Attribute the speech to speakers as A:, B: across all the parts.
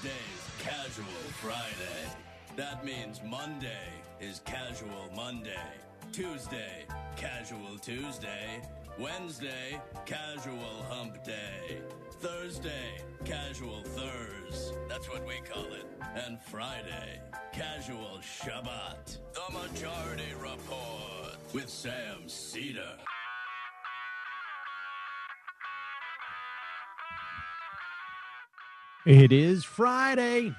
A: day's Casual Friday. That means Monday is Casual Monday. Tuesday, Casual Tuesday. Wednesday, Casual Hump Day. Thursday, Casual Thurs. That's what we call it. And Friday, Casual Shabbat. The Majority Report with Sam Seder.
B: It is Friday,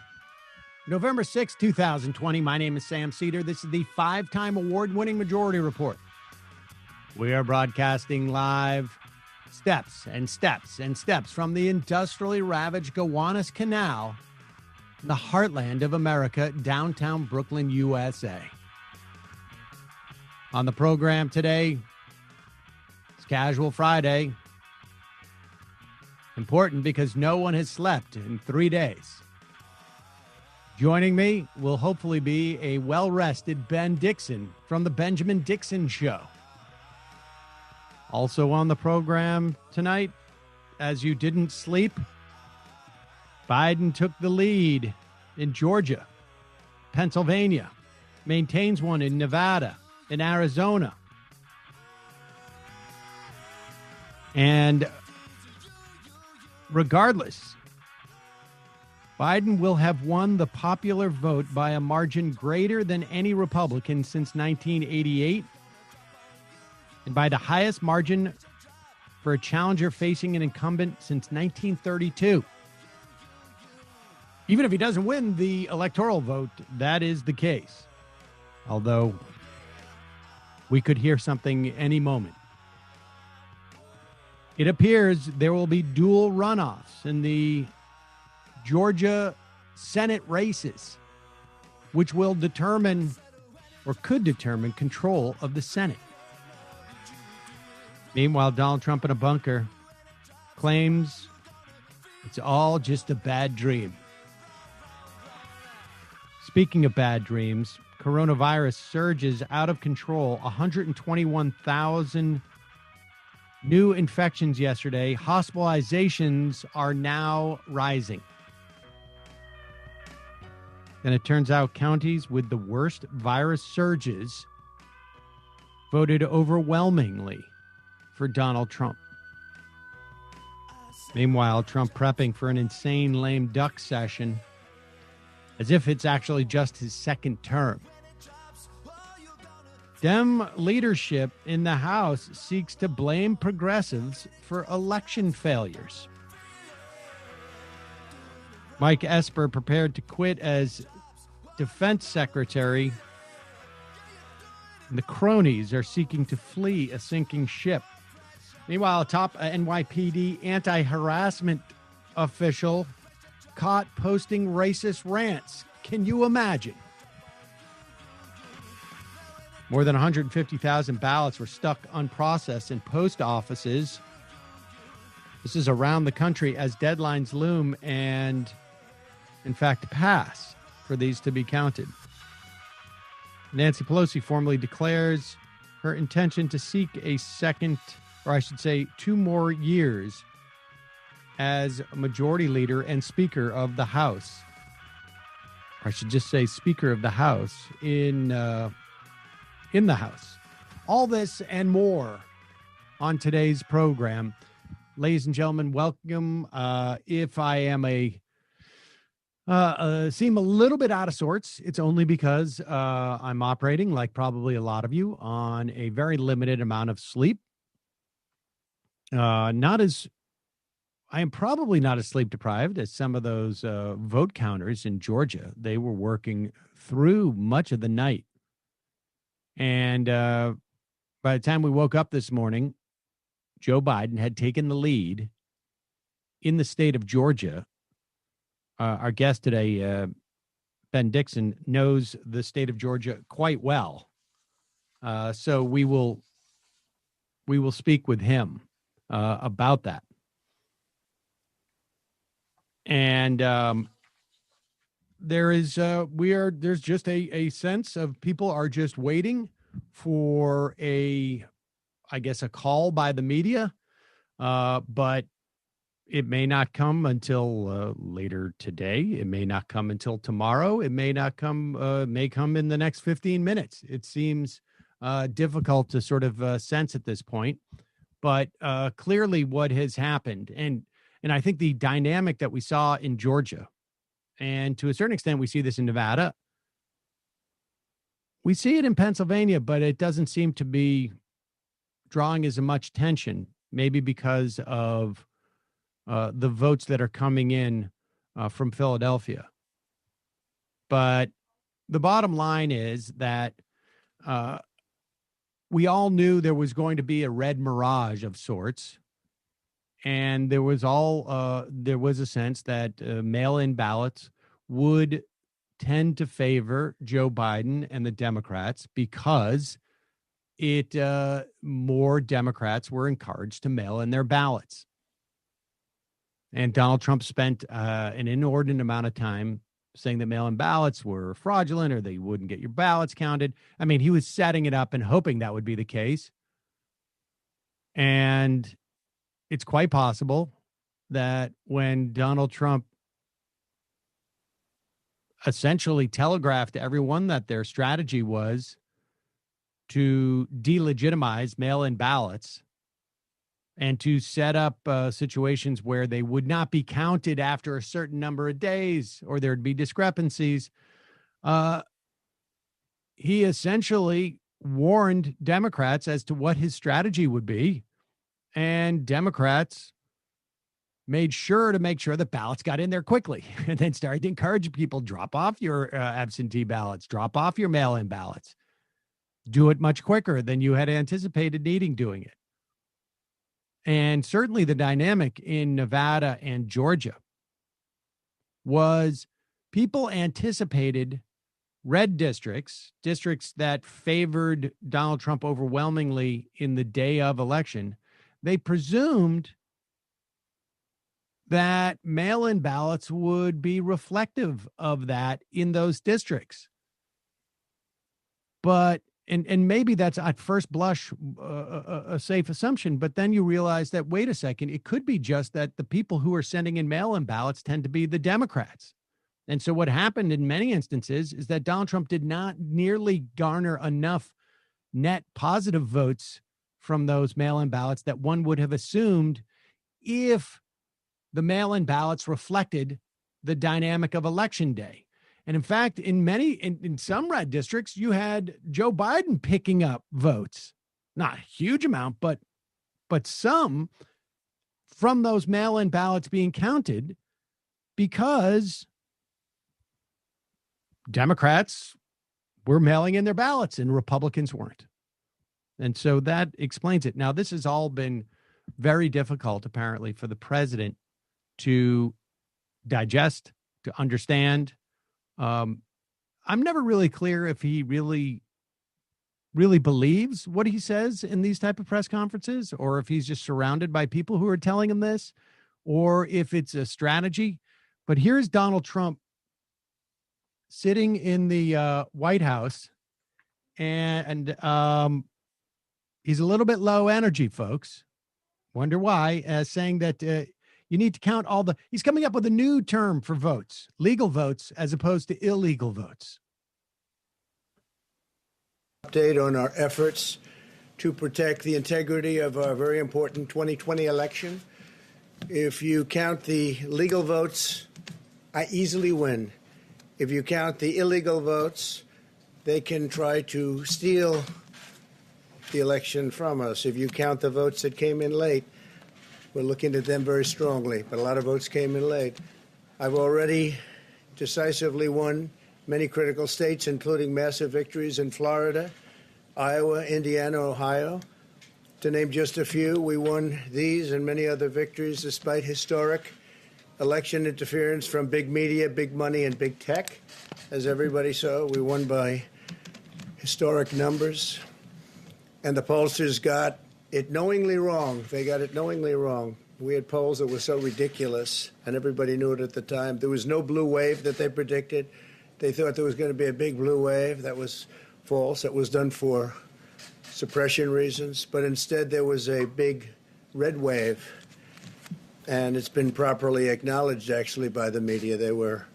B: November 6, 2020. My name is Sam Seder. This is the five-time award-winning Majority Report. We are broadcasting live steps and steps and steps from the industrially ravaged Gowanus Canal in the heartland of America, downtown Brooklyn, USA. On the program today, it's Casual Friday. Important because no one has slept in 3 days. Joining me will hopefully be a well-rested Ben Dixon from the Benjamin Dixon Show. Also on the program tonight, as you didn't sleep, Biden took the lead in Georgia, Pennsylvania, maintains one in Nevada, in Arizona. And regardless, Biden will have won the popular vote by a margin greater than any Republican since 1988 and by the highest margin for a challenger facing an incumbent since 1932. Even if he doesn't win the electoral vote, that is the case. Although we could hear something any moment. It appears there will be dual runoffs in the Georgia Senate races, which will determine or could determine control of the Senate. Meanwhile, Donald Trump in a bunker claims it's all just a bad dream. Speaking of bad dreams, coronavirus surges out of control. 121,000 new infections yesterday. Hospitalizations are now rising. And it turns out counties with the worst virus surges voted overwhelmingly for Donald Trump. Meanwhile, Trump prepping for an insane lame duck session as if it's actually just his second term. Dem leadership in the House seeks to blame progressives for election failures. Mike Esper prepared to quit as defense secretary. And the cronies are seeking to flee a sinking ship. Meanwhile, a top NYPD anti-harassment official caught posting racist rants. Can you imagine? More than 150,000 ballots were stuck unprocessed in post offices. This is around the country as deadlines loom and, in fact, pass for these to be counted. Nancy Pelosi formally declares her intention to seek a second, or I should say 2 more years as majority leader and Speaker of the House. Or I should just say Speaker of the House in the House. All this and more on today's program. Ladies and gentlemen, welcome. If I am seem a little bit out of sorts, it's only because I'm operating, like probably a lot of you, on a very limited amount of sleep. I am probably not as sleep deprived as some of those vote counters in Georgia. They were working through much of the night. And by the time we woke up this morning, Joe Biden had taken the lead in the state of Georgia. Our guest today, Ben Dixon, knows the state of Georgia quite well. So we will speak with him about that. And there's just a sense of people are just waiting for a call by the media. But It may not come until later today. It may not come until tomorrow. It may not come, may come in the next 15 minutes. It seems difficult to sort of sense at this point. But clearly what has happened, and I think the dynamic that we saw in Georgia, and to a certain extent we see this in Nevada, we see it in Pennsylvania, but it doesn't seem to be drawing as much tension, maybe because of the votes that are coming in from Philadelphia. But the bottom line is that we all knew there was going to be a red mirage of sorts. And there was a sense that mail-in ballots would tend to favor Joe Biden and the Democrats because more Democrats were encouraged to mail in their ballots. And Donald Trump spent an inordinate amount of time saying that mail-in ballots were fraudulent or they wouldn't get your ballots counted. I mean, he was setting it up and hoping that would be the case. And it's quite possible that when Donald Trump essentially telegraphed to everyone that their strategy was to delegitimize mail-in ballots and to set up situations where they would not be counted after a certain number of days or there'd be discrepancies. He essentially warned Democrats as to what his strategy would be. And Democrats made sure that ballots got in there quickly and then started to encourage people, drop off your absentee ballots, drop off your mail-in ballots, do it much quicker than you had anticipated needing doing it. And certainly the dynamic in Nevada and Georgia was people anticipated red districts that favored Donald Trump overwhelmingly in the day of election. They presumed that mail-in ballots would be reflective of that in those districts. But And maybe that's at first blush a safe assumption, but then you realize that, wait a second, it could be just that the people who are sending in mail-in ballots tend to be the Democrats. And so what happened in many instances is that Donald Trump did not nearly garner enough net positive votes from those mail-in ballots that one would have assumed if the mail-in ballots reflected the dynamic of Election Day. And in fact, in some red districts, you had Joe Biden picking up votes, not a huge amount, but some from those mail-in ballots being counted because Democrats were mailing in their ballots and Republicans weren't. And so that explains it. Now, this has all been very difficult, apparently, for the president to digest, to understand. I'm never really clear if he really believes what he says in these type of press conferences, or if he's just surrounded by people who are telling him this, or if it's a strategy. But here's Donald Trump sitting in the White House, and he's a little bit low energy, folks. Wonder why, saying that you need to count he's coming up with a new term for votes, legal votes as opposed to illegal votes.
C: Update on our efforts to protect the integrity of our very important 2020 election. If you count the legal votes, I easily win. If you count the illegal votes, they can try to steal the election from us. If you count the votes that came in late, we're looking at them very strongly, but a lot of votes came in late. I've already decisively won many critical states, including massive victories in Florida, Iowa, Indiana, Ohio. To name just a few, we won these and many other victories despite historic election interference from big media, big money, and big tech. As everybody saw, we won by historic numbers. And the pollsters got it knowingly wrong. They got it knowingly wrong. We had polls that were so ridiculous, and everybody knew it at the time. There was no blue wave that they predicted. They thought there was going to be a big blue wave. That was false. That was done for suppression reasons. But instead, there was a big red wave. and it's been properly acknowledged, actually, by the media. They were,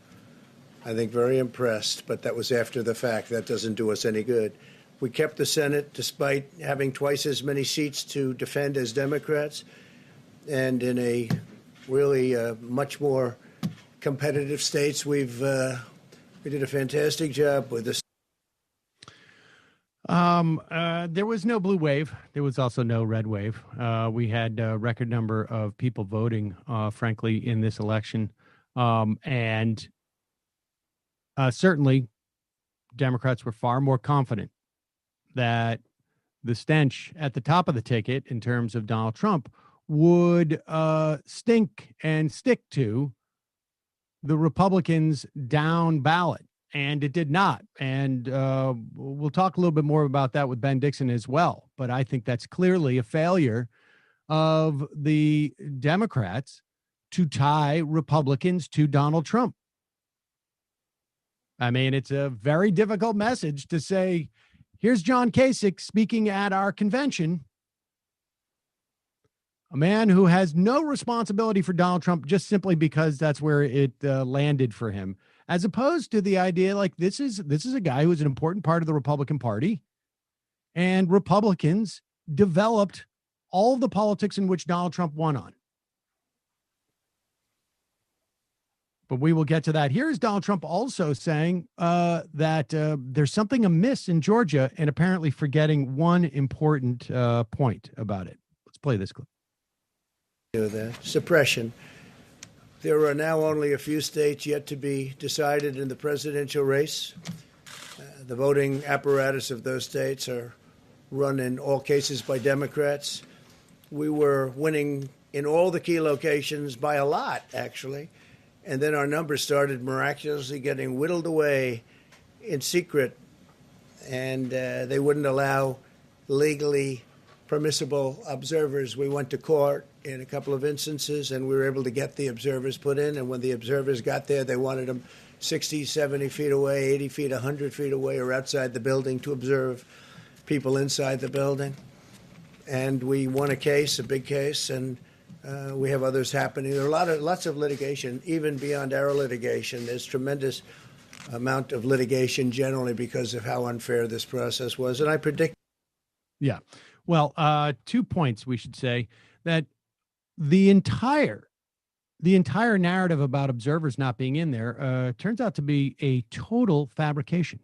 C: I think, very impressed, but that was after the fact. That doesn't do us any good. We kept the Senate despite having twice as many seats to defend as Democrats, and in a really much more competitive states, we did a fantastic job with this.
B: There was no blue wave. There was also no red wave. We had a record number of people voting, frankly, in this election. And certainly Democrats were far more confident that the stench at the top of the ticket in terms of Donald Trump would stink and stick to the Republicans down ballot. And it did not. And we'll talk a little bit more about that with Ben Dixon as well. But I think that's clearly a failure of the Democrats to tie Republicans to Donald Trump. I mean, it's a very difficult message to say, here's John Kasich speaking at our convention, a man who has no responsibility for Donald Trump just simply because that's where it landed for him. As opposed to the idea like this is a guy who is an important part of the Republican Party, and Republicans developed all of the politics in which Donald Trump won on. But we will get to that. Here is Donald Trump also saying that there's something amiss in Georgia and apparently forgetting one important point about it. Let's play this clip.
C: Suppression. There are now only a few states yet to be decided in the presidential race. The voting apparatus of those states are run in all cases by Democrats. We were winning in all the key locations by a lot, actually. And then our numbers started miraculously getting whittled away in secret. And they wouldn't allow legally permissible observers. We went to court in a couple of instances, and we were able to get the observers put in. And when the observers got there, they wanted them 60, 70 feet away, 80 feet, 100 feet away, or outside the building to observe people inside the building. And we won a case, a big case, and we have others happening. There are lots of litigation, even beyond our litigation. There's tremendous amount of litigation generally because of how unfair this process was. And I predict.
B: Yeah. Well, 2 points we should say that the entire narrative about observers not being in there turns out to be a total fabrication.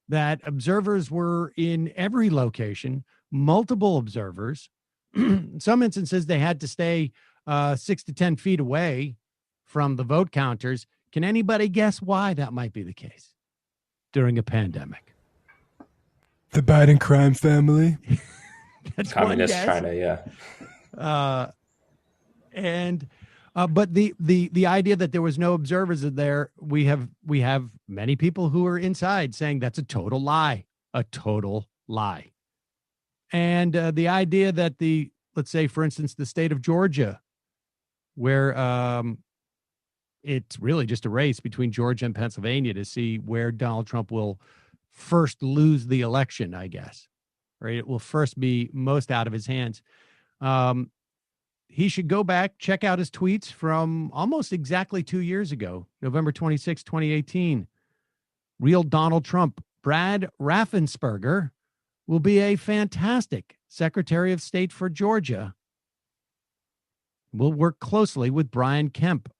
B: That observers were in every location, multiple observers. In some instances, they had to stay 6 to 10 feet away from the vote counters. Can anybody guess why that might be the case during a pandemic?
D: The Biden crime family.
B: That's
E: Communist China, yeah.
B: But the idea that there was no observers there, we have many people who are inside saying that's a total lie. And the idea that let's say, for instance, the state of Georgia, where it's really just a race between Georgia and Pennsylvania to see where Donald Trump will first lose the election, I guess, right? It will first be most out of his hands. He should go back, check out his tweets from almost exactly 2 years ago, November 26, 2018. Real Donald Trump. Brad Raffensperger will be a fantastic Secretary of State for Georgia. Will work closely with Brian Kemp,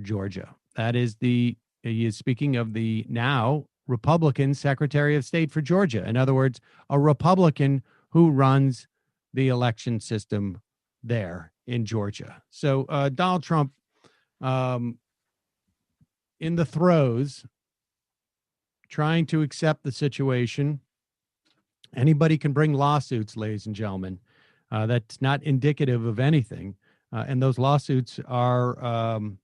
B: Georgia. He is speaking of the now Republican Secretary of State for Georgia. In other words, a Republican who runs the election system there in Georgia. So Donald Trump in the throes, trying to accept the situation. Anybody can bring lawsuits, ladies and gentlemen. That's not indicative of anything. And those lawsuits are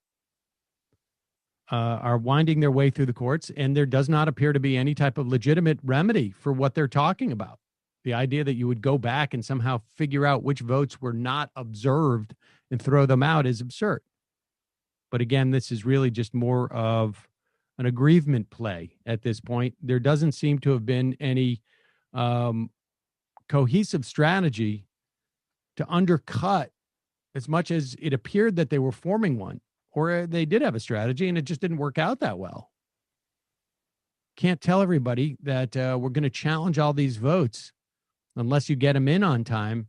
B: winding their way through the courts, and there does not appear to be any type of legitimate remedy for what they're talking about. The idea that you would go back and somehow figure out which votes were not observed and throw them out is absurd. But again, this is really just more of an aggrievement play at this point. There doesn't seem to have been any cohesive strategy to undercut as much as it appeared that they were forming one, or they did have a strategy and it just didn't work out that well. Can't tell everybody that we're going to challenge all these votes unless you get them in on time.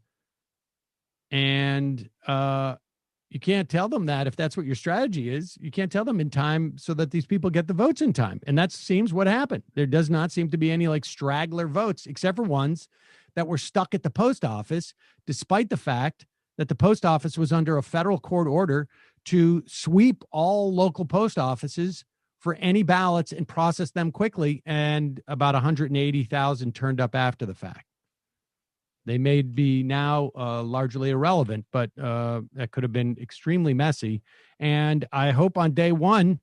B: And you can't tell them that if that's what your strategy is. You can't tell them in time so that these people get the votes in time. And that seems what happened. There does not seem to be any like straggler votes, except for ones that were stuck at the post office, despite the fact that the post office was under a federal court order to sweep all local post offices for any ballots and process them quickly. And about 180,000 turned up after the fact. They may be now largely irrelevant, but that could have been extremely messy. And I hope on day one,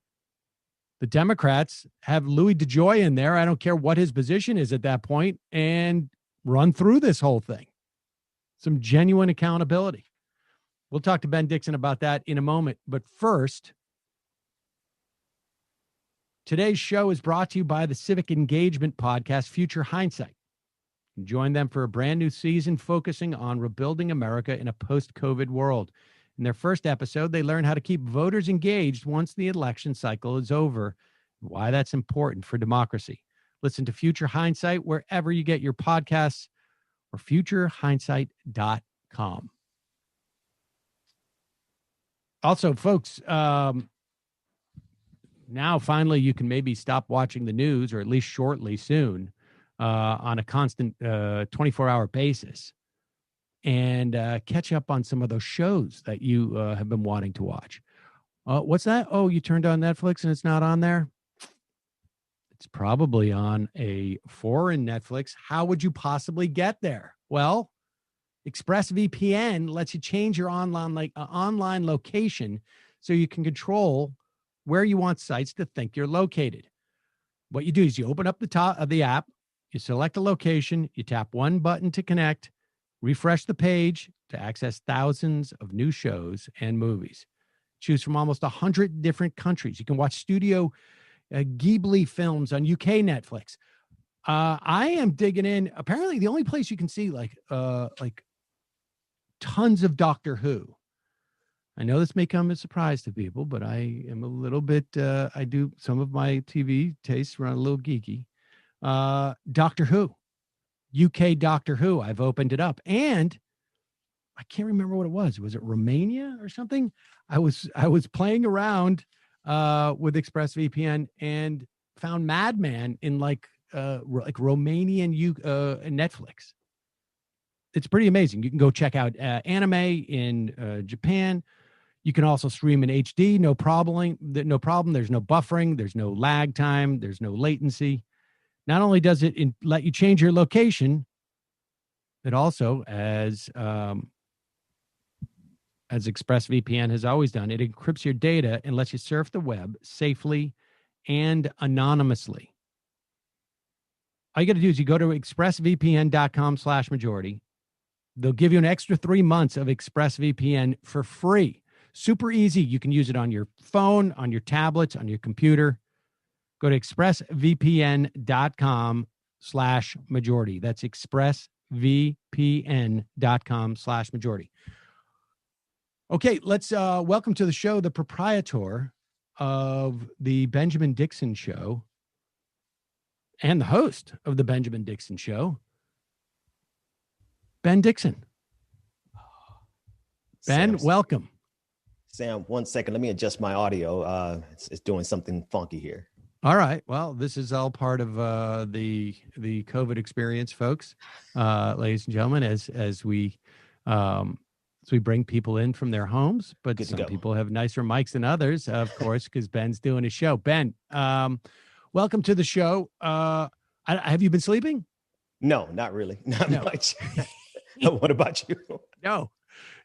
B: the Democrats have Louis DeJoy in there. I don't care what his position is at that point, and run through this whole thing. Some genuine accountability. We'll talk to Ben Dixon about that in a moment. But first, today's show is brought to you by the civic engagement podcast, Future Hindsight. Join them for a brand new season focusing on rebuilding America in a post-COVID world. In their first episode, they learn how to keep voters engaged once the election cycle is over, why that's important for democracy. Listen to Future Hindsight wherever you get your podcasts or futurehindsight.com. Also, folks, now finally you can maybe stop watching the news, or at least shortly soon, on a constant 24-hour basis, and catch up on some of those shows that you have been wanting to watch. What's that? Oh, you turned on Netflix and it's not on there? It's probably on a foreign Netflix. How would you possibly get there? Well, ExpressVPN lets you change your online location so you can control where you want sites to think you're located. What you do is you open up the top of the app, you select a location, you tap one button to connect, refresh the page to access thousands of new shows and movies. Choose from almost 100 different countries. You can watch Studio Ghibli films on UK Netflix. I am digging in. Apparently, the only place you can see like tons of Doctor Who. I know this may come as a surprise to people, but I am a little bit. Some of my TV tastes run a little geeky. Doctor Who, UK Doctor Who. I've opened it up, and I can't remember what it was. Was it Romania or something? I was playing around with ExpressVPN and found Madman in like Romanian Netflix. It's pretty amazing. You can go check out anime in Japan. You can also stream in HD. No problem. There's no buffering. There's no lag time. There's no latency. Not only does it let you change your location, it also, as ExpressVPN has always done, it encrypts your data and lets you surf the web safely and anonymously. All you got to do is you go to expressvpn.com/majority. They'll give you an extra 3 months of ExpressVPN for free. Super easy. You can use it on your phone, on your tablets, on your computer. Go to expressvpn.com/majority. That's expressvpn.com/majority. Okay, let's welcome to the show the proprietor of the Benjamin Dixon Show and the host of the Benjamin Dixon Show, Ben Dixon. Ben, welcome.
E: Sam, 1 second. Let me adjust my audio. It's doing something funky here.
B: All right. Well, this is all part of the COVID experience, folks, ladies and gentlemen, as we bring people in from their homes, but some people have nicer mics than others, of course, because Ben's doing his show. Ben, welcome to the show. Have you been sleeping?
E: No, not really. Not much. What about you?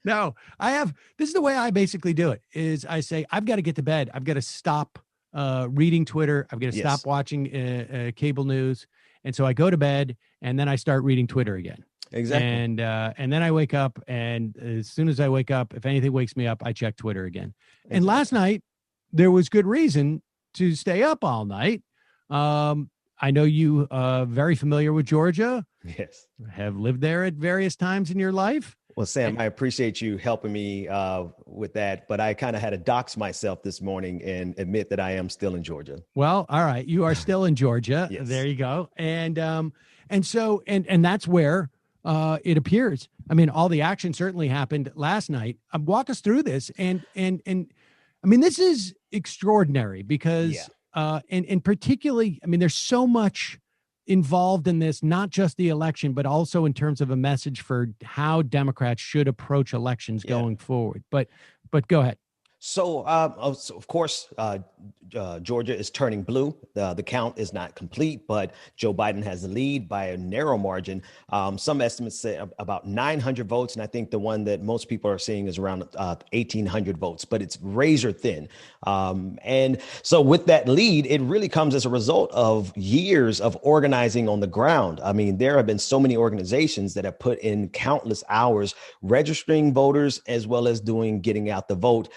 B: No, I have. This is the way I basically do it is I say, I've got to get to bed. I've got to stop reading Twitter. I've got to stop watching cable news. And so I go to bed and then I start reading Twitter again.
E: Exactly.
B: And then I wake up, and as soon as I wake up, if anything wakes me up, I check Twitter again. Exactly. And last night there was good reason to stay up all night. I know you very familiar with Georgia.
E: Yes.
B: Have lived there at various times in your life.
E: Well, Sam, I appreciate you helping me with that, but I kind of had to dox myself this morning and admit that I am still in Georgia.
B: Well, all right, you are still in Georgia.
E: Yes.
B: There you go. And so that's where it appears. I mean, all the action certainly happened last night. Walk us through this, and I mean, this is extraordinary because, and particularly, I mean, there's so much involved in this, not just the election, but also in terms of a message for how Democrats should approach elections going forward. But go ahead.
E: So, of course, Georgia is turning blue. The count is not complete, but Joe Biden has the lead by a narrow margin. Some estimates say about 900 votes, and I think the one that most people are seeing is around 1,800 votes, but it's razor thin. And so with that lead, it really comes as a result of years of organizing on the ground. I mean, there have been so many organizations that have put in countless hours registering voters as well as getting out the vote.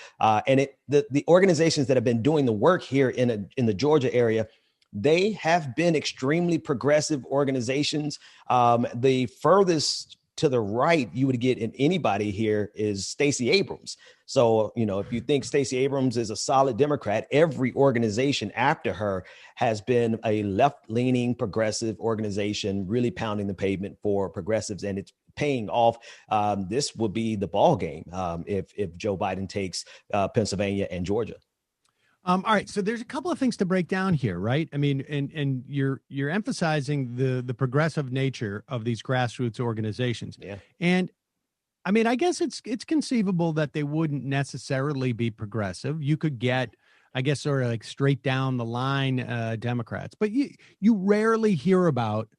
E: And the organizations that have been doing the work here in the Georgia area, they have been extremely progressive organizations. The furthest to the right you would get in anybody here is Stacey Abrams. So, if you think Stacey Abrams is a solid Democrat, every organization after her has been a left-leaning progressive organization, really pounding the pavement for progressives, and it's paying off. This will be the ball game if Joe Biden takes Pennsylvania and Georgia.
B: All right, so there's a couple of things to break down here, right? I mean, and you're emphasizing the progressive nature of these grassroots organizations.
E: Yeah.
B: And I mean, I guess it's conceivable that they wouldn't necessarily be progressive. You could get, I guess, sort of like straight down the line Democrats, but you rarely hear about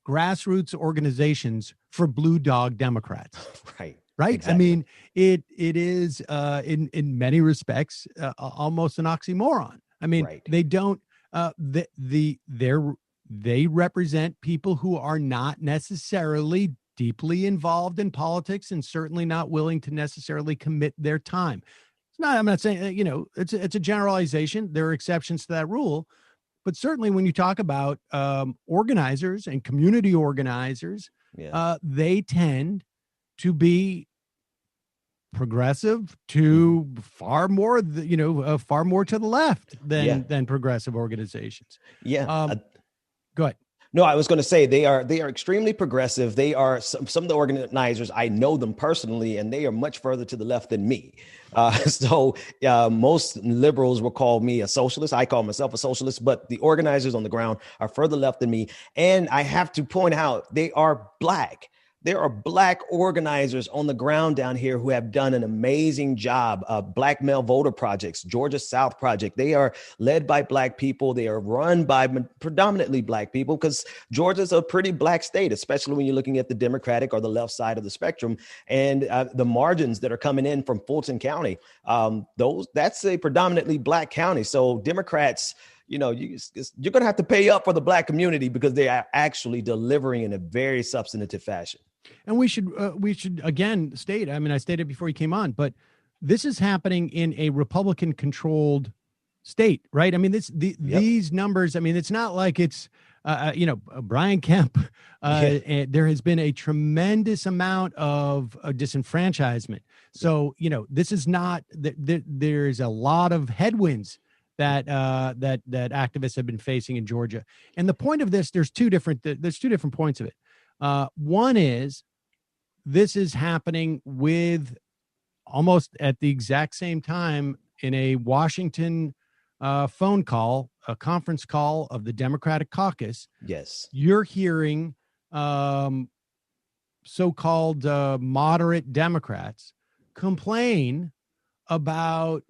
B: grassroots organizations for blue dog Democrats.
E: Right.
B: Right.
E: Exactly.
B: I mean, it is in many respects almost an oxymoron. I mean,
E: Right.
B: They don't they represent people who are not necessarily deeply involved in politics and certainly not willing to necessarily commit their time. I'm not saying, it's a generalization. There are exceptions to that rule. But certainly when you talk about organizers and community organizers, they tend to be progressive to far more, far more to the left than progressive organizations.
E: Yeah.
B: Go ahead.
E: No, I was going to say they are extremely progressive. They are some of the organizers. I know them personally, and they are much further to the left than me. So most liberals will call me a socialist. I call myself a socialist, but the organizers on the ground are further left than me. And I have to point out, they are Black. There are Black organizers on the ground down here who have done an amazing job. Black Male Voter Projects, Georgia South Project. They are led by Black people. They are run by predominantly Black people because Georgia's a pretty Black state, especially when you're looking at the Democratic or the left side of the spectrum. And the margins that are coming in from Fulton County, that's a predominantly Black county. So Democrats, you're going to have to pay up for the Black community because they are actually delivering in a very substantive fashion.
B: And we should again state, I mean, I stated before you came on, but this is happening in a Republican controlled state, right? I mean, these numbers, I mean, it's not like it's, Brian Kemp, there has been a tremendous amount of disenfranchisement. So, this is not, there's a lot of headwinds that activists have been facing in Georgia. And the point of this, there's two different points of it. One is this is happening with almost at the exact same time in a Washington phone call, a conference call of the Democratic caucus.
E: Yes. You're
B: hearing so-called moderate Democrats complain about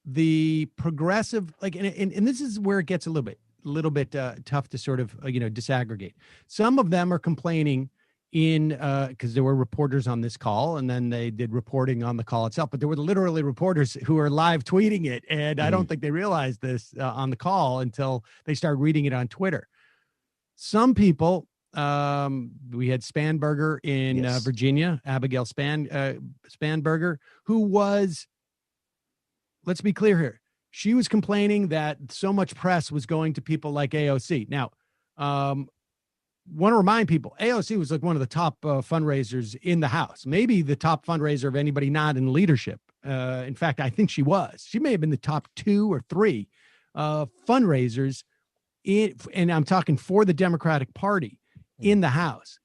B: the progressive, and this is where it gets a little bit tough to sort of disaggregate. Some of them are complaining because there were reporters on this call, and then they did reporting on the call itself, but there were literally reporters who are live tweeting it, and I don't think they realized this on the call until they started reading it on Twitter. Some people, we had Spanberger in Virginia, Abigail Spanberger, who was, let's be clear here, she was complaining that so much press was going to people like AOC. Now, want to remind people, AOC was like one of the top fundraisers in the House, maybe the top fundraiser of anybody not in leadership. In fact, I think she was. She may have been the top 2 or 3 fundraisers and I'm talking for the Democratic Party in the House.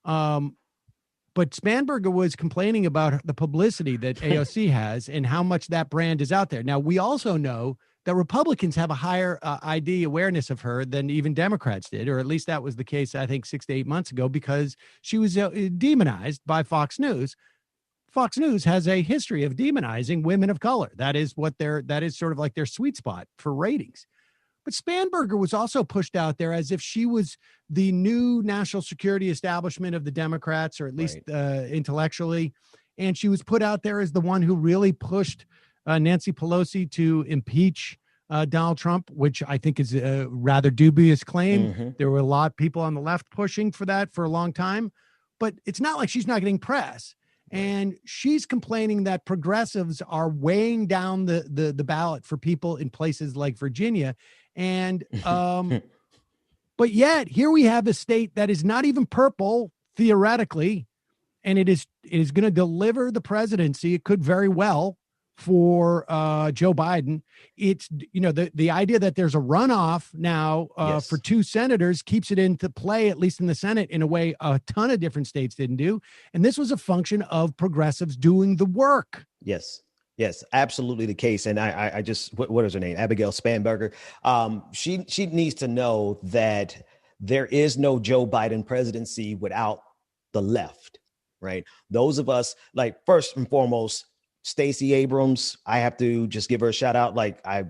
B: But Spanberger was complaining about the publicity that AOC has and how much that brand is out there. Now, we also know that Republicans have a higher ID awareness of her than even Democrats did, or at least that was the case, I think, 6 to 8 months ago, because she was demonized by Fox News. Fox News has a history of demonizing women of color. That is sort of like their sweet spot for ratings. But Spanberger was also pushed out there as if she was the new national security establishment of the Democrats, or at least intellectually. And she was put out there as the one who really pushed Nancy Pelosi to impeach Donald Trump, which I think is a rather dubious claim. Mm-hmm. There were a lot of people on the left pushing for that for a long time. But it's not like she's not getting press. And she's complaining that progressives are weighing down the ballot for people in places like Virginia. And, but yet here we have a state that is not even purple theoretically, and it is going to deliver the presidency. It could very well for Joe Biden. It's, the idea that there's a runoff now for 2 senators keeps it into play, at least in the Senate, in a way a ton of different states didn't do. And this was a function of progressives doing the work.
E: Yes, absolutely the case. And I just, what is her name? Abigail Spanberger. She needs to know that there is no Joe Biden presidency without the left, right? Those of us, like, first and foremost, Stacey Abrams, I have to just give her a shout out. Like, I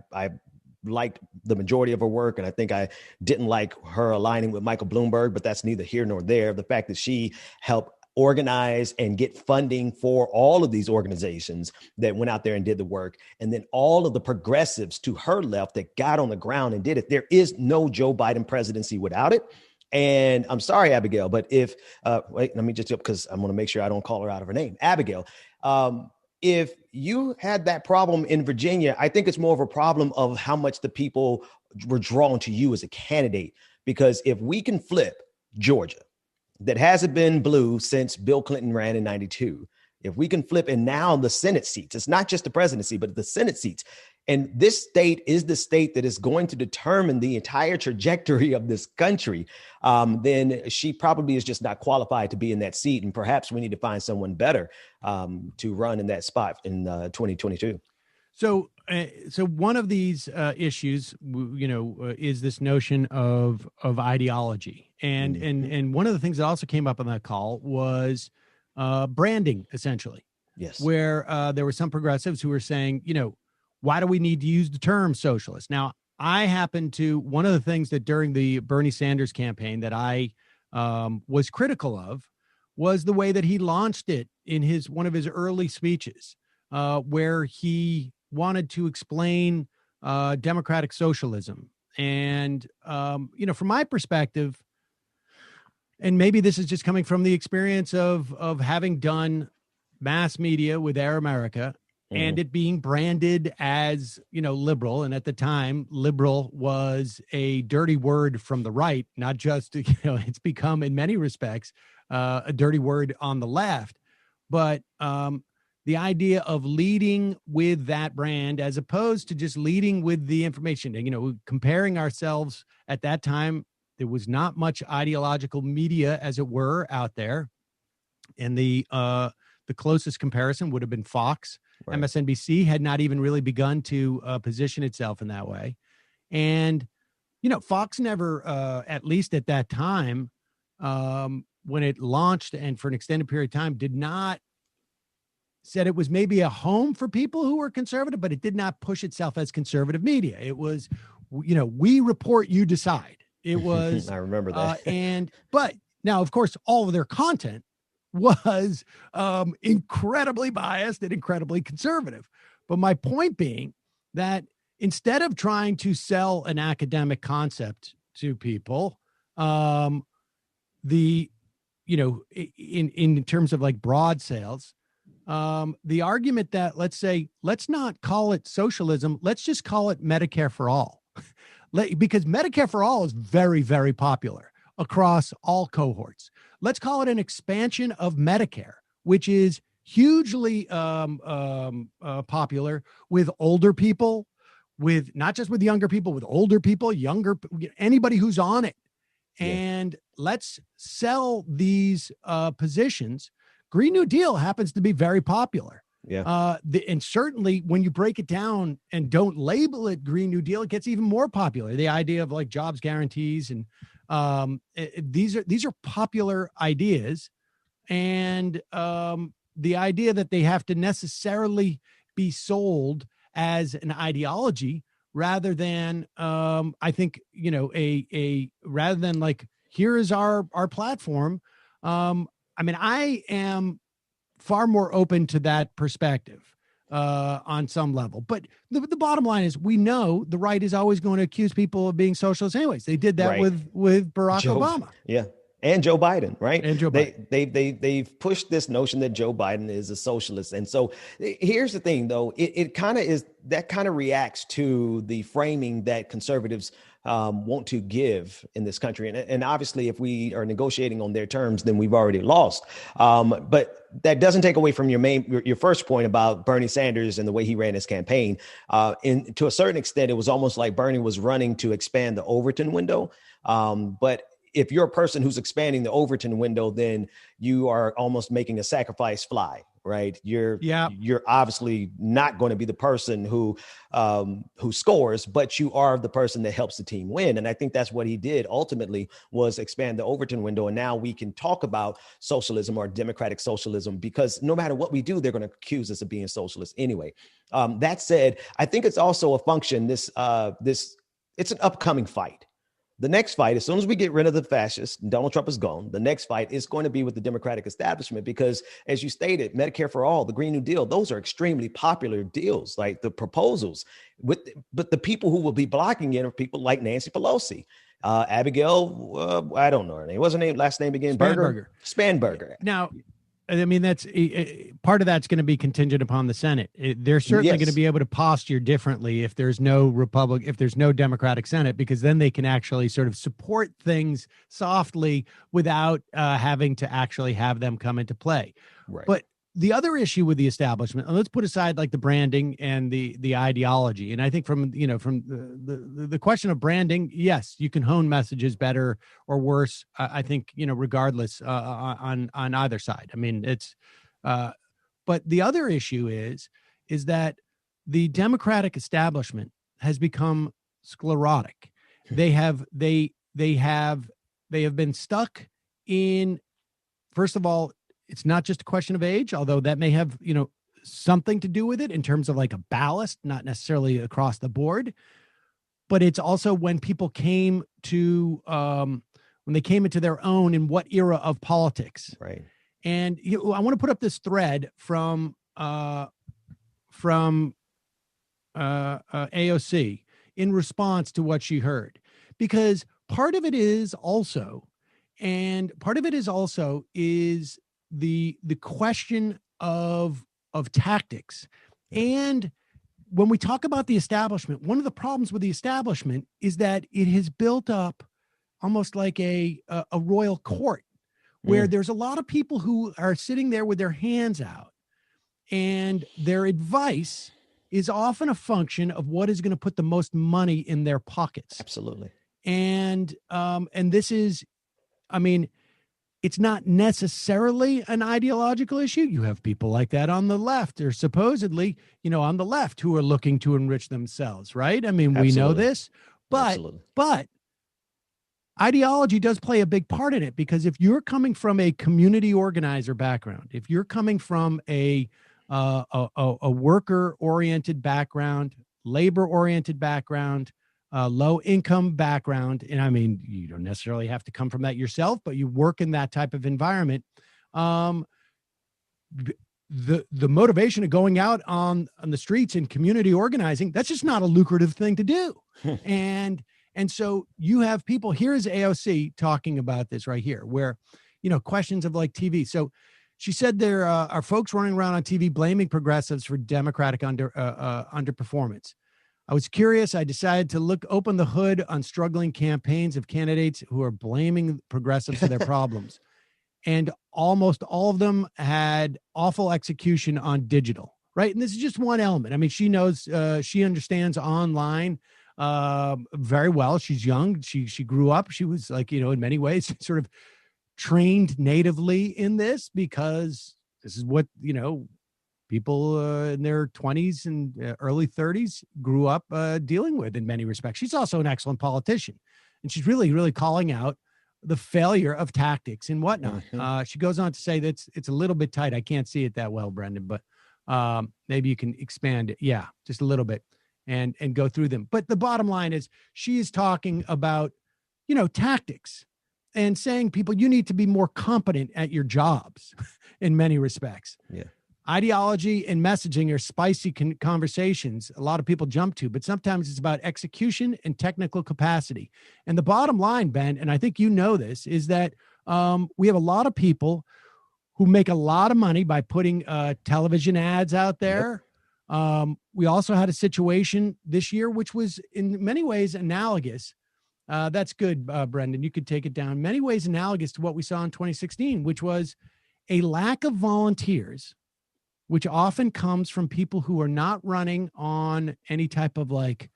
E: liked the majority of her work, and I think I didn't like her aligning with Michael Bloomberg, but that's neither here nor there. The fact that she helped organize and get funding for all of these organizations that went out there and did the work. And then all of the progressives to her left that got on the ground and did it. There is no Joe Biden presidency without it. And I'm sorry, Abigail, but if, wait, let me just, because I'm going to make sure I don't call her out of her name. Abigail, if you had that problem in Virginia, I think it's more of a problem of how much the people were drawn to you as a candidate. Because if we can flip Georgia, that hasn't been blue since Bill Clinton ran in 92. If we can flip, and now the Senate seats, it's not just the presidency, but the Senate seats. And this state is the state that is going to determine the entire trajectory of this country. Then she probably is just not qualified to be in that seat. And perhaps we need to find someone better to run in that spot in 2022.
B: So one of these issues, is this notion of ideology, and one of the things that also came up on that call was branding, essentially.
E: Yes,
B: where there were some progressives who were saying, why do we need to use the term socialist? Now, I happen to, one of the things that during the Bernie Sanders campaign that I was critical of was the way that he launched it in one of his early speeches, where he wanted to explain democratic socialism. And, from my perspective, and maybe this is just coming from the experience of having done mass media with Air America, and it being branded as, liberal. And at the time, liberal was a dirty word from the right, not just, it's become in many respects a dirty word on the left. But the idea of leading with that brand, as opposed to just leading with the information, comparing ourselves at that time, there was not much ideological media, as it were, out there. And the closest comparison would have been Fox. Right. MSNBC had not even really begun to position itself in that way. And, Fox never, at least at that time, when it launched and for an extended period of time, did not said it was maybe a home for people who were conservative, but it did not push itself as conservative media. It was, we report, you decide. It was,
E: I remember that.
B: But now, of course, all of their content was incredibly biased and incredibly conservative. But my point being that instead of trying to sell an academic concept to people, in terms of like broad sales, the argument that let's not call it socialism, let's just call it Medicare for all. Because Medicare for all is very, very popular. across all cohorts. Let's call it an expansion of Medicare, which is hugely popular with older people, with not just with younger people, with older people, anybody who's on it.
E: Yeah.
B: And let's sell these positions. Green New Deal happens to be very popular.
E: Yeah.
B: And certainly when you break it down and don't label it Green New Deal, it gets even more popular. The idea of like jobs guarantees and these are popular ideas. And the idea that they have to necessarily be sold as an ideology rather than I think, rather than like, here is our platform. I am far more open to that perspective on some level. But the bottom line is, we know the right is always going to accuse people of being socialists anyways. They did that
E: Right.
B: with Barack Obama.
E: Yeah. And Joe Biden, right?
B: And Joe Biden.
E: They've pushed this notion that Joe Biden is a socialist. And so here's the thing, though. It kind of reacts to the framing that conservatives want to give in this country. And obviously, if we are negotiating on their terms, then we've already lost. But that doesn't take away from your first point about Bernie Sanders and the way he ran his campaign. To a certain extent, it was almost like Bernie was running to expand the Overton window. But if you're a person who's expanding the Overton window, then you are almost making a sacrifice fly, right? You're obviously not going to be the person who scores, but you are the person that helps the team win. And I think that's what he did ultimately, was expand the Overton window. And now we can talk about socialism or democratic socialism, because no matter what we do, they're going to accuse us of being socialists anyway. That said, I think it's also a function, it's an upcoming fight. The next fight, as soon as we get rid of the fascists, Donald Trump is gone, the next fight is going to be with the Democratic establishment, because as you stated, Medicare for all, the Green New Deal, those are extremely popular deals, like the proposals. But the people who will be blocking it are people like Nancy Pelosi, Abigail, I don't know her name. What's her name? Last name again? Spanberger.
B: Now, I mean, that's part of that's going to be contingent upon the Senate. They're certainly going to be able to posture differently if there's no Democratic Senate, because then they can actually sort of support things softly without having to actually have them come into play.
E: Right.
B: But the other issue with the establishment, and let's put aside like the branding and the ideology. And I think from the question of branding, yes, you can hone messages better or worse. I think, regardless on either side. I mean, it's but the other issue is that the Democratic establishment has become sclerotic. They have been stuck in, first of all, it's not just a question of age, although that may have, something to do with it in terms of like a ballast, not necessarily across the board. But it's also when people came to, when they came into their own in what era of politics.
E: Right.
B: And I want to put up this thread from AOC in response to what she heard, because part of it is also is the question of tactics. And when we talk about the establishment, one of the problems with the establishment is that it has built up almost like a royal court, where there's a lot of people who are sitting there with their hands out, and their advice is often a function of what is going to put the most money in their pockets.
E: Absolutely.
B: And this is, I mean, it's not necessarily an ideological issue. You have people like that on the left, or supposedly, on the left, who are looking to enrich themselves, right? I mean, we know this, but ideology does play a big part in it, because if you're coming from a community organizer background, if you're coming from a worker-oriented background, labor-oriented background, low income background. And I mean, you don't necessarily have to come from that yourself, but you work in that type of environment. The motivation of going out on the streets and community organizing, that's just not a lucrative thing to do. And so you have people, here is AOC talking about this right here, where, questions of like TV. So she said there are folks running around on TV blaming progressives for Democratic underperformance. I was curious. I decided to open the hood on struggling campaigns of candidates who are blaming progressives for their problems. And almost all of them had awful execution on digital, right? And this is just one element. I mean, she knows, she understands online very well. She's young. She grew up. She was like, in many ways, sort of trained natively in this because this is what, people in their 20s and early 30s grew up dealing with in many respects. She's also an excellent politician. And she's really, really calling out the failure of tactics and whatnot.
E: Mm-hmm.
B: She goes on to say that it's a little bit tight. I can't see it that well, Brendan, but maybe you can expand it. Yeah, just a little bit and go through them. But the bottom line is she is talking about, tactics and saying people, you need to be more competent at your jobs in many respects.
E: Yeah.
B: Ideology and messaging are spicy conversations a lot of people jump to, but sometimes it's about execution and technical capacity. And the bottom line, Ben, and I think you know this, is that we have a lot of people who make a lot of money by putting television ads out there. Yep. We also had a situation this year, which was in many ways analogous. That's good, Brendan. You could take it down. Many ways analogous to what we saw in 2016, which was a lack of volunteers, which often comes from people who are not running on any type of like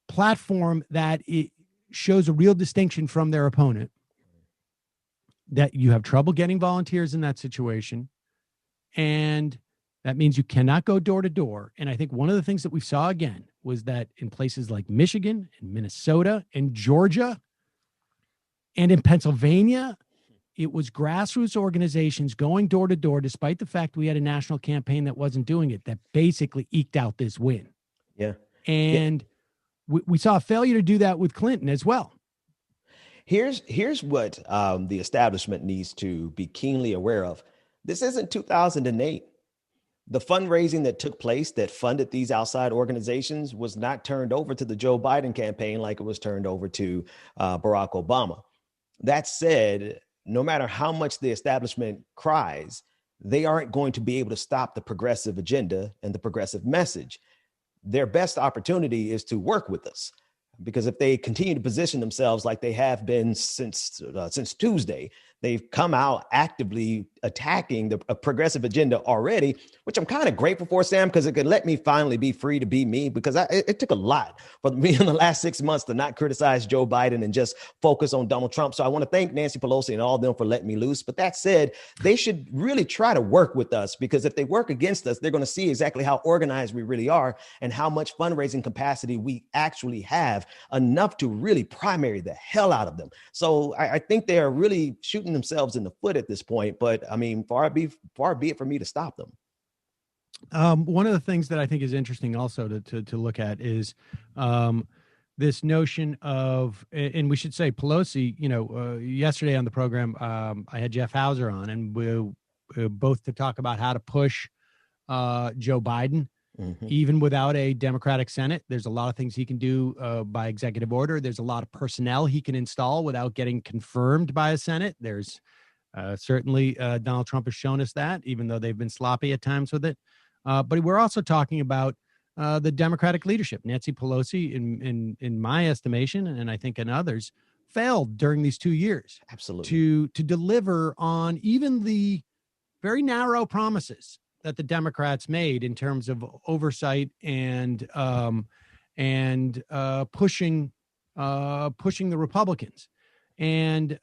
B: platform that it shows a real distinction from their opponent, that you have trouble getting volunteers in that situation. And that means you cannot go door to door. And I think one of the things that we saw again was that in places like Michigan and Minnesota and Georgia and in Pennsylvania, it was grassroots organizations going door to door, despite the fact we had a national campaign that wasn't doing it, that basically eked out this win.
E: Yeah.
B: And we saw a failure to do that with Clinton as well.
E: Here's what the establishment needs to be keenly aware of. This isn't 2008. The fundraising that took place that funded these outside organizations was not turned over to the Joe Biden campaign like it was turned over to Barack Obama. That said, no matter how much the establishment cries, they aren't going to be able to stop the progressive agenda and the progressive message. Their best opportunity is to work with us, because if they continue to position themselves like they have been since Tuesday, they've come out actively attacking the progressive agenda already, which I'm kind of grateful for, Sam, because it could let me finally be free to be me, because it took a lot for me in the last 6 months to not criticize Joe Biden and just focus on Donald Trump. So I want to thank Nancy Pelosi and all of them for letting me loose. But that said, they should really try to work with us, because if they work against us, they're going to see exactly how organized we really are and how much fundraising capacity we actually have, enough to really primary the hell out of them. So I think they are really shooting themselves in the foot at this point. But I mean, far be it for me to stop them.
B: One of the things that I think is interesting also to look at is this notion of, and we should say Pelosi, yesterday on the program, I had Jeff Hauser on, and we both to talk about how to push Joe Biden. Mm-hmm. Even without a Democratic Senate, there's a lot of things he can do by executive order. There's a lot of personnel he can install without getting confirmed by a Senate. There's certainly Donald Trump has shown us that, even though they've been sloppy at times with it. But we're also talking about the Democratic leadership. Nancy Pelosi, in my estimation, and I think in others, failed during these 2 years.
E: Absolutely.
B: To deliver on even the very narrow promises that the Democrats made in terms of oversight and pushing the Republicans. And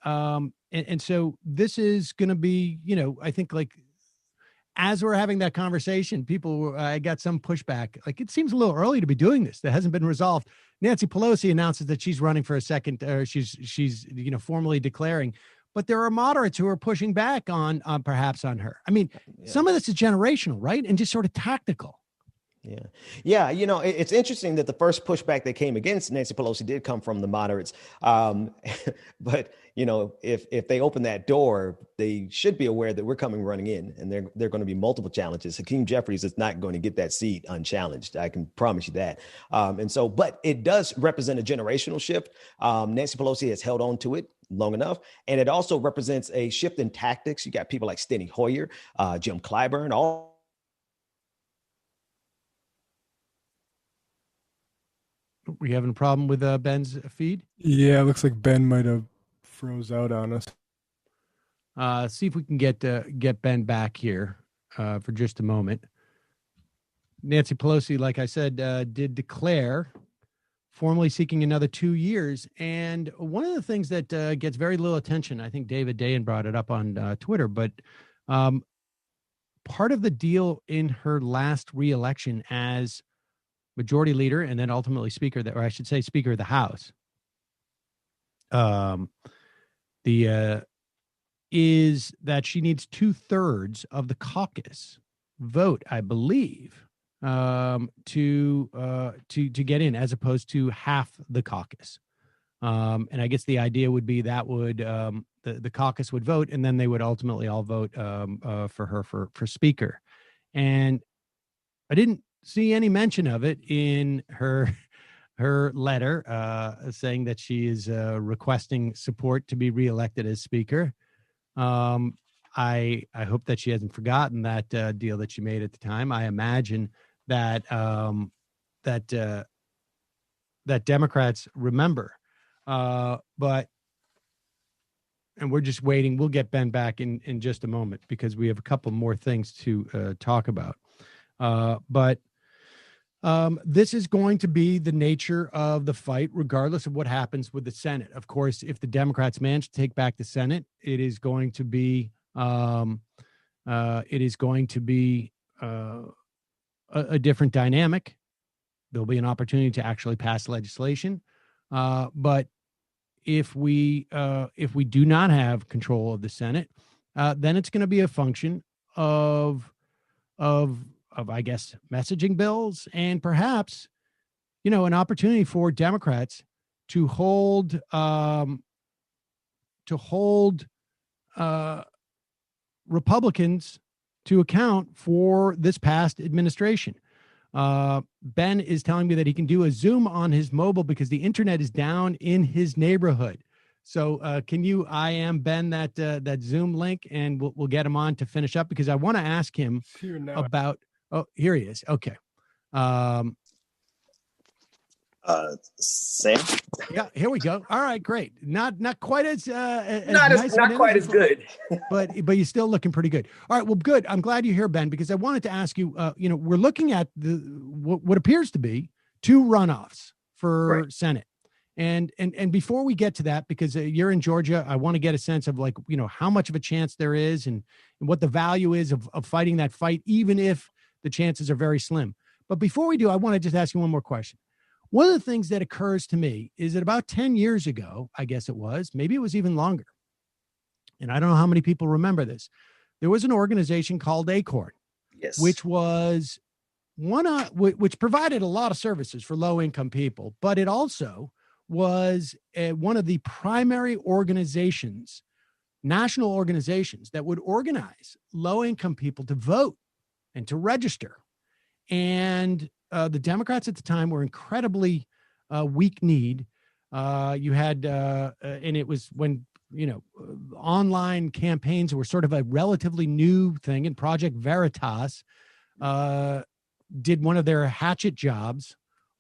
B: so this is going to be, I think, like, as we're having that conversation, I got some pushback. Like, it seems a little early to be doing this. That hasn't been resolved. Nancy Pelosi announces that she's running for a second, or she's formally declaring. But there are moderates who are pushing back on perhaps on her. I mean, Some of this is generational, right? And just sort of tactical.
E: Yeah. It's interesting that the first pushback that came against Nancy Pelosi did come from the moderates. But, if they open that door, they should be aware that we're running in, and there are going to be multiple challenges. Hakeem Jeffries is not going to get that seat unchallenged. I can promise you that. But it does represent a generational shift. Nancy Pelosi has held on to it long enough. And it also represents a shift in tactics. You got people like Steny Hoyer, Jim Clyburn, all
B: We having a problem with Ben's feed?
D: Yeah, it looks like Ben might have froze out on us.
B: See if we can get Ben back here for just a moment. Nancy Pelosi, like I said, did declare formally seeking another 2 years. And one of the things that gets very little attention, I think David Dayen brought it up on Twitter, but part of the deal in her last reelection as majority leader and then ultimately speaker, or I should say Speaker of the House, is that she needs 2/3 of the caucus vote, I believe, to get in, as opposed to half the caucus. And I guess the idea would be that would the caucus would vote, and then they would ultimately all vote for her for speaker. And I didn't see any mention of it in her letter saying that she is requesting support to be reelected as speaker. I hope that she hasn't forgotten that deal that she made at the time. I imagine that that Democrats remember. But we're just waiting. We'll get Ben back in just a moment because we have a couple more things to talk about. But this is going to be the nature of the fight, regardless of what happens with the Senate. Of course, if the Democrats manage to take back the Senate, it is going to be a different dynamic. There'll be an opportunity to actually pass legislation. But if we do not have control of the Senate, then it's going to be a function of I guess messaging bills and perhaps, an opportunity for Democrats to hold Republicans to account for this past administration. Ben is telling me that he can do a Zoom on his mobile because the internet is down in his neighborhood. So can you IM Ben that Zoom link, and we'll get him on to finish up, because I want to ask him about. Oh, here he is. Okay.
F: Sam.
B: Yeah, here we go. All right, great. Not quite as
F: not quite as good,
B: but you're still looking pretty good. All right, well, good. I'm glad you're here, Ben, because I wanted to ask you. We're looking at what appears to be 2 runoffs for Senate, and before we get to that, because you're in Georgia, I want to get a sense of how much of a chance there is, and what the value is of fighting that fight, even if the chances are very slim. But before we do, I want to just ask you one more question. One of the things that occurs to me is that about 10 years ago, I guess it was, maybe it was even longer, and I don't know how many people remember this, there was an organization called Acorn,
F: yes,
B: which was which provided a lot of services for low-income people, but it also was one of the primary organizations, national organizations, that would organize low-income people to vote and to register. And the Democrats at the time were incredibly weak-kneed. You had, and it was when, online campaigns were sort of a relatively new thing, and Project Veritas did one of their hatchet jobs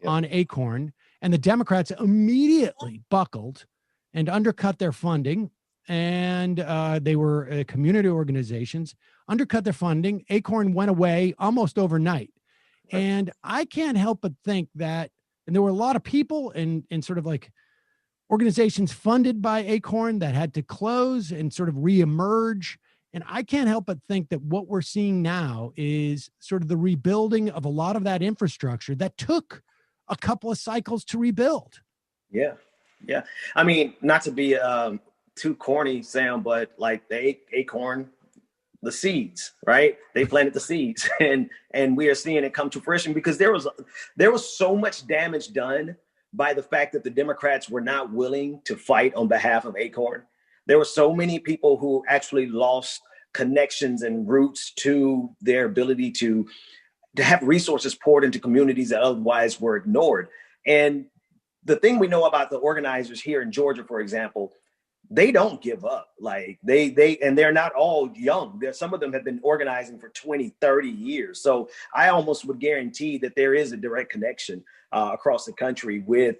B: on Acorn, and the Democrats immediately buckled and undercut their funding. And they were community organizations, undercut their funding. Acorn went away almost overnight. And I can't help but think that, and there were a lot of people and sort of like organizations funded by Acorn that had to close and sort of reemerge. And I can't help but think that what we're seeing now is sort of the rebuilding of a lot of that infrastructure that took a couple of cycles to rebuild.
F: Yeah. I mean, not to be too corny, Sam, but like the Acorn, the seeds, right? They planted the seeds, and we are seeing it come to fruition, because there was so much damage done by the fact that the Democrats were not willing to fight on behalf of Acorn. There were so many people who actually lost connections and roots to their ability to have resources poured into communities that otherwise were ignored. And the thing we know about the organizers here in Georgia, for example, they don't give up. Like and they're not all young. Some of them have been organizing for 20, 30 years. So I almost would guarantee that there is a direct connection across the country with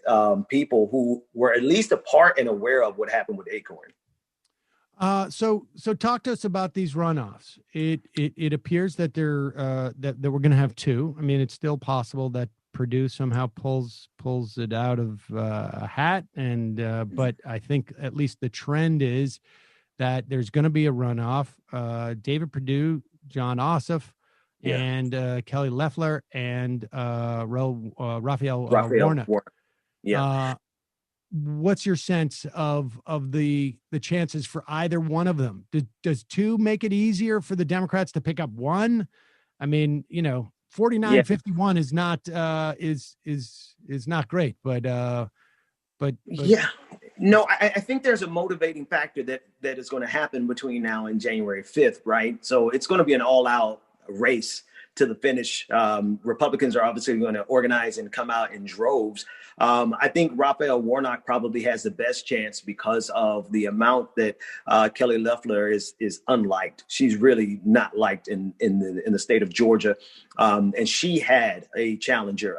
F: people who were at least a part and aware of what happened with Acorn.
B: So talk to us about these runoffs. It appears that that we're going to have two. I mean, it's still possible that Purdue somehow pulls it out of a hat, but I think at least the trend is that there's going to be a runoff. David Perdue, John Ossoff, and Kelly Loeffler and Raphael Warnock.
F: Yeah.
B: What's your sense of the chances for either one of them? Does two make it easier for the Democrats to pick up one? I mean, 49-51 is not is not great, but
F: yeah. No, I think there's a motivating factor that is going to happen between now and January 5th, right? So it's going to be an all-out race to the finish. Republicans are obviously going to organize and come out in droves. I think Raphael Warnock probably has the best chance because of the amount that Kelly Loeffler is unliked. She's really not liked in the state of Georgia. And she had a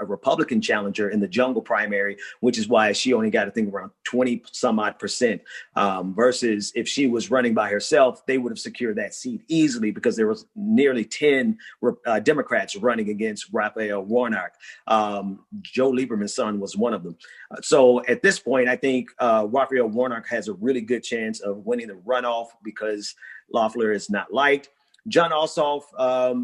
F: Republican challenger in the jungle primary, which is why she only got, I think, around 20 some odd percent, versus if she was running by herself, they would have secured that seat easily because there was nearly 10 Democrats running against Raphael Warnock. Joe Lieberman's son was one of them. So at this point, I think Raphael Warnock has a really good chance of winning the runoff because Loeffler is not liked. John Ossoff,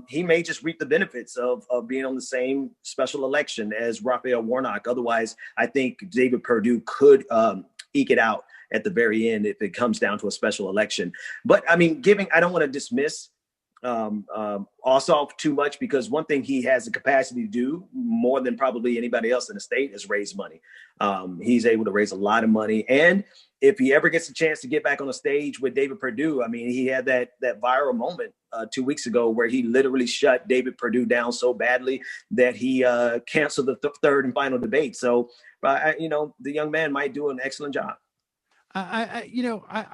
F: he may just reap the benefits of being on the same special election as Raphael Warnock. Otherwise, I think David Perdue could eke it out at the very end if it comes down to a special election. But I mean, I don't want to dismiss Ossoff too much, because one thing he has the capacity to do more than probably anybody else in the state is raise money. He's able to raise a lot of money. And if he ever gets a chance to get back on a stage with David Perdue, I mean, he had that viral moment 2 weeks ago where he literally shut David Perdue down so badly that he canceled the third and final debate. So, the young man might do an excellent job.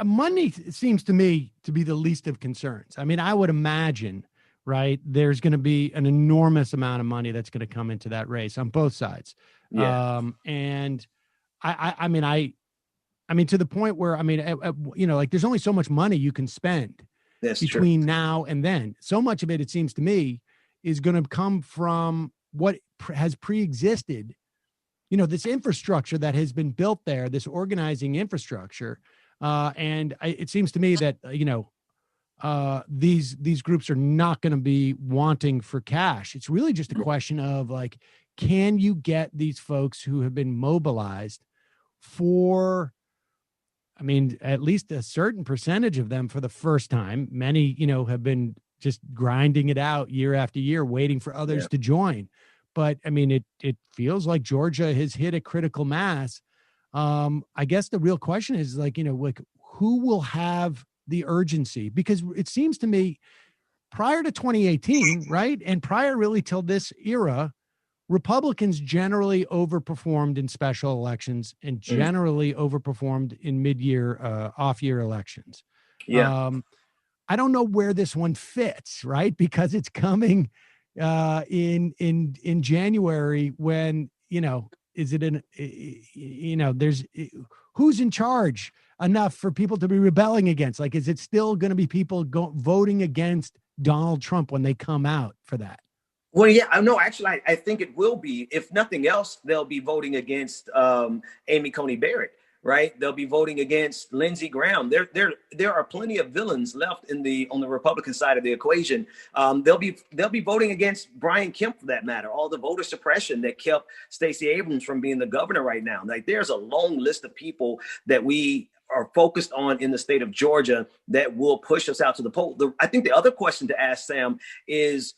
B: Money seems to me to be the least of concerns. I mean, I would imagine, right, there's going to be an enormous amount of money that's going to come into that race on both sides.
F: Yeah.
B: And I mean, to the point where, like there's only so much money you can spend between now and then. So much of it seems to me, is going to come from what has pre-existed. This infrastructure that has been built there, this organizing infrastructure. And it seems to me that, these groups are not going to be wanting for cash. It's really just a question of like, can you get these folks who have been mobilized for, at least a certain percentage of them for the first time. Many, have been just grinding it out year after year, waiting for others to join. But it feels like Georgia has hit a critical mass. I guess the real question is who will have the urgency? Because it seems to me prior to 2018, right, and prior really till this era, Republicans generally overperformed in special elections and generally overperformed in mid-year, off-year elections.
F: Yeah.
B: I don't know where this one fits, right, because it's coming in January when, is it there's who's in charge enough for people to be rebelling against? Like, is it still going to be people voting against Donald Trump when they come out for that?
F: Well, yeah, no, actually, I think it will be. If nothing else, they'll be voting against Amy Coney Barrett. Right, they'll be voting against Lindsey Graham. There are plenty of villains left on the Republican side of the equation. They'll be voting against Brian Kemp, for that matter. All the voter suppression that kept Stacey Abrams from being the governor right now. Like, there's a long list of people that we are focused on in the state of Georgia that will push us out to the poll. I think the other question to ask, Sam, is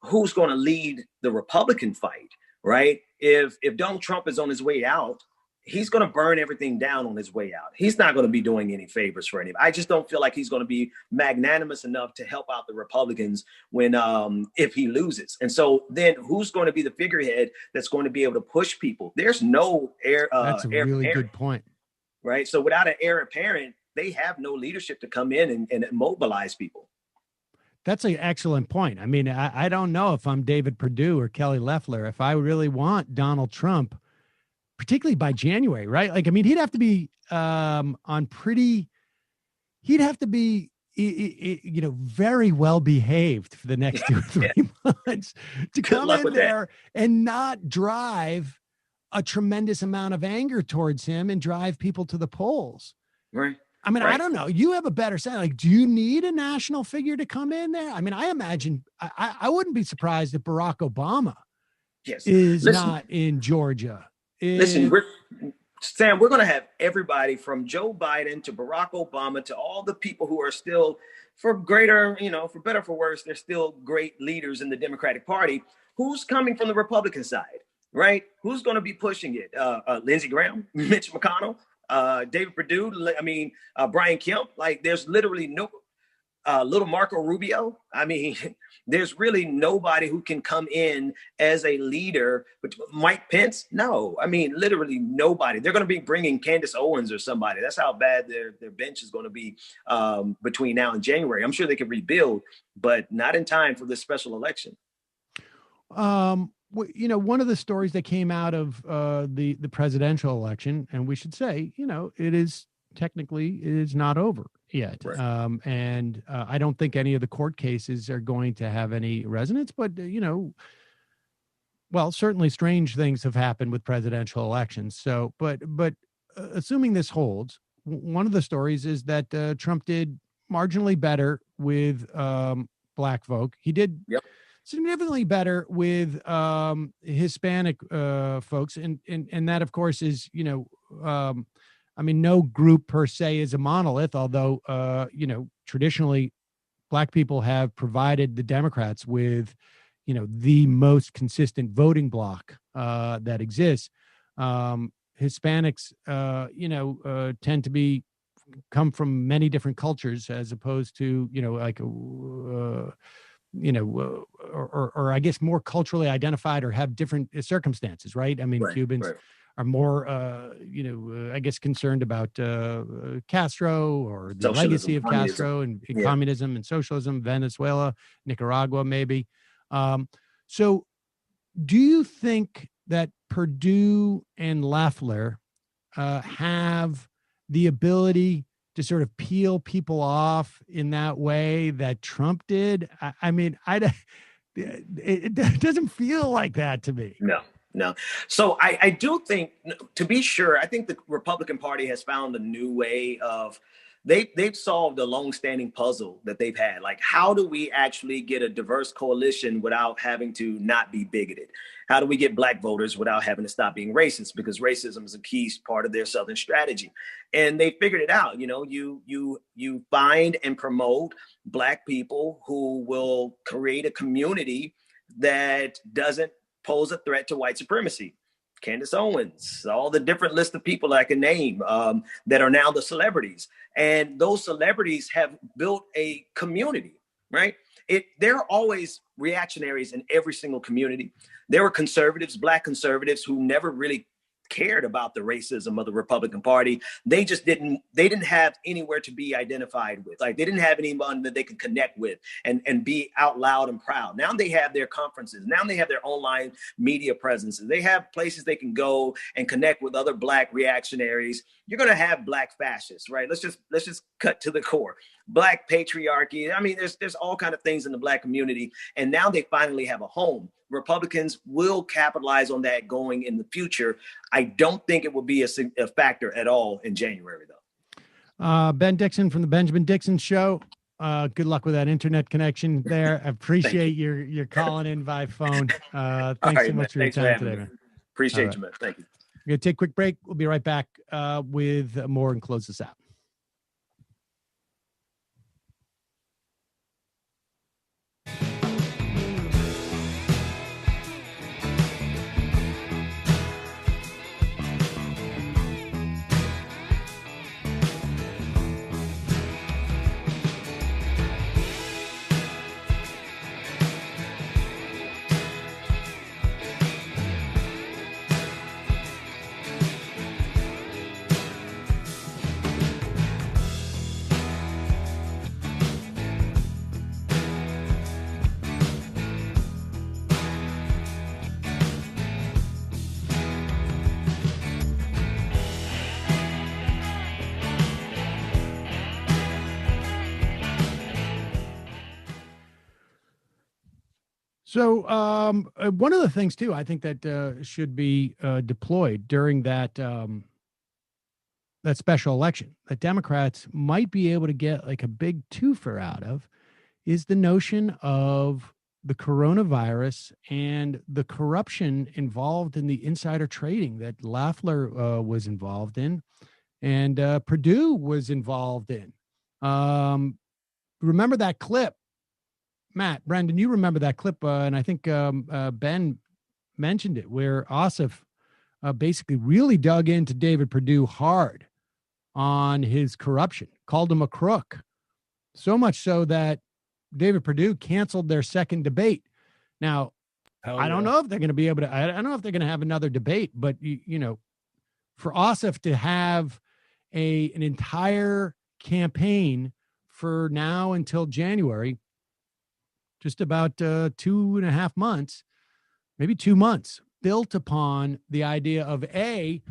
F: who's going to lead the Republican fight? Right, if Donald Trump is on his way out, he's going to burn everything down on his way out. He's not going to be doing any favors for anybody. I just don't feel like he's going to be magnanimous enough to help out the Republicans when if he loses. And so then who's going to be the figurehead that's going to be able to push people? There's no heir.
B: That's a really good point.
F: Right. So without an heir apparent, they have no leadership to come in and mobilize people.
B: That's an excellent point. I mean, I don't know if I'm David Perdue or Kelly Loeffler, if I really want Donald Trump, particularly by January, right? Like, I mean, he'd have to be he'd have to be, very well behaved for the next 2 or 3 months to come in there and not drive a tremendous amount of anger towards him and drive people to the polls.
F: Right.
B: I mean, I don't know. You have a better sense. Like, do you need a national figure to come in there? I mean, I imagine I wouldn't be surprised if Barack Obama is not in Georgia.
F: Sam, we're going to have everybody from Joe Biden to Barack Obama to all the people who are still, for greater, for better or for worse, they're still great leaders in the Democratic Party. Who's coming from the Republican side, right? Who's going to be pushing it? Lindsey Graham, Mitch McConnell, David Perdue, Brian Kemp. Like, there's literally no little Marco Rubio. I mean, there's really nobody who can come in as a leader. But Mike Pence, no. I mean, literally nobody. They're going to be bringing Candace Owens or somebody. That's how bad their bench is going to be between now and January. I'm sure they can rebuild, but not in time for this special election.
B: One of the stories that came out of the presidential election, and we should say, it is not over yet.
F: Right.
B: And I don't think any of the court cases are going to have any resonance, but, certainly strange things have happened with presidential elections. So, but assuming this holds, one of the stories is that Trump did marginally better with Black folk. He did significantly better with Hispanic folks. And that, of course, is, no group per se is a monolith, although, traditionally Black people have provided the Democrats with, the most consistent voting bloc that exists. Hispanics, tend to come from many different cultures as opposed to, or I guess more culturally identified or have different circumstances, right? I mean, Cubans are more, I guess, concerned about Castro or the legacy of Castro and communism and socialism, Venezuela, Nicaragua, maybe. So do you think that Perdue and Loeffler have the ability to sort of peel people off in that way that Trump did? It doesn't feel like that to me.
F: No. So I do think, to be sure, I think the Republican Party has found a new way of, they've solved a longstanding puzzle that they've had. Like, how do we actually get a diverse coalition without having to not be bigoted? How do we get Black voters without having to stop being racist? Because racism is a key part of their Southern strategy. And they figured it out. You find and promote Black people who will create a community that doesn't pose a threat to white supremacy. Candace Owens, all the different list of people I can name that are now the celebrities. And those celebrities have built a community, right? There are always reactionaries in every single community. There were conservatives, Black conservatives, who never really cared about the racism of the Republican Party. They didn't have anywhere to be identified with. Like, they didn't have anyone that they could connect with and be out loud and proud. Now they have their conferences. Now they have their online media presences. They have places they can go and connect with other Black reactionaries. You're going to have Black fascists, right? Let's just cut to the core. Black patriarchy. I mean, there's all kinds of things in the Black community. And now they finally have a home. Republicans will capitalize on that going in the future. I don't think it will be a factor at all in January, though.
B: Ben Dixon from the Benjamin Dixon Show. Good luck with that internet connection there. I appreciate your calling in by phone. Thanks so much for your time today, man.
F: Appreciate you, man. Thank you.
B: We're going to take a quick break. We'll be right back with more and close this out. So one of the things too, I think that should be deployed during that that special election that Democrats might be able to get like a big twofer out of is the notion of the coronavirus and the corruption involved in the insider trading that Loeffler was involved in and Purdue was involved in. Remember that clip, Matt, Brendan, you remember that clip, and I think Ben mentioned it, where Ossoff basically really dug into David Perdue hard on his corruption, called him a crook, so much so that David Perdue canceled their second debate. Now, I don't know if they're going to be able to, I don't know if they're going to have another debate, but, you know, for Ossoff to have an entire campaign for now until January, just about 2.5 months, maybe 2 months, built upon the idea of A,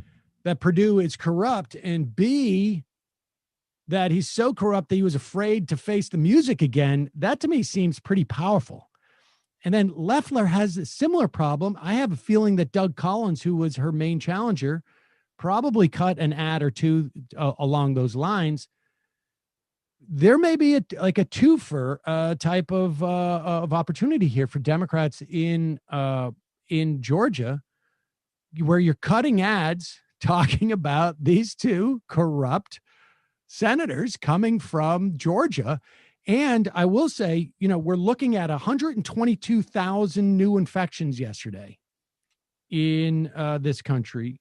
B: that Perdue is corrupt, and B, that he's so corrupt that he was afraid to face the music again. That to me seems pretty powerful. And then Loeffler has a similar problem. I have a feeling that Doug Collins, who was her main challenger, probably cut an ad or two along those lines. There may be a twofer type of opportunity here for Democrats in Georgia, where you're cutting ads talking about these two corrupt senators coming from Georgia. And I will say, you know, we're looking at 122,000 new infections yesterday in this country.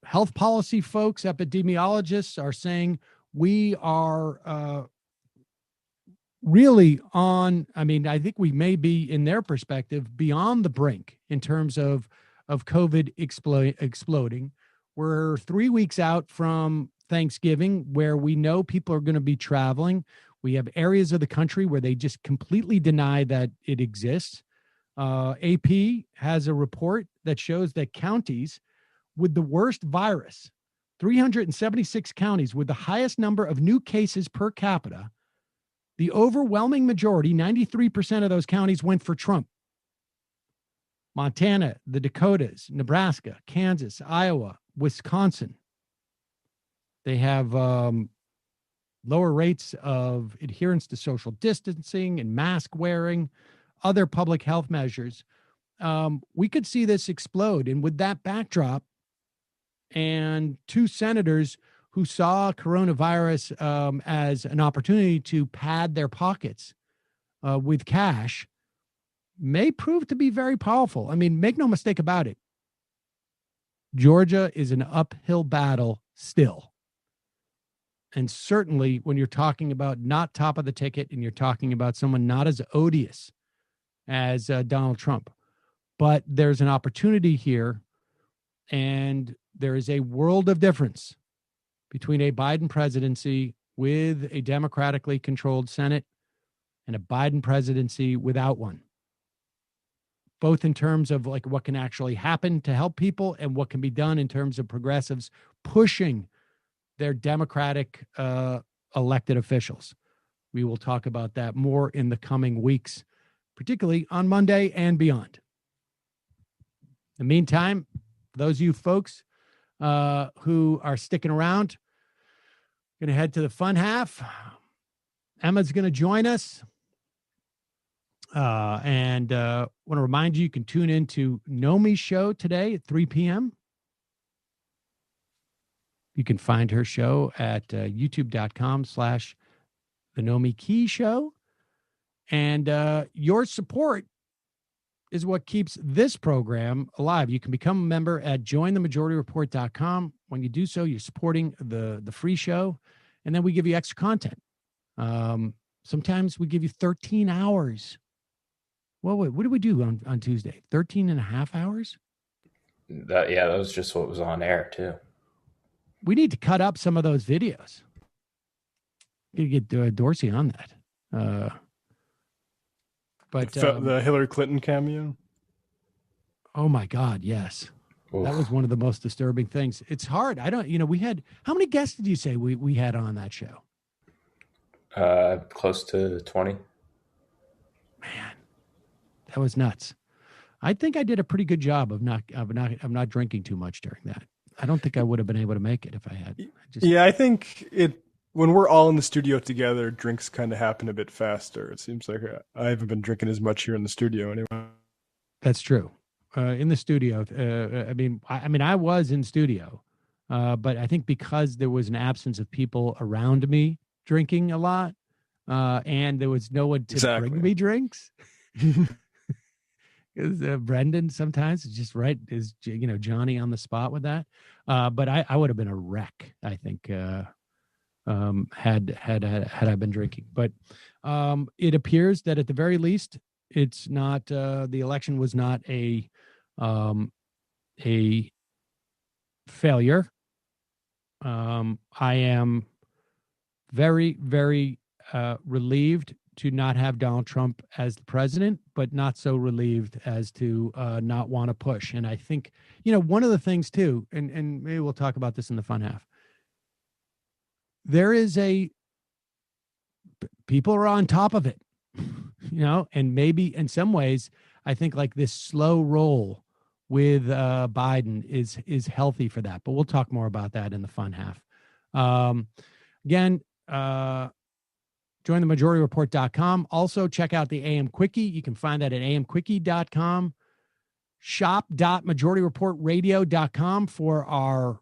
B: Health policy folks, epidemiologists are saying we are really on, I mean, I think we may be, in their perspective, beyond the brink in terms of COVID exploding. We're 3 weeks out from Thanksgiving, where we know people are going to be traveling. We have areas of the country where they just completely deny that it exists. AP has a report that shows that counties with the worst virus, 376 counties with the highest number of new cases per capita, the overwhelming majority, 93% of those counties, went for Trump. Montana, the Dakotas, Nebraska, Kansas, Iowa, Wisconsin. They have lower rates of adherence to social distancing and mask wearing, other public health measures. We could see this explode. And with that backdrop, and two senators who saw coronavirus as an opportunity to pad their pockets with cash, may prove to be very powerful. I mean, make no mistake about it. Georgia is an uphill battle still. And certainly when you're talking about not top of the ticket and you're talking about someone not as odious as Donald Trump, but there's an opportunity here, and there is a world of difference between a Biden presidency with a democratically controlled Senate and a Biden presidency without one, both in terms of like what can actually happen to help people and what can be done in terms of progressives pushing their Democratic elected officials. We will talk about that more in the coming weeks, particularly on Monday and beyond. In the meantime, for those of you folks who are sticking around, going to head to the fun half. Emma's going to join us. And want to remind you, you can tune into Nomi's show today at 3 p.m. You can find her show at youtube.com/The Nomi Key Show. And your support is what keeps this program alive. You can become a member at jointhemajority.report.com. When you do so, you're supporting the free show, and then we give you extra content. Sometimes we give you 13 hours. Well, wait, what did we do on Tuesday? 13 and a half hours?
G: That was just what was on air, too.
B: We need to cut up some of those videos. You get Dorsey on that. But
D: the Hillary Clinton cameo.
B: Oh my God, yes.
G: Oof.
B: That was one of the most disturbing things. It's hard. We had, how many guests did you say we had on that show?
G: Close to 20.
B: Man, that was nuts. I think I did a pretty good job of not drinking too much during that. I don't think I would have been able to make it if I had.
D: I think when we're all in the studio together, drinks kind of happen a bit faster. It seems like I haven't been drinking as much here in the studio anyway.
B: That's true. In the studio, I was in studio, but I think because there was an absence of people around me drinking a lot, and there was no one to bring me drinks. Because Brendan sometimes is just is Johnny on the spot with that. But I would have been a wreck, I think, had I been drinking. But it appears that at the very least, it's not the election was not a failure. I am very, very relieved to not have Donald Trump as the president, but not so relieved as to not want to push. And I think, one of the things too, and maybe we'll talk about this in the fun half. There is people are on top of it, and maybe in some ways, I think like this slow roll with Biden is healthy for that. But we'll talk more about that in the fun half. Again, join the majorityReport.com. Also, check out the AM Quickie. You can find that at amquickie.com. Shop.majorityreportradio.com for our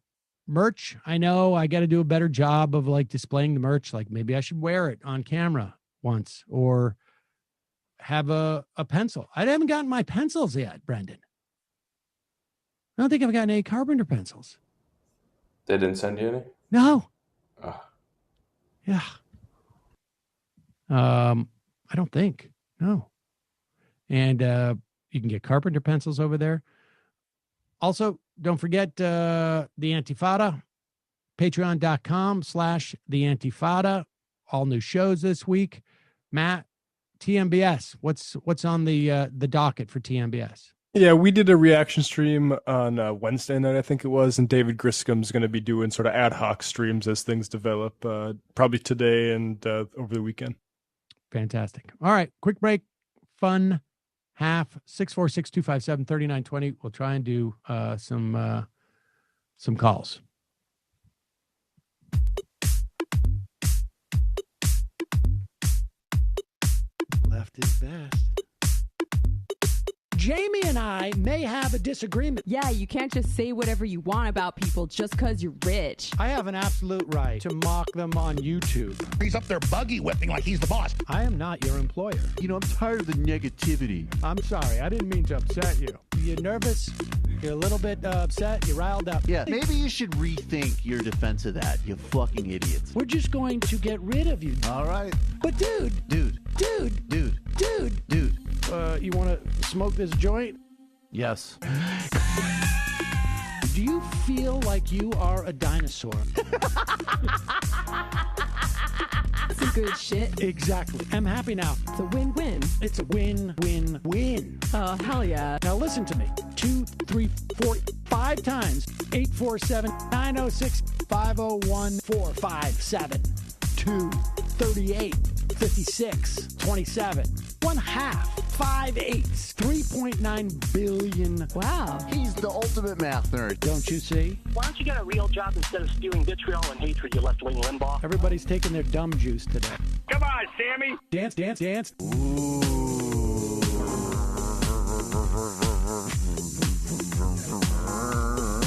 B: merch. I know I got to do a better job of like displaying the merch. Like maybe I should wear it on camera once or have a pencil. I haven't gotten my pencils yet, Brendan. I don't think I've gotten any Carpenter pencils.
G: They didn't send you any?
B: No.
G: Oh.
B: Yeah. I don't think. No. And you can get Carpenter pencils over there. Also, don't forget the Antifada, patreon.com/the Antifada. All new shows this week. Matt, TMBS, what's on the docket for TMBS?
D: Yeah, we did a reaction stream on Wednesday night, I think it was, and David Griscom's going to be doing sort of ad hoc streams as things develop, probably today and over the weekend.
B: Fantastic. All right, quick break. Fun half, 646-257-3920. We'll try and do some calls. Left is best. Jamie and I may have a disagreement.
H: Yeah, you can't just say whatever you want about people just because you're rich.
B: I have an absolute right to mock them on YouTube.
I: He's up there buggy whipping like he's the boss.
B: I am not your employer.
I: I'm tired of the negativity.
B: I'm sorry. I didn't mean to upset you. You're nervous? You're a little bit upset? You're riled up?
I: Yeah, maybe you should rethink your defense of that, you fucking idiots.
B: We're just going to get rid of you.
I: All right.
B: But dude. You want to smoke this joint?
I: Yes.
B: Do you feel like you are a dinosaur?
H: Some good shit.
B: Exactly. I'm happy now.
H: It's a win-win.
B: It's a win-win-win.
H: Oh, hell yeah.
B: Now listen to me. 2, 3, 4, 5 times. 847-906-501-457. 2, 38, 56, 27. 1/2. 5 8s. 3.9 billion.
H: Wow.
I: He's the ultimate math nerd.
B: Don't you see?
J: Why don't you get a real job instead of spewing vitriol and hatred, you left-wing Limbaugh?
B: Everybody's taking their dumb juice today.
J: Come on, Sammy.
B: Dance, dance, dance.
I: Ooh.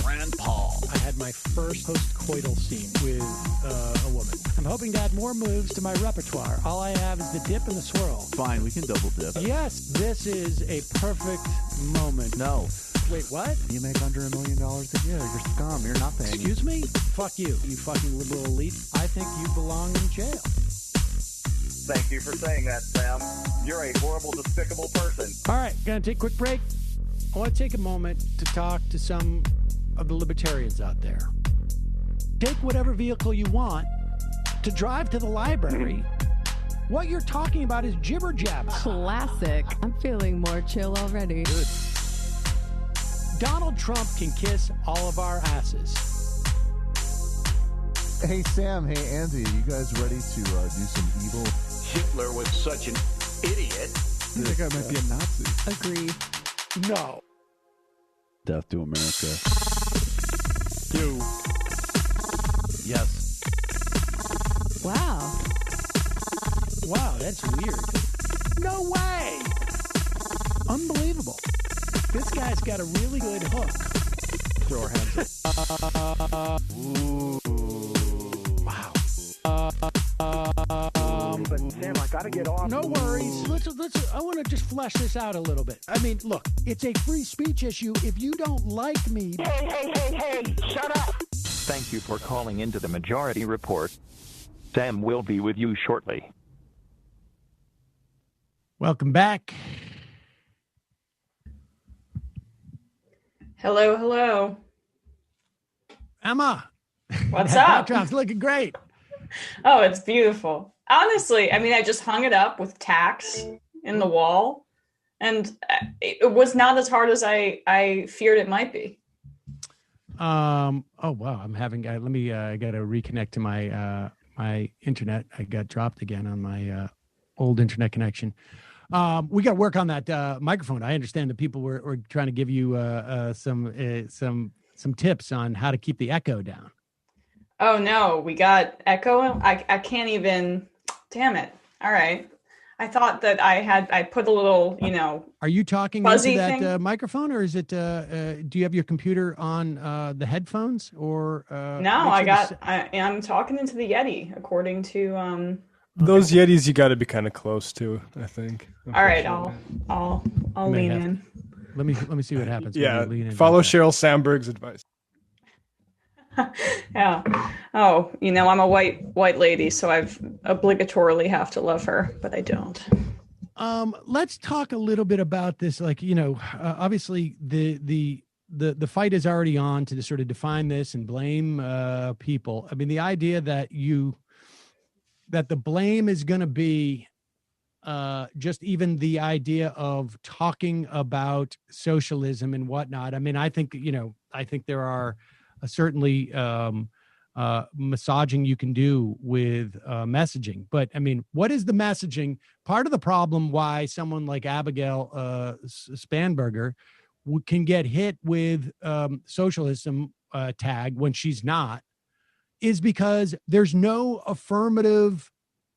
B: Rand Paul. I had my first post-coital scene with a woman. I'm hoping to add more moves to my repertoire. All I have is the dip and the swirl.
I: Fine, we can double dip.
B: Yes, this is a perfect moment.
I: No.
B: Wait, what?
I: You make under $1 million a year. You're scum. You're nothing.
B: Excuse me? Fuck you, you fucking liberal elite. I think you belong in jail.
K: Thank you for saying that, Sam. You're a horrible, despicable person.
B: All right, gonna take a quick break. I want to take a moment to talk to some of the libertarians out there. Take whatever vehicle you want to drive to the library. What you're talking about is jibber jabber.
H: Classic. I'm feeling more chill already.
B: Good. Donald Trump can kiss all of our asses.
L: Hey, Sam. Hey, Andy. You guys ready to do some evil?
K: Hitler was such an idiot
I: That
L: guy might be a Nazi.
H: Agree.
C: No.
I: Death to America.
L: You.
I: Yes.
H: Wow.
C: Wow, that's weird. No way. Unbelievable. This guy's got a really good hook.
L: Throw our hands up.
C: Ooh. Wow.
K: But Sam, I gotta get off.
C: No worries. Let's. I want to just flesh this out a little bit. I mean, look, it's a free speech issue. If you don't like me,
J: Hey, shut up.
M: Thank you for calling into the Majority Report. Sam will be with you shortly.
B: Welcome back.
N: Hello.
B: Emma.
N: What's
B: that
N: up?
B: backdrop's looking great.
N: Oh, it's beautiful. Honestly, I mean, I just hung it up with tacks in the wall, and it was not as hard as I feared it might be.
B: Oh wow, I'm having. Let me. I got to reconnect to my my internet. I got dropped again on my old internet connection. We got to work on that microphone. I understand that people were trying to give you some tips on how to keep the echo down.
N: Oh no, we got echo. I can't even. Damn it. All right. I thought that I put a little,
B: Are you talking
N: fuzzy
B: into that
N: thing?
B: microphone, or is it? Do you have your computer on the headphones, or?
N: No, I'm talking into the Yeti, according to.
D: Those Yetis you got to be kind of close to, I think.
N: All right, I'll lean in.
B: Let me see what happens.
D: Yeah,
B: when you lean in
D: follow
B: like that.
D: Sheryl Sandberg's advice.
N: Yeah. Oh, I'm a white lady, so I've obligatorily have to love her, but I don't.
B: Let's talk a little bit about this. Like, obviously the fight is already on to sort of define this and blame people. I mean, the idea that the blame is going to be just even the idea of talking about socialism and whatnot. I mean, I think there are certainly massaging you can do with messaging, but I mean, what is the messaging? Part of the problem why someone like Abigail Spanberger can get hit with socialism tag when she's not is because there's no affirmative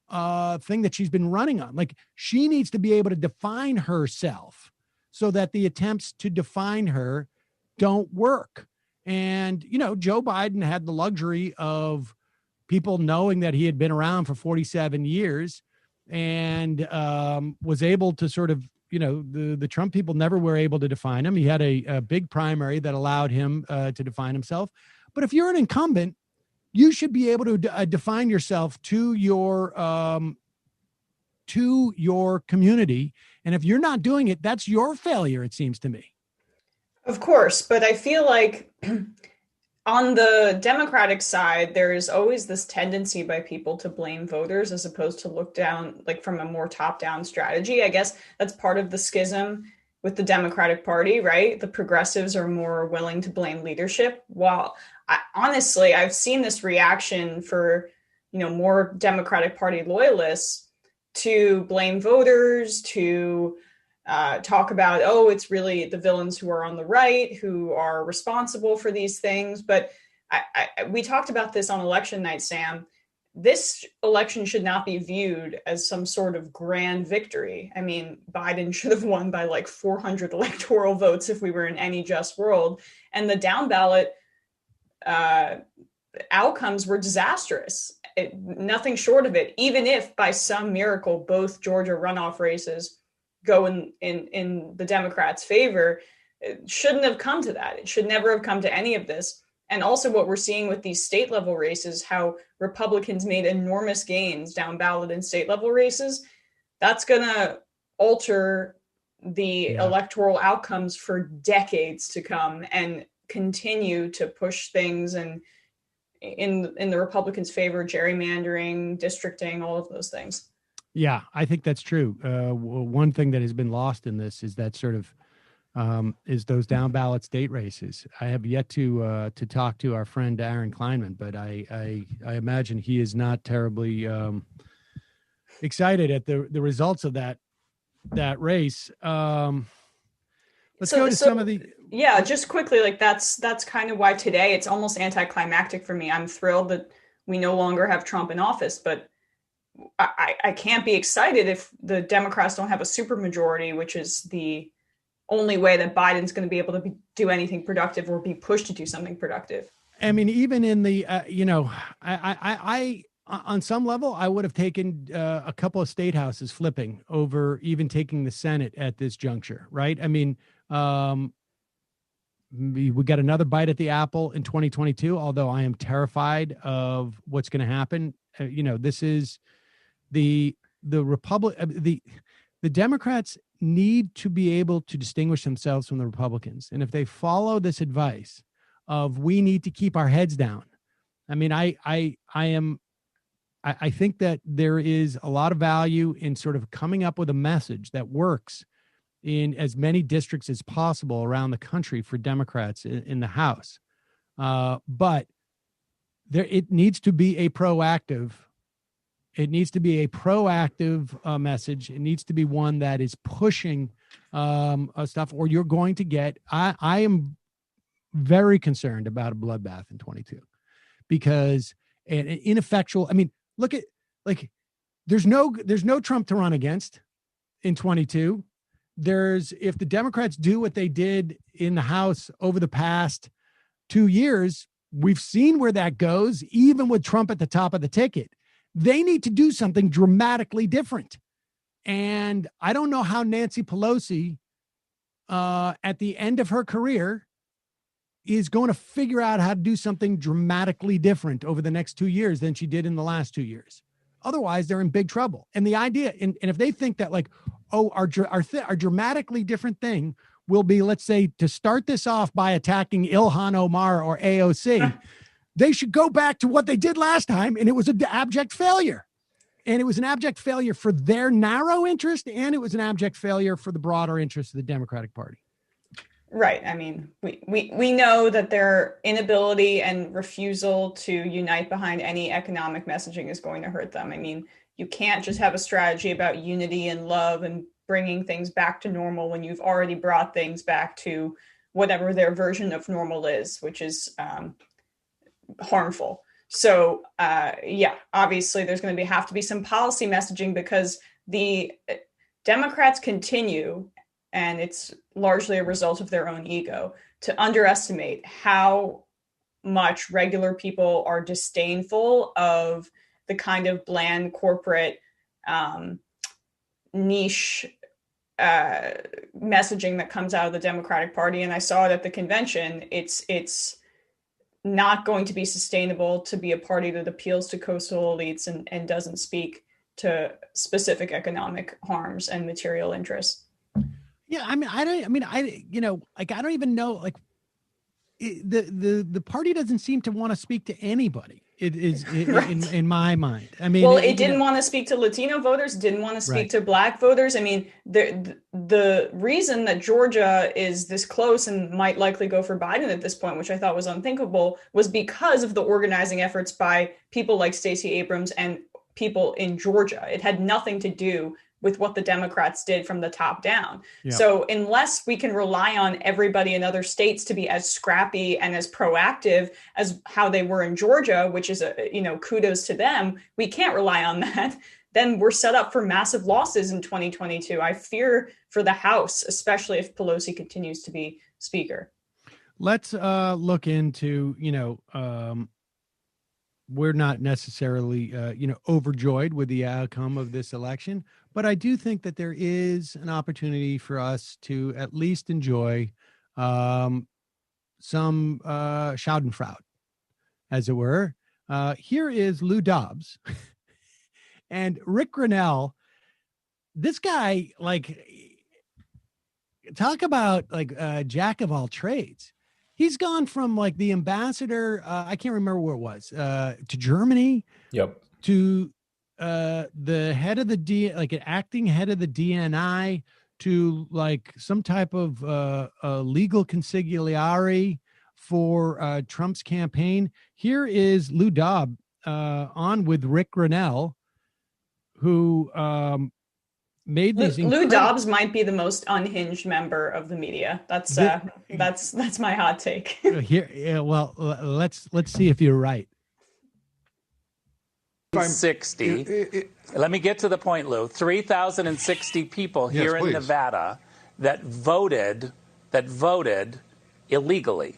B: thing that she's been running on. Like, she needs to be able to define herself so that the attempts to define her don't work. And, Joe Biden had the luxury of people knowing that he had been around for 47 years and was able to sort of, the Trump people never were able to define him. He had a big primary that allowed him to define himself. But if you're an incumbent, you should be able to define yourself to your community. And if you're not doing it, that's your failure, it seems to me.
N: Of course, but I feel like on the Democratic side, there is always this tendency by people to blame voters as opposed to look down, like from a more top-down strategy. I guess that's part of the schism with the Democratic Party, right? The progressives are more willing to blame leadership. While honestly, I've seen this reaction for, more Democratic Party loyalists to blame voters, to talk about, it's really the villains who are on the right who are responsible for these things. But we talked about this on election night, Sam. This election should not be viewed as some sort of grand victory. I mean, Biden should have won by like 400 electoral votes if we were in any just world. And the down ballot outcomes were disastrous. Nothing short of it. Even if by some miracle both Georgia runoff races go in the Democrats' favor, it shouldn't have come to that. It should never have come to any of this. And also what we're seeing with these state level races, how Republicans made enormous gains down ballot in state level races, that's going to alter the electoral outcomes for decades to come and continue to push things and in the Republicans' favor, gerrymandering, districting, all of those things.
B: Yeah, I think that's true. One thing that has been lost in this is that sort of is those down ballot state races. I have yet to talk to our friend Aaron Kleinman, but I imagine he is not terribly excited at the results of that that race. Let's go to some of the.
N: Yeah, just quickly, like that's kind of why today it's almost anticlimactic for me. I'm thrilled that we no longer have Trump in office, but I can't be excited if the Democrats don't have a supermajority, which is the only way that Biden's going to be able to do anything productive or be pushed to do something productive.
B: I mean, even in the, I on some level, I would have taken a couple of state houses flipping over even taking the Senate at this juncture, right? I mean, we got another bite at the apple in 2022, although I am terrified of what's going to happen. This is the Democrats need to be able to distinguish themselves from the Republicans. And if they follow this advice of we need to keep our heads down, I mean, I think that there is a lot of value in sort of coming up with a message that works in as many districts as possible around the country for Democrats in the House. But it needs to be a proactive. It needs to be a proactive message. It needs to be one that is pushing stuff, or you're going to get. I am very concerned about a bloodbath in 22 because an ineffectual. I mean, look at there's no Trump to run against in 22. If the Democrats do what they did in the House over the past 2 years, we've seen where that goes, even with Trump at the top of the ticket. They need to do something dramatically different. And I don't know how Nancy Pelosi, at the end of her career, is going to figure out how to do something dramatically different over the next 2 years than she did in the last 2 years. Otherwise, they're in big trouble. And the idea, and if they think that our dramatically different thing will be, let's say, to start this off by attacking Ilhan Omar or AOC, they should go back to what they did last time, and it was an abject failure. And it was an abject failure for their narrow interest, and it was an abject failure for the broader interest of the Democratic Party.
N: Right. I mean, we know that their inability and refusal to unite behind any economic messaging is going to hurt them. I mean, you can't just have a strategy about unity and love and bringing things back to normal when you've already brought things back to whatever their version of normal is, which is harmful. So, obviously there's going to have to be some policy messaging because the Democrats continue, and it's largely a result of their own ego, to underestimate how much regular people are disdainful of the kind of bland corporate niche messaging that comes out of the Democratic Party. And I saw it at the convention. It's not going to be sustainable to be a party that appeals to coastal elites and doesn't speak to specific economic harms and material interests.
B: Yeah, I don't even know, the party doesn't seem to want to speak to anybody. It is right. in my mind. I mean,
N: it didn't want to speak to Latino voters, didn't want to speak to Black voters. I mean, the reason that Georgia is this close and might likely go for Biden at this point, which I thought was unthinkable, was because of the organizing efforts by people like Stacey Abrams and people in Georgia. It had nothing to do with what the Democrats did from the top down. Yeah. So unless we can rely on everybody in other states to be as scrappy and as proactive as how they were in Georgia, which is kudos to them, we can't rely on that. Then we're set up for massive losses in 2022. I fear for the House, especially if Pelosi continues to be speaker.
B: Let's look into, we're not necessarily, overjoyed with the outcome of this election, but I do think that there is an opportunity for us to at least enjoy some Schadenfreude, as it were. Here is Lou Dobbs and Rick Grinnell. This guy, talk about jack of all trades. He's gone from the ambassador, I can't remember where it was, to Germany.
G: Yep.
B: To the head of the an acting head of the DNI, to some type of legal consigliere for Trump's campaign. Here is Lou Dobbs on with Rick Grinnell, who made these.
N: Lou Dobbs might be the most unhinged member of the media. That's my hot take.
B: Here, yeah, well, let's see if you're right.
O: 60. Let me get to the point, Lou. 3,060 people here in Nevada that voted illegally.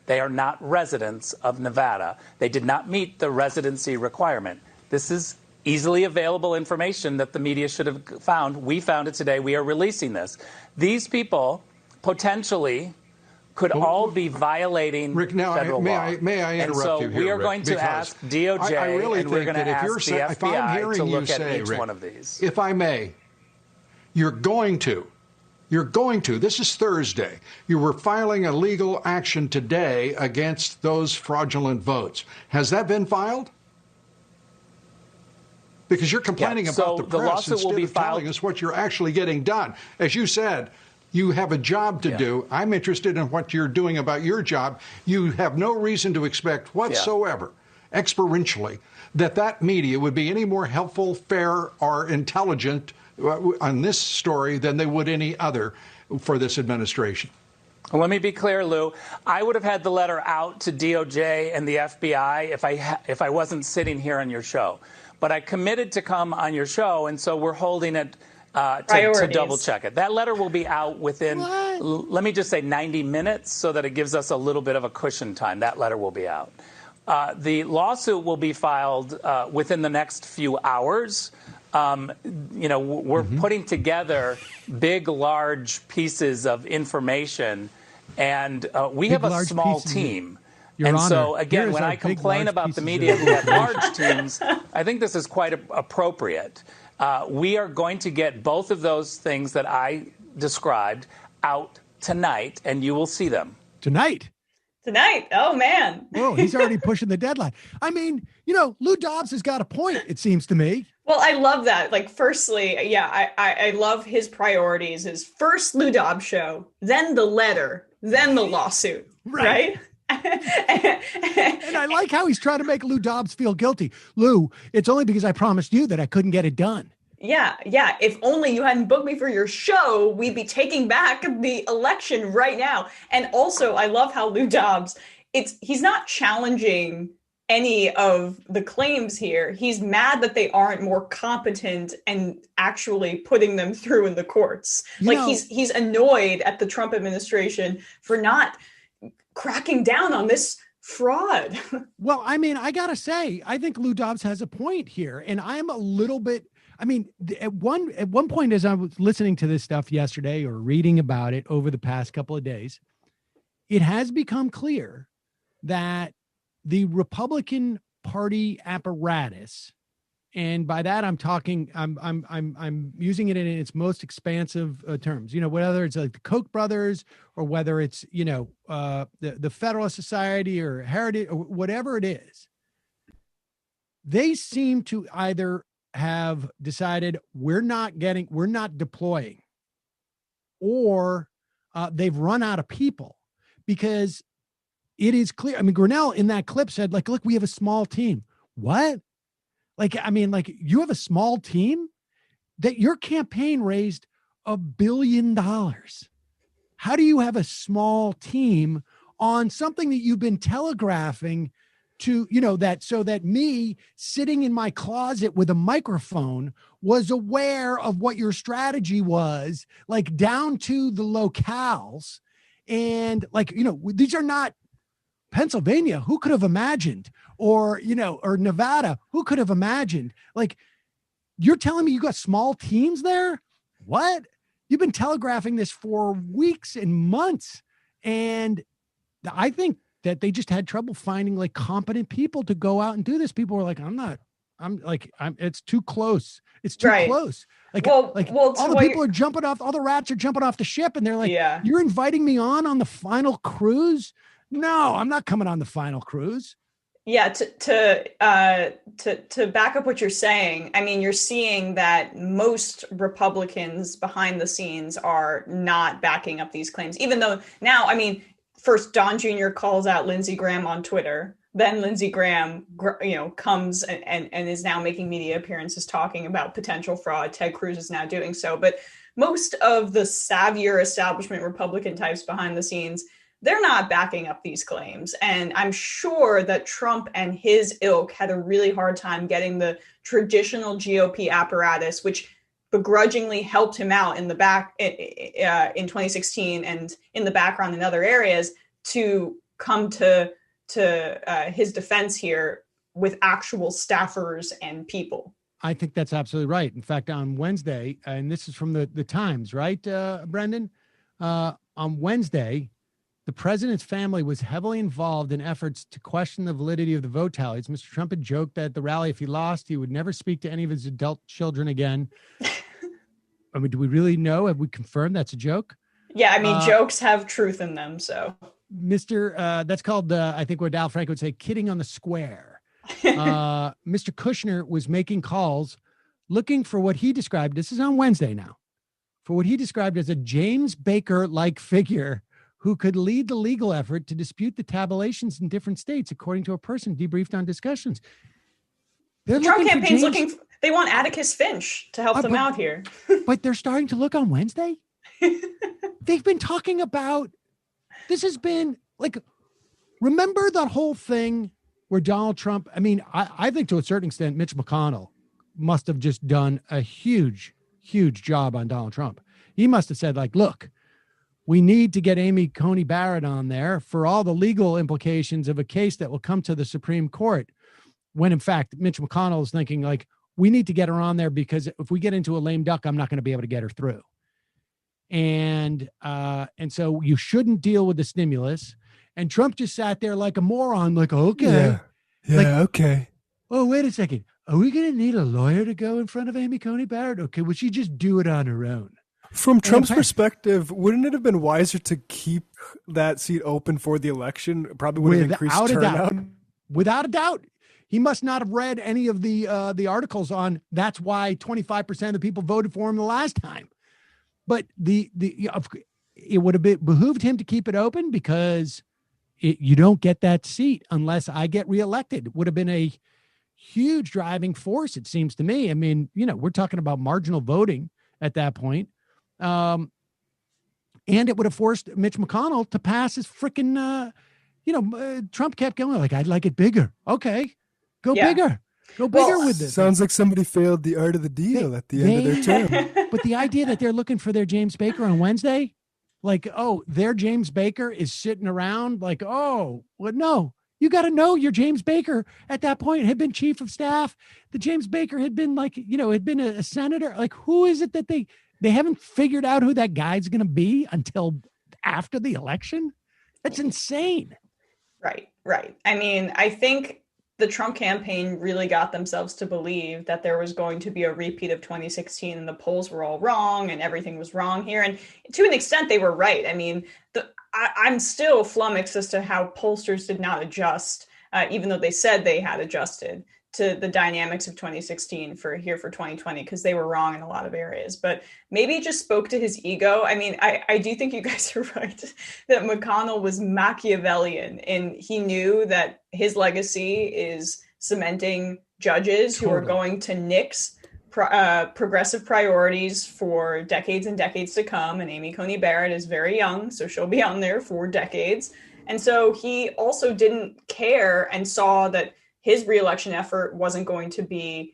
O: They are not residents of Nevada. They did not meet the residency requirement. This is easily available information that the media should have found. We found it today. We are releasing this. These people potentially could all be violating federal law.
P: May I interrupt you here,
O: we are going to ask DOJ,
P: I really
O: and we're
P: think
O: going to
P: that
O: ask the FBI to look at each one of these.
P: If I may, you're going to. This is Thursday. You were filing a legal action today against those fraudulent votes. Has that been filed? Because you're complaining about the press instead of telling us what you're actually getting done. As you said, you have a job to do. I'm interested in what you're doing about your job. You have no reason to expect whatsoever, experientially, that media would be any more helpful, fair, or intelligent on this story than they would any other for this administration.
O: Well, let me be clear, Lou. I would have had the letter out to DOJ and the FBI if I wasn't sitting here on your show. But I committed to come on your show, and so we're holding it to double check it. That letter will be out within, let me just say, 90 minutes so that it gives us a little bit of a cushion time. That letter will be out. The lawsuit will be filed within the next few hours. We're putting together big, large pieces of information, and we have a small team.
B: Your
O: and
B: Honor,
O: so, again, when I complain about the media who have large teams, I think this is quite appropriate. We are going to get both of those things that I described out tonight, and you will see them.
B: Tonight?
N: Oh, man.
B: Whoa, he's already pushing the deadline. I mean, Lou Dobbs has got a point, it seems to me.
N: Well, I love that. Like, firstly, I love his priorities. His first Lou Dobbs show, then the letter, then the lawsuit, right?
B: And I like how he's trying to make Lou Dobbs feel guilty. Lou, it's only because I promised you that I couldn't get it done.
N: Yeah. If only you hadn't booked me for your show, we'd be taking back the election right now. And also, I love how Lou Dobbs, he's not challenging any of the claims here. He's mad that they aren't more competent and actually putting them through in the courts. He's annoyed at the Trump administration for not cracking down on this fraud.
B: Well, I mean, I gotta say, I think Lou Dobbs has a point here, and I'm a little bit. I mean, at one point, as I was listening to this stuff yesterday or reading about it over the past couple of days, it has become clear that the Republican Party apparatus, and by that I'm talking, I'm using it in its most expansive terms. Whether it's like the Koch brothers or whether it's the Federalist Society or Heritage or whatever it is, they seem to either have decided we're not deploying, or they've run out of people, because it is clear. I mean, Grinnell in that clip said, look, we have a small team. What? You have a small team? That your campaign raised $1 billion. How do you have a small team on something that you've been telegraphing to, that me sitting in my closet with a microphone was aware of what your strategy was, like down to the locales. And these are not Pennsylvania. Who could have imagined? Or Nevada, who could have imagined? Like, you're telling me you got small teams there? What? You've been telegraphing this for weeks and months. And I think that they just had trouble finding competent people to go out and do this. People were like, it's too close. It's too close. All the people are jumping off, all the rats are jumping off the ship, and they're like, you're inviting me on the final cruise? No, I'm not coming on the final cruise.
N: Yeah, to back up what you're saying, I mean, you're seeing that most Republicans behind the scenes are not backing up these claims, even though now, I mean, first Don Jr. calls out Lindsey Graham on Twitter. then Lindsey Graham, comes and is now making media appearances talking about potential fraud. Ted Cruz is now doing so. But most of the savvier establishment Republican types behind the scenes, they're not backing up these claims. And I'm sure that Trump and his ilk had a really hard time getting the traditional GOP apparatus, which begrudgingly helped him out in the back in 2016 and in the background in other areas, to come to his defense here with actual staffers and people.
B: I think that's absolutely right. In fact, on Wednesday, and this is from the Times, right, Brendan? On Wednesday, the president's family was heavily involved in efforts to question the validity of the vote tallies. Mr. Trump had joked that at the rally, if he lost, he would never speak to any of his adult children again. I mean, do we really know? Have we confirmed that's a joke?
N: Yeah, I mean, jokes have truth in them, so.
B: That's called, I think what Al Franken would say, kidding on the square. Mr. Kushner was making calls looking for what he described, this is on Wednesday now, for what he described as a James Baker-like figure who could lead the legal effort to dispute the tabulations in different states, according to a person debriefed on discussions.
N: The Trump campaign's they want Atticus Finch to help them out here.
B: But they're starting to look on Wednesday? They've been talking about, this has been like, remember the whole thing where Donald Trump, I mean, I think to a certain extent, Mitch McConnell must have just done a huge, huge job on Donald Trump. He must have said, like, look, we need to get Amy Coney Barrett on there for all the legal implications of a case that will come to the Supreme Court. When in fact, Mitch McConnell is thinking, like, we need to get her on there because if we get into a lame duck, I'm not going to be able to get her through. And so you shouldn't deal with the stimulus. And Trump just sat there like a moron, like, okay.
D: Yeah, okay.
B: Oh, wait a second. Are we going to need a lawyer to go in front of Amy Coney Barrett? Okay, will she just do it on her own?
D: From Trump's perspective, wouldn't it have been wiser to keep that seat open for the election? It probably would have increased turnout.
B: Without a doubt. He must not have read any of the articles on that's why 25% of the people voted for him the last time. But it would have behooved him to keep it open because you don't get that seat unless I get reelected. It would have been a huge driving force, it seems to me. I mean, we're talking about marginal voting at that point. And it would have forced Mitch McConnell to pass his freaking, Trump kept going like, I'd like it bigger. Okay, go bigger. Go bigger with this.
D: Sounds like somebody failed the art of the deal at the end of their term.
B: But the idea that they're looking for their James Baker on Wednesday, like, oh, their James Baker is sitting around like, oh, well, no, you got to know your James Baker at that point had been chief of staff. The James Baker had been like, had been a senator. Like, who is it that they haven't figured out who that guy's going to be until after the election? That's insane.
N: Right. I mean, I think the Trump campaign really got themselves to believe that there was going to be a repeat of 2016 and the polls were all wrong and everything was wrong here. And to an extent, they were right. I mean, I'm still flummoxed as to how pollsters did not adjust, even though they said they had adjusted to the dynamics of 2016 for 2020, because they were wrong in a lot of areas. But maybe it just spoke to his ego. I mean, I do think you guys are right that McConnell was Machiavellian, and he knew that his legacy is cementing judges who are going to nix progressive priorities for decades and decades to come. And Amy Coney Barrett is very young, so she'll be on there for decades. And so he also didn't care and saw that his reelection effort wasn't going to be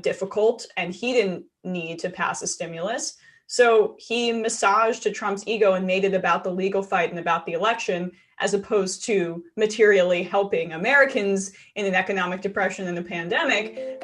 N: difficult, and he didn't need to pass a stimulus. So he massaged to Trump's ego and made it about the legal fight and about the election, as opposed to materially helping Americans in an economic depression and a pandemic,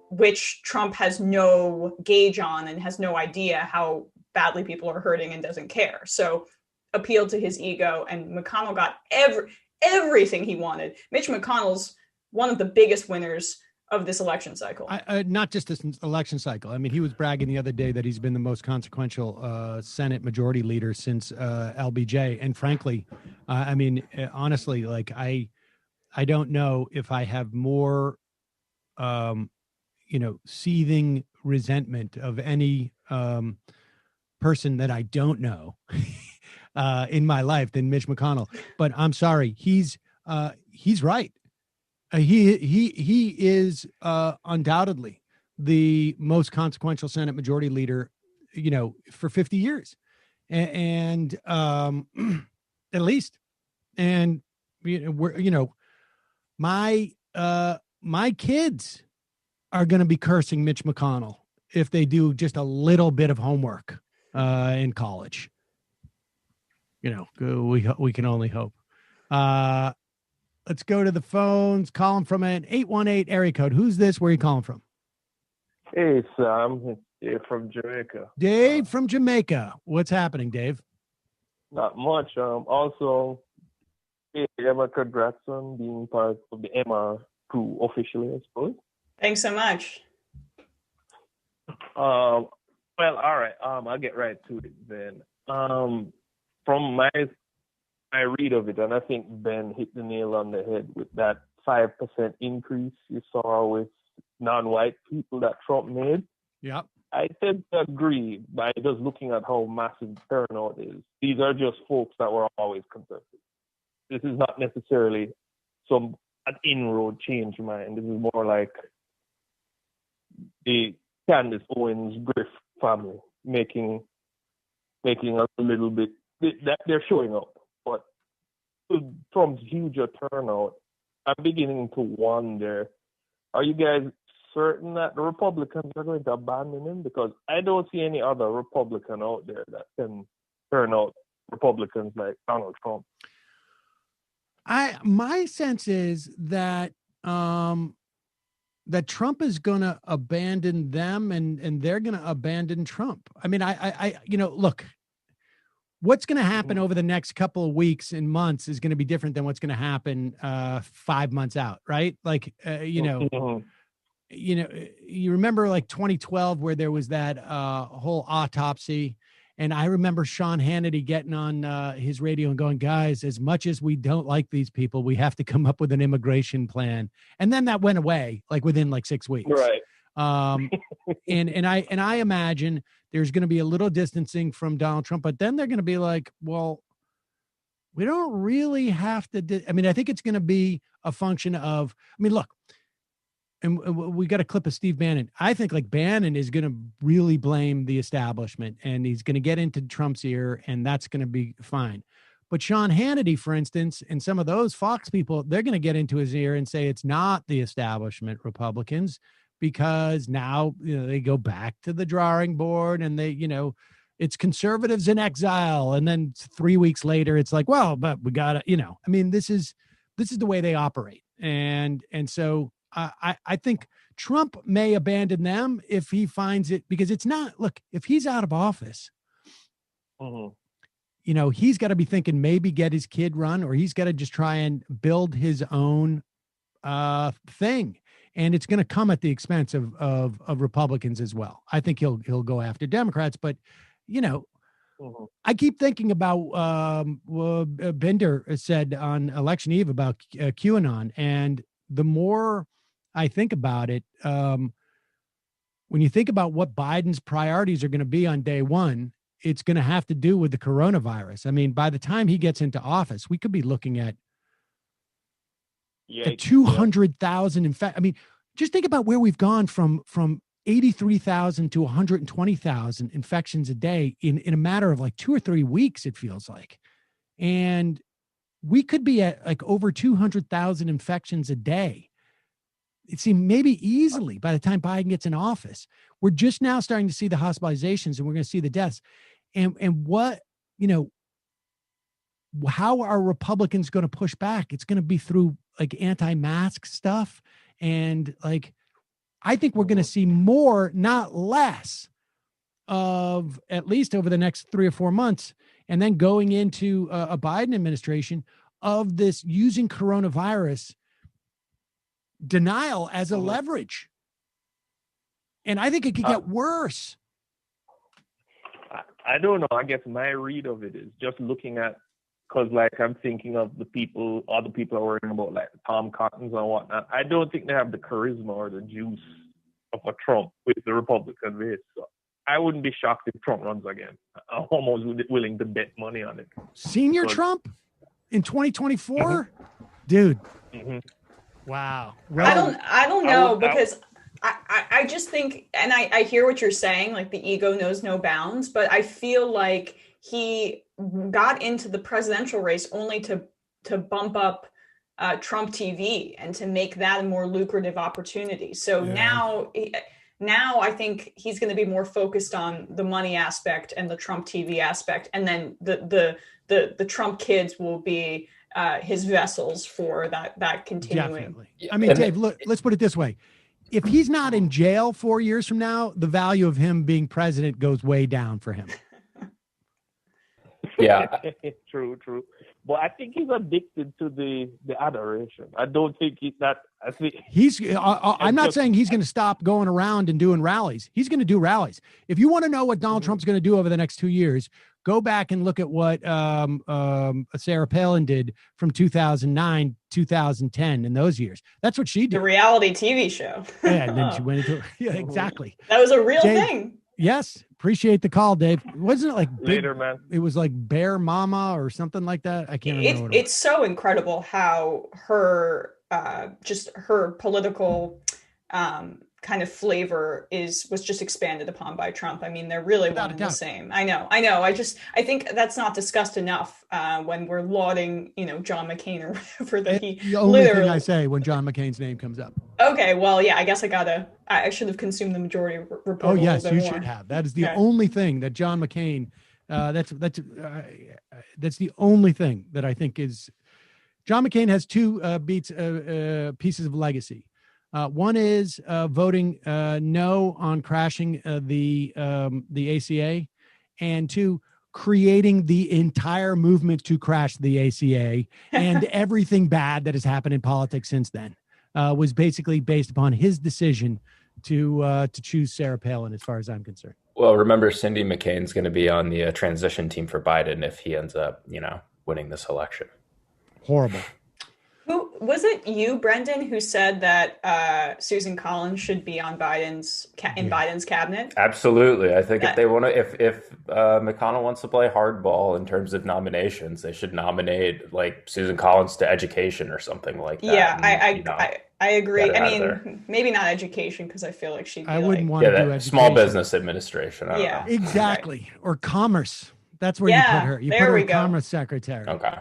N: which Trump has no gauge on and has no idea how badly people are hurting and doesn't care. So appealed to his ego, and McConnell got everything he wanted. Mitch McConnell's one of the biggest winners of this election cycle.
B: Not just this election cycle. I mean, he was bragging the other day that he's been the most consequential Senate majority leader since LBJ. And frankly, I mean, honestly, like I don't know if I have more, seething resentment of any person that I don't know in my life than Mitch McConnell. But I'm sorry, he's he's right. He is undoubtedly the most consequential Senate Majority Leader, for 50 years, and at least. And my kids are going to be cursing Mitch McConnell if they do just a little bit of homework in college. We can only hope. Let's go to the phones. Calling from an 818 area code. Who's this? Where are you calling from?
Q: Hey, Sam. It's Dave from Jamaica.
B: Dave from Jamaica. What's happening, Dave?
Q: Not much. Also, hey, Emma, congrats on being part of the Emma crew officially, I suppose.
N: Thanks so much.
Q: Well, all right. I'll get right to it then. From my read of it, and I think Ben hit the nail on the head with that 5% increase you saw with non-white people that Trump made.
B: Yep.
Q: I tend to agree by just looking at how massive turnout is. These are just folks that were always conservative. This is not necessarily an inroad change mind. This is more like the Candace Owens Griff family making a little bit that they're showing up. But Trump's huge turnout, I'm beginning to wonder, are you guys certain that the Republicans are going to abandon him? Because I don't see any other Republican out there that can turn out Republicans like Donald Trump.
B: My sense is that that Trump is going to abandon them and they're going to abandon Trump. I mean, I look, what's going to happen over the next couple of weeks and months is going to be different than what's going to happen 5 months out, right? Like, you remember like 2012 where there was that whole autopsy, and I remember Sean Hannity getting on his radio and going, guys, as much as we don't like these people, we have to come up with an immigration plan. And then that went away like within like 6 weeks.
Q: Right.
B: And I imagine there's going to be a little distancing from Donald Trump, but then they're going to be like, well, we don't really have to. I think it's going to be a function of, look, and we got a clip of Steve Bannon. I think like Bannon is going to really blame the establishment and he's going to get into Trump's ear and that's going to be fine. But Sean Hannity, for instance, and some of those Fox people, they're going to get into his ear and say it's not the establishment Republicans, because now they go back to the drawing board and they, it's conservatives in exile. And then 3 weeks later, it's like, well, but we got to, this is the way they operate. And so I think Trump may abandon them if he finds it, because it's not, look, if he's out of office, he's got to be thinking maybe get his kid run, or he's got to just try and build his own thing. And it's going to come at the expense of Republicans as well. I think he'll go after Democrats, but I keep thinking about Bender said on election eve about QAnon, and the more I think about it, when you think about what Biden's priorities are going to be on day one, it's going to have to do with the coronavirus. I mean, by the time he gets into office, we could be looking at 200,000. In fact, just think about where we've gone from 83,000 to 120,000 infections a day in a matter of like 2 or 3 weeks, it feels like. And we could be at like over 200,000 infections a day. It seemed maybe easily by the time Biden gets in office. We're just now starting to see the hospitalizations and we're going to see the deaths. And what, how are Republicans going to push back? It's going to be through like anti-mask stuff. And like, I think we're going to see more, not less, of at least over the next 3 or 4 months. And then going into a Biden administration of this using coronavirus denial as a leverage. And I think it could get worse.
Q: I don't know. I guess my read of it is just looking at, because like I'm thinking of the people, other people are worrying about like Tom Cottons and whatnot. I don't think they have the charisma or the juice of a Trump with the Republican base. So I wouldn't be shocked if Trump runs again. I'm almost willing to bet money on it.
B: Senior Trump in 2024? dude.
Q: Mm-hmm.
B: Wow.
N: I don't know, because I just think, and I hear what you're saying, like the ego knows no bounds, but I feel like he got into the presidential race only to bump up Trump TV and to make that a more lucrative opportunity. So now I think he's going to be more focused on the money aspect and the Trump TV aspect, and then the Trump kids will be his vessels for that continuing.
B: Definitely. I mean, Dave, look, let's put it this way. If he's not in jail 4 years from now, the value of him being president goes way down for him.
G: Yeah.
Q: True. But I think he's addicted to the adoration. I don't think he's not. I think
B: I'm not saying he's going to stop going around and doing rallies. He's going to do rallies. If you want to know what Donald Trump's going to do over the next 2 years, go back and look at what Sarah Palin did from 2009, 2010, in those years. That's what she did.
N: The reality TV show.
B: Yeah, and then she went into exactly.
N: That was a real thing.
B: Yes, appreciate the call, Dave. Wasn't it like
Q: later, man?
B: It was like Bear Mama or something like that. I can't remember.
N: It's so incredible how her just her political kind of flavor was just expanded upon by Trump. I mean, they're really one and the same. I know. I think that's not discussed enough when we're lauding, John McCain or whatever that he.
B: The only thing I say when John McCain's name comes up.
N: Okay, well, yeah, I guess I should have consumed the majority report.
B: Oh yes, you should have. That is the only thing that John McCain. That's the only thing that I think is. John McCain has two pieces of legacy. One is voting no on crashing the ACA, and two, creating the entire movement to crash the ACA, and everything bad that has happened in politics since then was basically based upon his decision to choose Sarah Palin, as far as I'm concerned.
G: Well, remember, Cindy McCain's going to be on the transition team for Biden if he ends up, winning this election.
B: Horrible.
N: Who was it? You, Brendan, who said that Susan Collins should be on Biden's cabinet?
G: Absolutely. I think if they want to, if McConnell wants to play hardball in terms of nominations, they should nominate like Susan Collins to education or something like that.
N: Yeah, I agree. I mean, maybe not education, because I feel like she'd be
B: wouldn't want to do education.
G: Small business administration. I don't know.
B: Exactly. Right. Or commerce. That's where you put her. You put her commerce secretary.
G: Okay.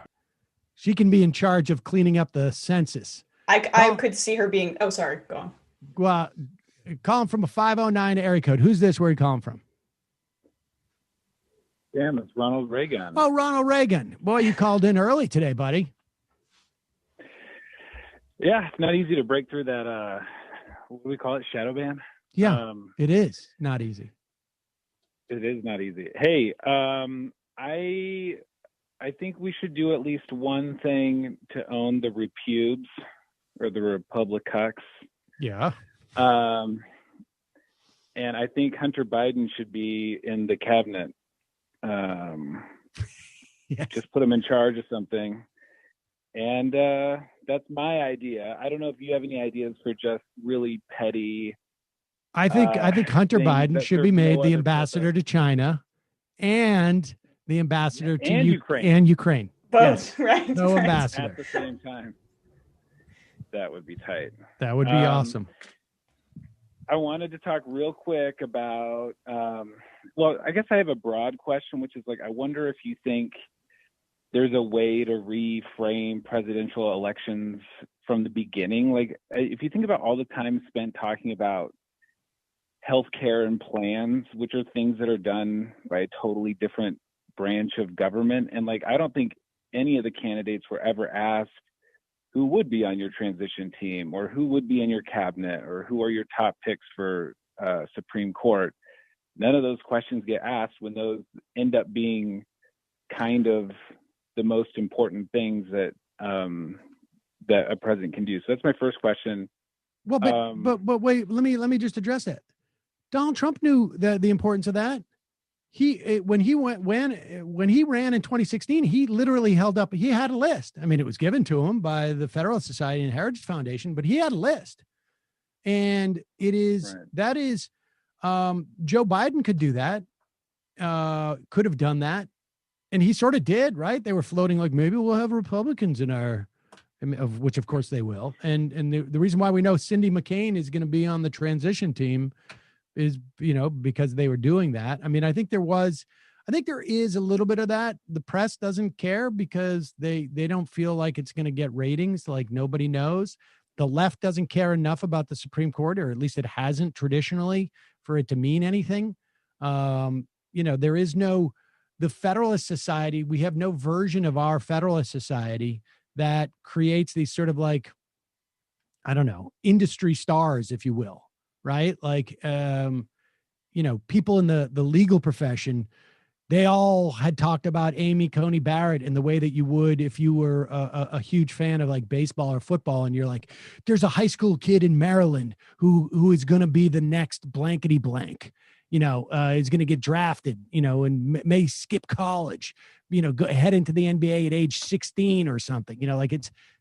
B: She can be in charge of cleaning up the census.
N: I could see her being. Oh, sorry. Go on.
B: Well, calling from a 509 area code. Who's this? Where are you calling from?
R: Damn, it's Ronald Reagan.
B: Oh, Ronald Reagan. Boy, you called in early today, buddy.
R: Yeah, it's not easy to break through that. What do we call it? Shadow ban.
B: Yeah, it is not easy.
R: It is not easy. Hey, I think we should do at least one thing to own the repubes or the Republicucks.
B: Yeah.
R: And I think Hunter Biden should be in the cabinet.
B: Yes.
R: Just put him in charge of something. And that's my idea. I don't know if you have any ideas for just really petty.
B: I think Hunter Biden should be made the ambassador to China and the ambassador to Ukraine.
N: Both,
B: yes.
N: right?
B: No
N: right.
B: ambassador.
R: At the same time. That would be tight.
B: That would be awesome.
R: I wanted to talk real quick about, I guess I have a broad question, which is like, I wonder if you think there's a way to reframe presidential elections from the beginning. Like, if you think about all the time spent talking about healthcare and plans, which are things that are done by a totally different branch of government. And like, I don't think any of the candidates were ever asked who would be on your transition team or who would be in your cabinet or who are your top picks for Supreme Court. None of those questions get asked when those end up being kind of the most important things that that a president can do. So that's my first question.
B: Well, but wait, let me just address that. Donald Trump knew the importance of that. When he ran in 2016, he literally held up. He had a list. I mean, it was given to him by the Federalist Society and Heritage Foundation, but he had a list. And that is Joe Biden could do that. Could have done that, and he sort of did. Right? They were floating like maybe we'll have Republicans in our of which of course they will. And the reason why we know Cindy McCain is going to be on the transition team is, because they were doing that. I mean, I think there is a little bit of that. The press doesn't care because they don't feel like it's going to get ratings. Like nobody knows. The left doesn't care enough about the Supreme Court, or at least it hasn't traditionally, for it to mean anything. There is the Federalist Society. We have no version of our Federalist Society that creates these sort of like, I don't know, industry stars, if you will, right? Like, people in the legal profession, they all had talked about Amy Coney Barrett in the way that you would if you were a huge fan of like baseball or football. And you're like, there's a high school kid in Maryland who is going to be the next blankety blank, is going to get drafted, and may skip college, go head into the NBA at age 16 or something,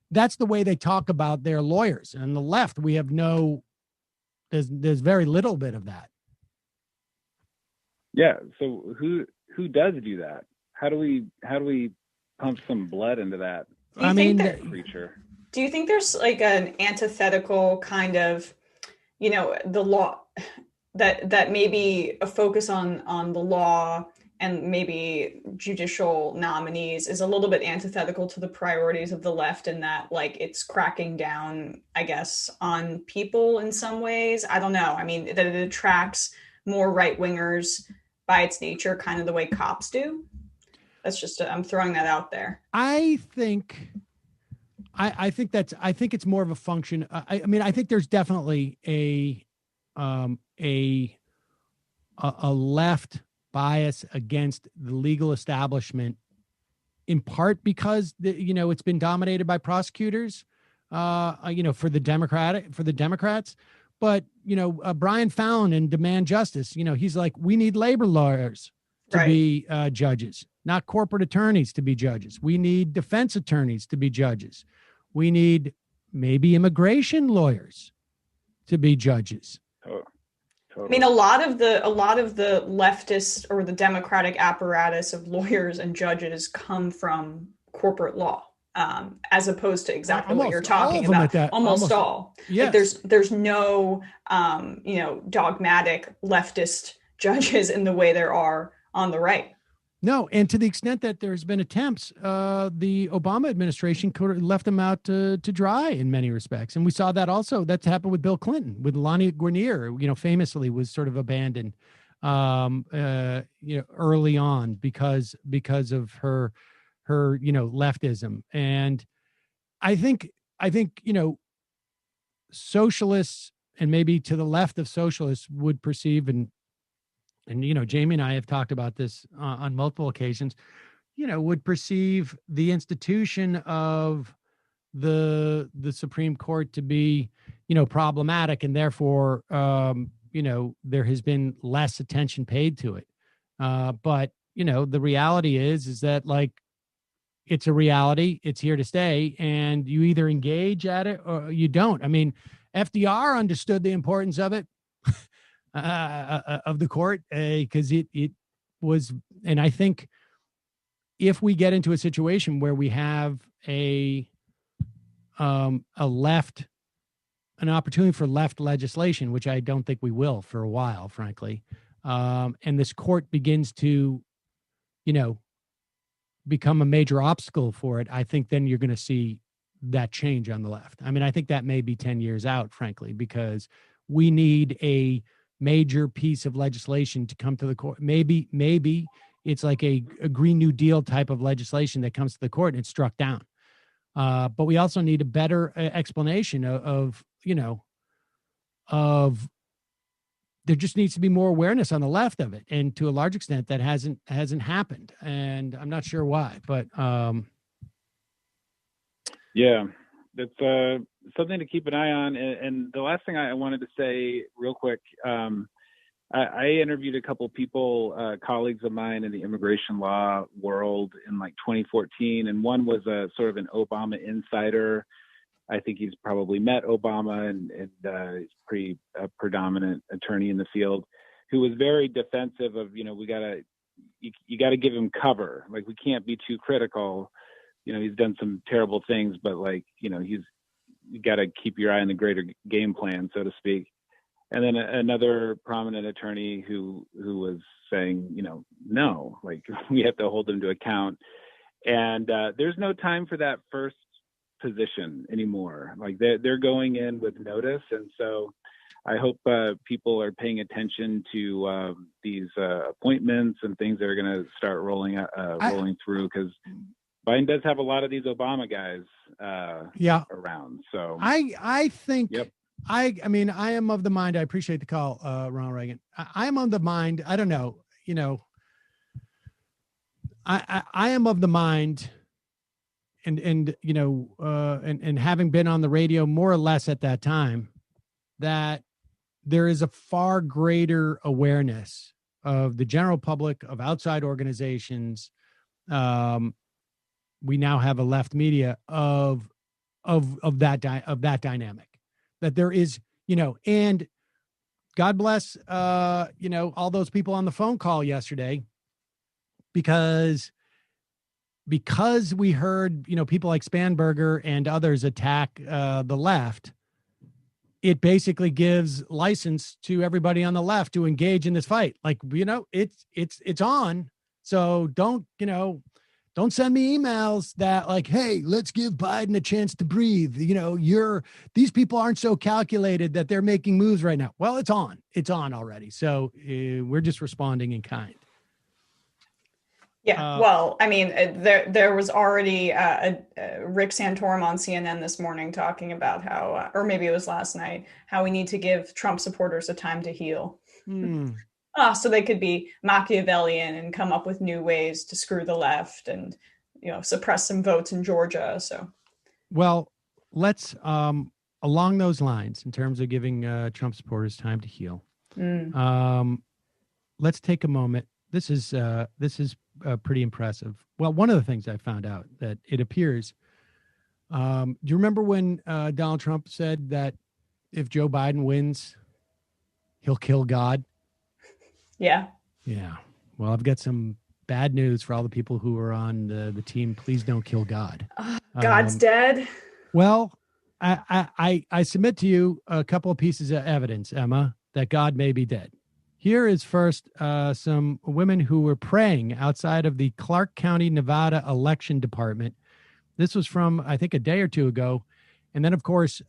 B: that's the way they talk about their lawyers. And on the left, we have there's very little bit of that.
R: Yeah. So who does do that? How do we pump some blood into that? Creature.
N: Do you think there's like an antithetical kind of, the law that maybe a focus on the law and maybe judicial nominees is a little bit antithetical to the priorities of the left, in that like it's cracking down, I guess, on people in some ways? I don't know. I mean, that it attracts more right wingers by its nature, kind of the way cops do. That's just, I'm throwing that out there.
B: I think it's more of a function. I mean, I think there's definitely a left bias against the legal establishment, in part because it's been dominated by prosecutors, for the Democrats. But, Brian Fallon in Demand Justice, he's like, we need labor lawyers to be judges, not corporate attorneys to be judges. We need defense attorneys to be judges. We need maybe immigration lawyers to be judges.
R: Oh, totally.
N: I mean, a lot of the leftist or the Democratic apparatus of lawyers and judges come from corporate law. As opposed to exactly what you're talking about. Almost all. Yes. Like there's no, dogmatic leftist judges in the way there are on the right.
B: No, and to the extent that there's been attempts, the Obama administration could have left them out to dry in many respects. And we saw that also. That's happened with Bill Clinton, with Lonnie Guarnier, famously was sort of abandoned, early on because of her leftism. And I think, socialists, and maybe to the left of socialists, would perceive, and Jamie and I have talked about this on multiple occasions, would perceive the institution of the Supreme Court to be, problematic, and therefore, there has been less attention paid to it. But the reality is that, like, it's a reality. It's here to stay, and you either engage at it or you don't. I mean, FDR understood the importance of it, of the court, because it was. And I think if we get into a situation where we have an opportunity for left legislation, which I don't think we will for a while, frankly, and this court begins to, become a major obstacle for it, I think then you're going to see that change on the left. I mean, I think that may be 10 years out, frankly, because we need a major piece of legislation to come to the court. Maybe it's like a Green New Deal type of legislation that comes to the court and it's struck down. But we also need a better explanation of there just needs to be more awareness on the left of it. And to a large extent, that hasn't happened. And I'm not sure why, but
R: yeah, that's something to keep an eye on. And the last thing I wanted to say real quick, I interviewed a couple people, colleagues of mine in the immigration law world in like 2014. And one was a sort of an Obama insider. I think he's probably met Obama, and he's pretty predominant attorney in the field, who was very defensive of, you gotta give him cover. Like, we can't be too critical, he's done some terrible things, but you got to keep your eye on the greater game plan, so to speak. And then another prominent attorney who was saying, no, we have to hold them to account. And there's no time for that first position anymore. They're going in with notice. And so I hope people are paying attention to these appointments and things that are going to start rolling through, because Biden does have a lot of these Obama guys around. So
B: I think,
R: yep.
B: I mean, I am of the mind, I appreciate the call, Ronald Reagan. I am of the mind, I don't know, I am of the mind, and having been on the radio more or less at that time, that there is a far greater awareness of the general public, of outside organizations. We now have a left media of that dynamic, that there is, and God bless, all those people on the phone call yesterday, because we heard, people like Spanberger and others attack the left. It basically gives license to everybody on the left to engage in this fight. It's on. So don't send me emails that hey, let's give Biden a chance to breathe. These people aren't so calculated that they're making moves right now. Well, it's on already. So we're just responding in kind.
N: Yeah. Well, I mean, there was already Rick Santorum on CNN this morning talking about how, or maybe it was last night, how we need to give Trump supporters a time to heal. So they could be Machiavellian and come up with new ways to screw the left and, suppress some votes in Georgia. So,
B: well, let's along those lines, in terms of giving Trump supporters time to heal. Let's take a moment. This is pretty impressive. Well, one of the things I found out, that it appears. Do you remember when Donald Trump said that if Joe Biden wins, he'll kill God?
N: Yeah.
B: Yeah. Well, I've got some bad news for all the people who are on the team. Please don't kill God.
N: God's dead.
B: Well, I submit to you a couple of pieces of evidence, Emma, that God may be dead. Here is first some women who were praying outside of the Clark County, Nevada election department. This was from, I think, a day or two ago. And then, of course,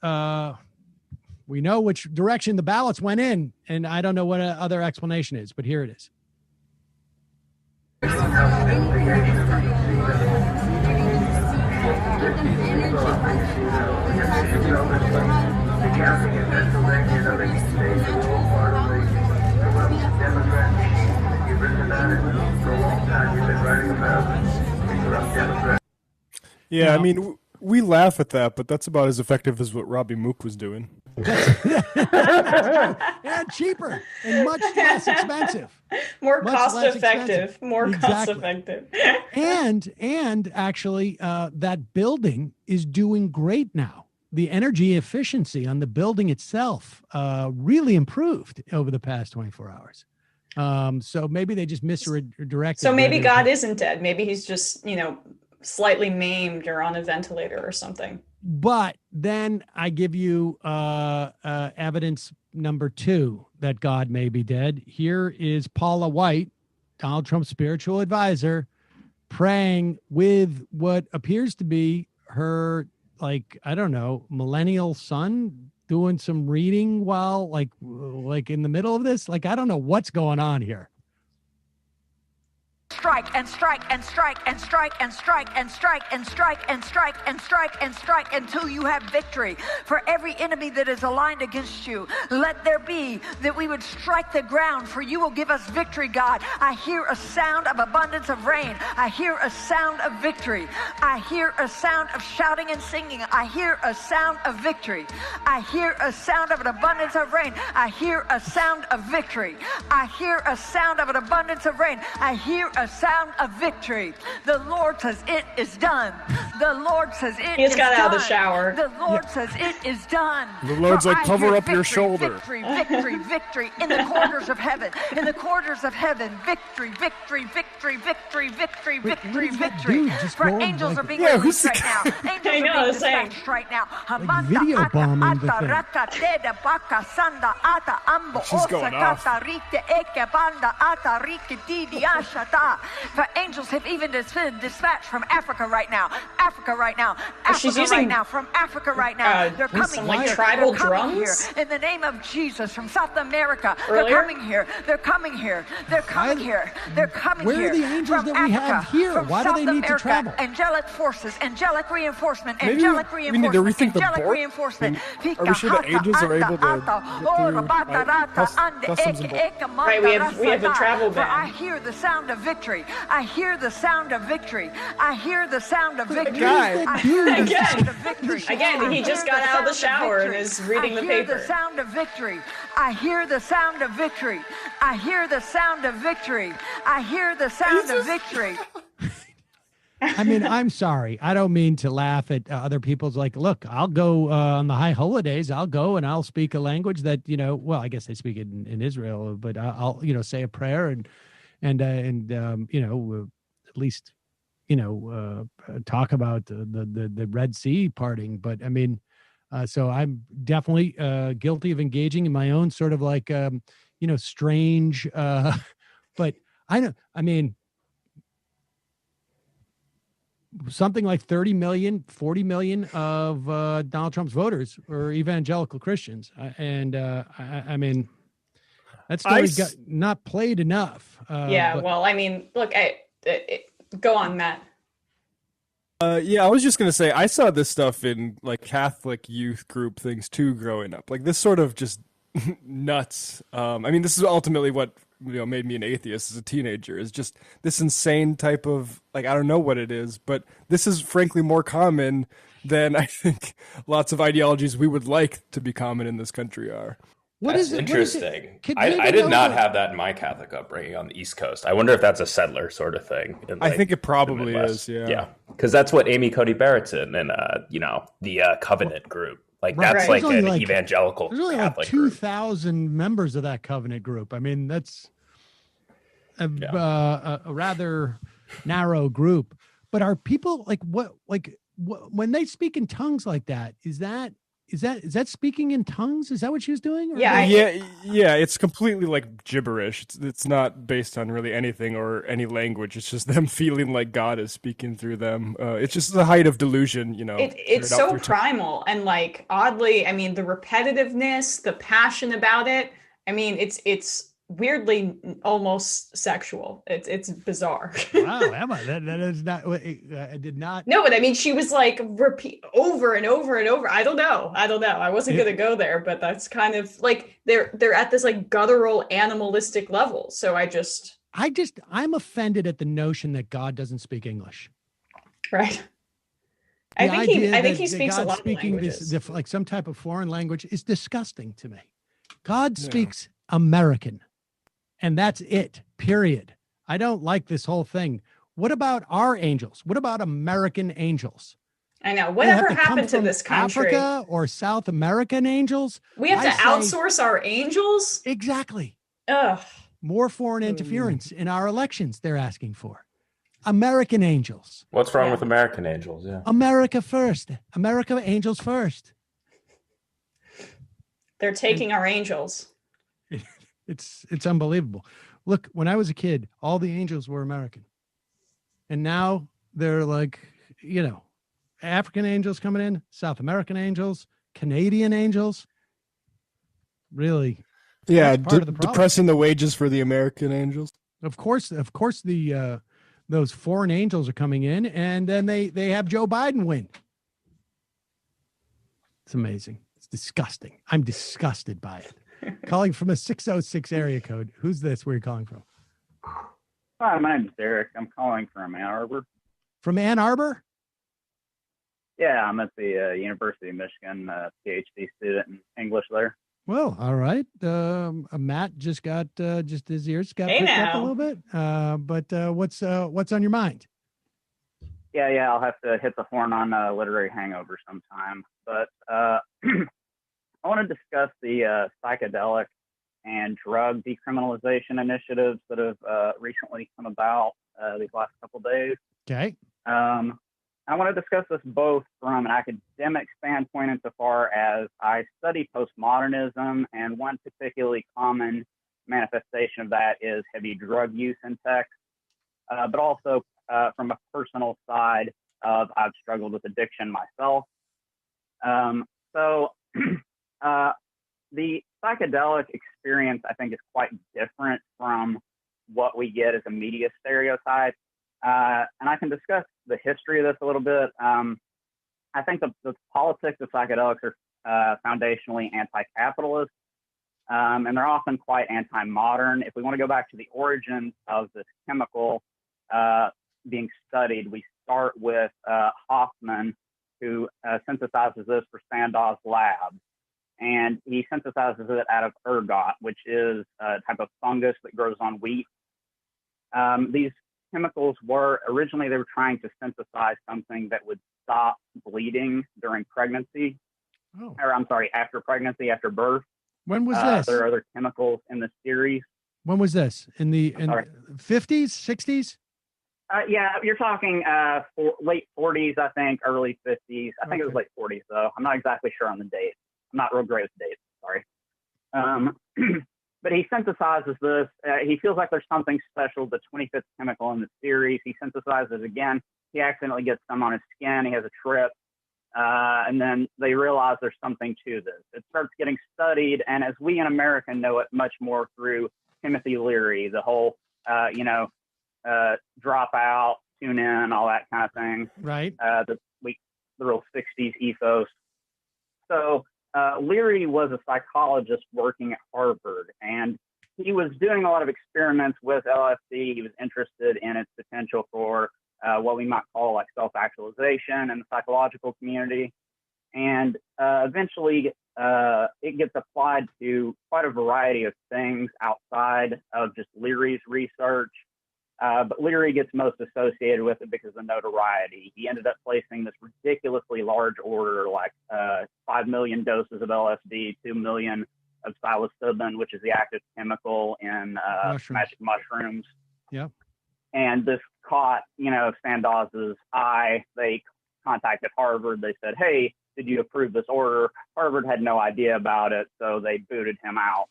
B: we know which direction the ballots went in, and I don't know what other explanation is, but here it is.
D: Yeah, I mean, we laugh at that, but that's about as effective as what Robbie Mook was doing.
B: Yeah, cheaper and much less expensive.
N: More cost effective.
B: And actually, that building is doing great now. The energy efficiency on the building itself really improved over the past 24 hours. So maybe they just misdirected.
N: So maybe God isn't dead. Maybe he's just, slightly maimed or on a ventilator or something.
B: But then I give you evidence number 2 that God may be dead. Here is Paula White, Donald Trump's spiritual advisor, praying with what appears to be her, millennial son, doing some reading while like in the middle of this. I don't know what's going on here.
S: Strike and strike and strike and strike and strike and strike and strike and strike and strike and strike until you have victory. For every enemy that is aligned against you, let there be that we would strike the ground, for you will give us victory, God. I hear a sound of abundance of rain. I hear a sound of victory. I hear a sound of shouting and singing. I hear a sound of victory. I hear a sound of an abundance of rain. I hear a sound of victory. I hear a sound of an abundance of rain. I hear a sound of victory. The Lord says it is done. The Lord says it
N: He
S: is
N: just got out of the
S: done.
N: shower.
S: The Lord says it is done.
D: The Lord's
S: For
D: like,
S: I
D: cover
S: hear
D: up your
S: victory,
D: shoulder.
S: Victory, victory, victory in the corners of heaven. In the corners of heaven. Victory, victory, victory, victory, victory, victory, victory. For angels are being released right now. Angels are being dispatched right now.
B: video bombing the thing.
D: She's going off.
S: For angels have even been dispatched from Africa right now. Africa right now.
N: She's
S: Africa
N: using,
S: right now. From Africa right now. They're coming
N: some, like,
S: here.
N: tribal
S: They're coming
N: drums?
S: here. In the name of Jesus, from South America.
N: Earlier?
S: They're coming here. They're coming here. They're coming here. They're coming
B: Where
S: here.
B: are the angels
S: from
B: that we have
S: Africa,
B: here?
S: From
B: Why do
S: South
B: they need
S: America,
B: to travel?
S: Angelic forces, angelic reinforcement,
D: Maybe
S: angelic
D: we need to
S: reinforcement,
D: rethink the
S: angelic
D: board.
S: reinforcement.
D: Are we sure the angels are able to get through customs and
N: Right, we have a travel
S: For I
N: ban.
S: hear the sound of victory. I hear the sound of victory. I hear the sound of victory.
N: Guy.
S: I hear the
N: Again.
S: sound of victory.
N: Again, he just got out of the shower and is reading the
S: I hear
N: paper.
S: the sound of victory. I hear the sound of victory. I hear the sound of victory. I hear the sound of victory.
B: I mean, I'm sorry. I don't mean to laugh at other people's like, look, I'll go on the high holidays. I'll go and I'll speak a language that, well, I guess they speak it in Israel, but I'll, say a prayer and at least, talk about the Red Sea parting. But I mean, so I'm definitely guilty of engaging in my own sort of like, strange, but something like 30 million, 40 million of Donald Trump's voters are evangelical Christians. I mean, that story got not played enough.
N: Well, I mean, look, go on, Matt.
D: Yeah, I was just gonna say I saw this stuff in like Catholic youth group things too growing up. Like this sort of just nuts. I mean, this is ultimately what made me an atheist as a teenager. Is just this insane type of like I don't know what it is, but this is frankly more common than I think lots of ideologies we would like to be common in this country are.
G: That's interesting. I did not have that in my Catholic upbringing on the East Coast. I wonder if that's a settler sort of thing.
D: I think it probably is.
G: Yeah, because that's what Amy Cody Barrett's in, and the Covenant group. Like that's like an evangelical
B: there's only
G: Catholic
B: like 2,000 members of that Covenant group. I mean, that's a rather narrow group. But are people like what when they speak in tongues like that? Is that speaking in tongues? Is that what she was doing?
D: Yeah. It's completely like gibberish. It's not based on really anything or any language. It's just them feeling like God is speaking through them. It's just the height of delusion,
N: It's so primal and like oddly. I mean, the repetitiveness, the passion about it. I mean, it's weirdly almost sexual. It's bizarre.
B: Wow, Emma, that is not. I did not.
N: No, but I mean, she was like repeat over and over and over. I don't know. I wasn't gonna go there, but that's kind of like they're at this like guttural animalistic level. So I'm offended at the notion that God doesn't speak English. Right. I think he speaks a lot of languages.
B: Like some type of foreign language is disgusting to me. God speaks American. And that's it, period. I don't like this whole thing. What about our angels? What about American angels?
N: I know. Whatever happened to this country?
B: Africa or South American angels?
N: We have to outsource our angels?
B: Exactly.
N: Ugh.
B: More foreign interference in our elections they're asking for. American angels.
G: What's wrong with American angels? Yeah.
B: America first. America angels first.
N: They're taking our angels.
B: It's unbelievable. Look, when I was a kid, all the angels were American. And now they're like, African angels coming in, South American angels, Canadian angels. Really?
D: Yeah, depressing the wages for the American angels.
B: Of course, those foreign angels are coming in, and then they have Joe Biden win. It's amazing. It's disgusting. I'm disgusted by it. Calling from a 606 area code. Who's this? Where are you calling from?
T: Hi, my name's Derek. I'm calling from Ann Arbor.
B: From Ann Arbor?
T: Yeah, I'm at the University of Michigan, PhD student in English there.
B: Well, all right. Matt just got just his ears got picked up a little bit. But what's on your mind?
T: Yeah, I'll have to hit the horn on literary hangover sometime. But I want to discuss the psychedelic and drug decriminalization initiatives that have recently come about these last couple of days.
B: Okay.
T: I want to discuss this both from an academic standpoint insofar as I study postmodernism, and one particularly common manifestation of that is heavy drug use in text, but also from a personal side of I've struggled with addiction myself. The psychedelic experience, I think, is quite different from what we get as a media stereotype. And I can discuss the history of this a little bit. I think the politics of psychedelics are foundationally anti-capitalist, and they're often quite anti-modern. If we want to go back to the origins of this chemical being studied, we start with Hoffman, who synthesizes this for Sandow's lab. And he synthesizes it out of ergot, which is a type of fungus that grows on wheat. These chemicals were originally, they were trying to synthesize something that would stop bleeding during pregnancy. Or I'm sorry, after pregnancy, after birth.
B: When was this?
T: There are other chemicals in the series.
B: When was this? In the 50s, 60s?
T: Yeah, you're talking late 40s, I think, early 50s. I think it was late 40s, though. I'm not exactly sure on the date. I'm not real great with dates, sorry. But he synthesizes this. He feels like there's something special, the 25th chemical in the series. He synthesizes again. He accidentally gets some on his skin. He has a trip. And then they realize there's something to this. It starts getting studied. And as we in America know it much more through Timothy Leary, the whole, drop out, tune in, all that kind of thing.
B: Right.
T: The real 60s ethos. So Leary was a psychologist working at Harvard, and he was doing a lot of experiments with LSD. He was interested in its potential for what we might call like self-actualization in the psychological community. And eventually it gets applied to quite a variety of things outside of just Leary's research. But Leary gets most associated with it because of notoriety. He ended up placing this ridiculously large order, like 5 million doses of LSD, 2 million of psilocybin, which is the active chemical in magic mushrooms.
B: Yeah.
T: And this caught, Sandow's eye. They contacted Harvard. They said, hey, did you approve this order? Harvard had no idea about it, so they booted him out.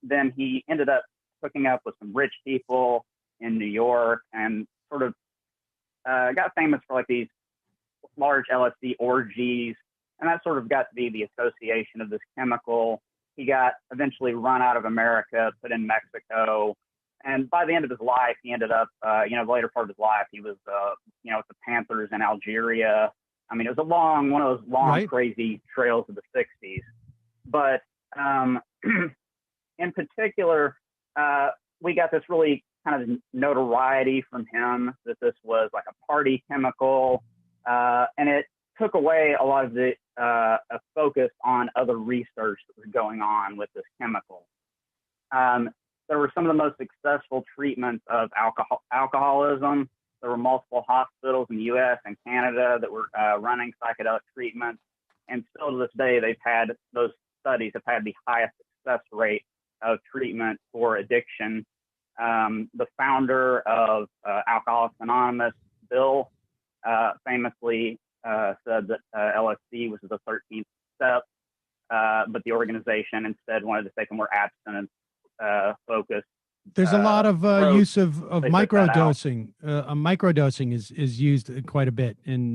T: Then he ended up hooking up with some rich people in New York and sort of got famous for like these large LSD orgies. And that sort of got to be the association of this chemical. He got eventually run out of America, put in Mexico. And by the end of his life, he ended up, the later part of his life, he was, with the Panthers in Algeria. I mean, it was one of those long, crazy trails of the 60s. But in particular, we got this really kind of notoriety from him that this was like a party chemical, and it took away a lot of the focus on other research that was going on with this chemical. There were some of the most successful treatments of alcoholism. There were multiple hospitals in the U.S. and Canada that were running psychedelic treatments, and still to this day, those studies have had the highest success rate of treatment for addiction. The founder of Alcoholics Anonymous, Bill, famously said that LSD was the 13th step, but the organization instead wanted to take a more abstinence focus.
B: There's a lot of use of microdosing. Microdosing is used quite a bit in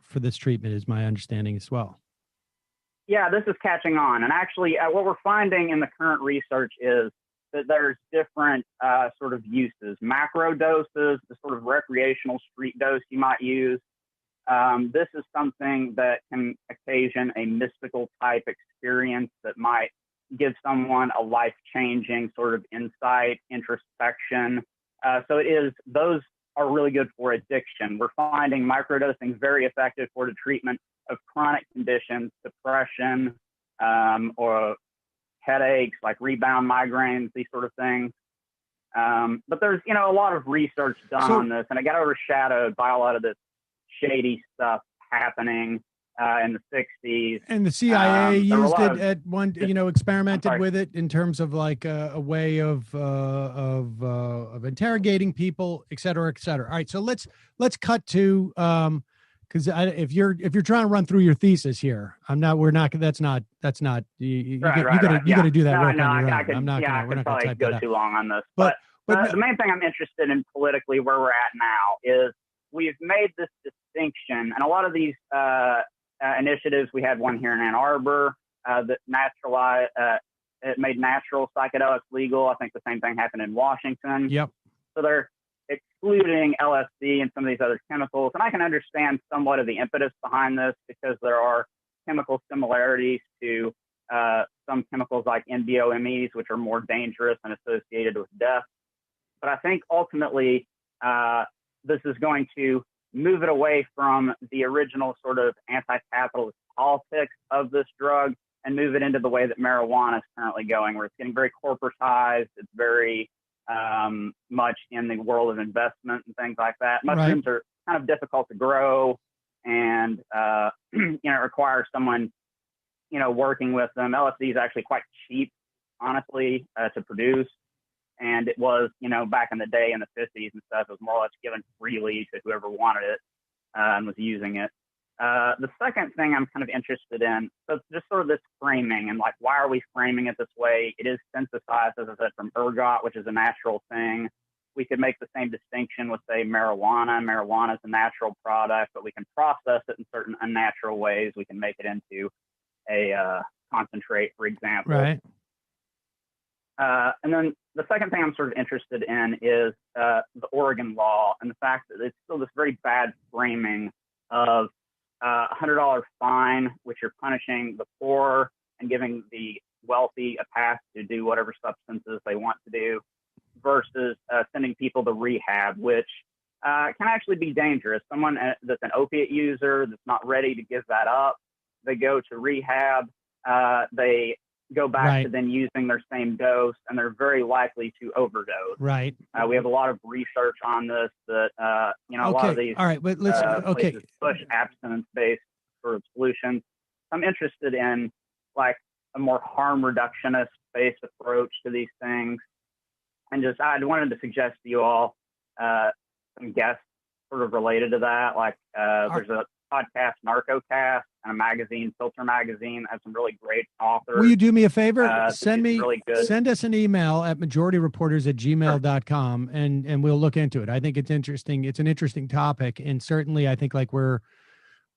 B: for this treatment, is my understanding as well.
T: Yeah, this is catching on. And actually, what we're finding in the current research is that there's different sort of uses. Macro doses, the sort of recreational street dose you might use. This is something that can occasion a mystical type experience that might give someone a life-changing sort of insight, introspection. Those are really good for addiction. We're finding microdosing very effective for the treatment of chronic conditions, depression, or headaches, like rebound migraines, these sort of things. But there's, a lot of research done on this, and it got overshadowed by a lot of this shady stuff happening in the 60s.
B: And the CIA used it at one, experimented with it in terms of like a way of interrogating people, et cetera, et cetera. All right, so let's cut to because if you're trying to run through your thesis here, we're not. That's not. You got to do that work on your own. We're not going to type that out.
T: Too long on this, but the main thing I'm interested in politically where we're at now is we've made this distinction, and a lot of these initiatives. We had one here in Ann Arbor that naturalized. It made natural psychedelics legal. I think the same thing happened in Washington.
B: Yep.
T: So they're excluding LSD and some of these other chemicals, and I can understand somewhat of the impetus behind this because there are chemical similarities to some chemicals like NBOMEs, which are more dangerous and associated with death. But I think ultimately this is going to move it away from the original sort of anti-capitalist politics of this drug and move it into the way that marijuana is currently going, where it's getting very corporatized. It's very much in the world of investment and things like that. Mushrooms are kind of difficult to grow and, it requires someone, working with them. LSD is actually quite cheap, honestly, to produce. And it was, back in the day in the 50s and stuff, it was more or less given freely to whoever wanted it and was using it. The second thing I'm kind of interested in, so just sort of this framing and like, why are we framing it this way? It is synthesized, as I said, from ergot, which is a natural thing. We could make the same distinction with, say, marijuana. Marijuana is a natural product, but we can process it in certain unnatural ways. We can make it into a concentrate, for example.
B: Right.
T: And then the second thing I'm sort of interested in is the Oregon law and the fact that it's still this very bad framing of $100 fine, which you're punishing the poor and giving the wealthy a path to do whatever substances they want to do, versus sending people to rehab, which can actually be dangerous. Someone that's an opiate user that's not ready to give that up, they go to rehab, they go back to then using their same dose, and they're very likely to overdose.
B: Right.
T: We have a lot of research on this that, a lot of these
B: all right, but let's,
T: push abstinence-based sort of solutions. I'm interested in like a more harm reductionist-based approach to these things. And just, I wanted to suggest to you all some guests sort of related to that. Like there's a podcast, NarcoCast, and a magazine, Filter Magazine, has some really great authors.
B: Will you do me a favor? Send us an email at majorityreporters@gmail.com and we'll look into it. I think it's interesting. It's an interesting topic. And certainly I think like we're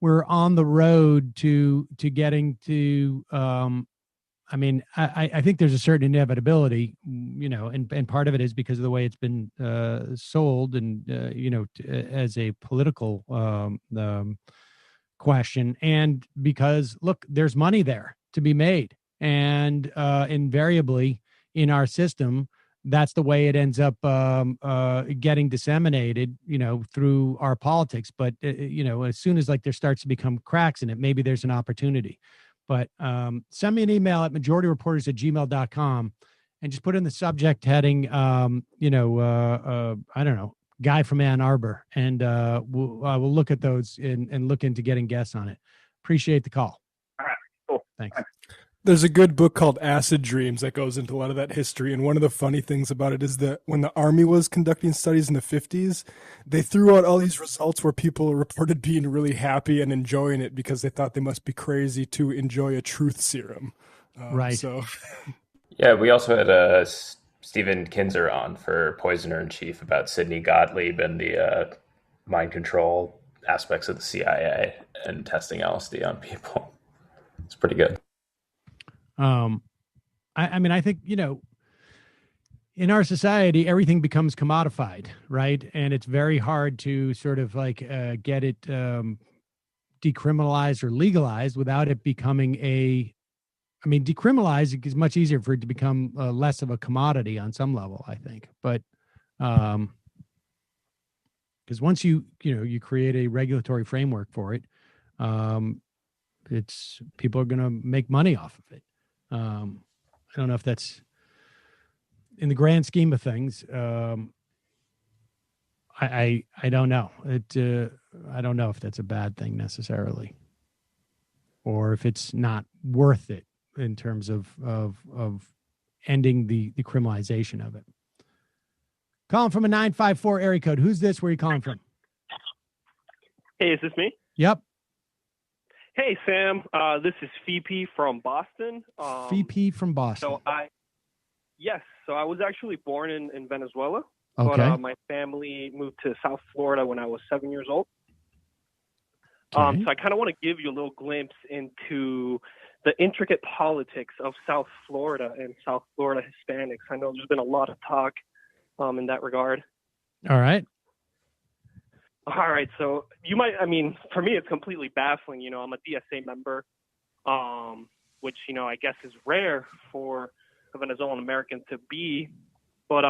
B: on the road to getting to, I think there's a certain inevitability, and part of it is because of the way it's been sold and, as a political question, and because, look, there's money there to be made. And invariably in our system, that's the way it ends up getting disseminated, through our politics. But, as soon as like there starts to become cracks in it, maybe there's an opportunity. But send me an email at majorityreporters@gmail.com and just put in the subject heading, I don't know, guy from Ann Arbor. And we'll look at those and look into getting guests on it. Appreciate the call.
T: All right, cool.
B: Thanks.
D: There's a good book called Acid Dreams that goes into a lot of that history. And one of the funny things about it is that when the Army was conducting studies in the 50s, they threw out all these results where people reported being really happy and enjoying it because they thought they must be crazy to enjoy a truth serum.
B: Right.
D: So,
G: yeah, we also had Stephen Kinzer on for Poisoner in Chief about Sidney Gottlieb and the mind control aspects of the CIA and testing LSD on people. It's pretty good.
B: I think, in our society, everything becomes commodified, right? And it's very hard to sort of like get it decriminalized or legalized without it becoming decriminalized is much easier for it to become less of a commodity on some level, I think. But because once you create a regulatory framework for it, it's people are going to make money off of it. I don't know if that's in the grand scheme of things, I don't know. I don't know if that's a bad thing necessarily, or if it's not worth it in terms of ending the criminalization of it. Calling from a 954 area code. Who's this? Where are you calling from?
U: Hey, is this me?
B: Yep.
U: Hey, Sam. This is VP from Boston.
B: VP from Boston.
U: So I was actually born in Venezuela,
B: Okay.
U: but my family moved to South Florida when I was 7 years old.
B: Okay.
U: So I kind of want to give you a little glimpse into the intricate politics of South Florida and South Florida Hispanics. I know there's been a lot of talk in that regard.
B: All right.
U: All right. So for me, it's completely baffling. I'm a DSA member, which, I guess is rare for a Venezuelan American to be. But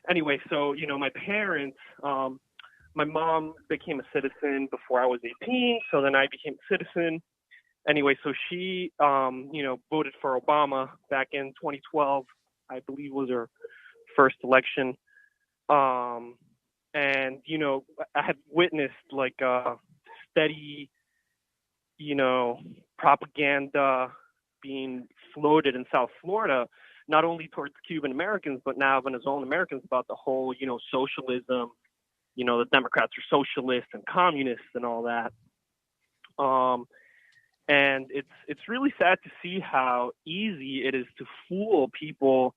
U: anyway, so, my parents, my mom became a citizen before I was 18. So then I became a citizen. Anyway, so she, voted for Obama back in 2012, I believe was her first election. And, I had witnessed like steady, propaganda being floated in South Florida, not only towards Cuban Americans, but now Venezuelan Americans about the whole, socialism, the Democrats are socialists and communists and all that. And it's really sad to see how easy it is to fool people,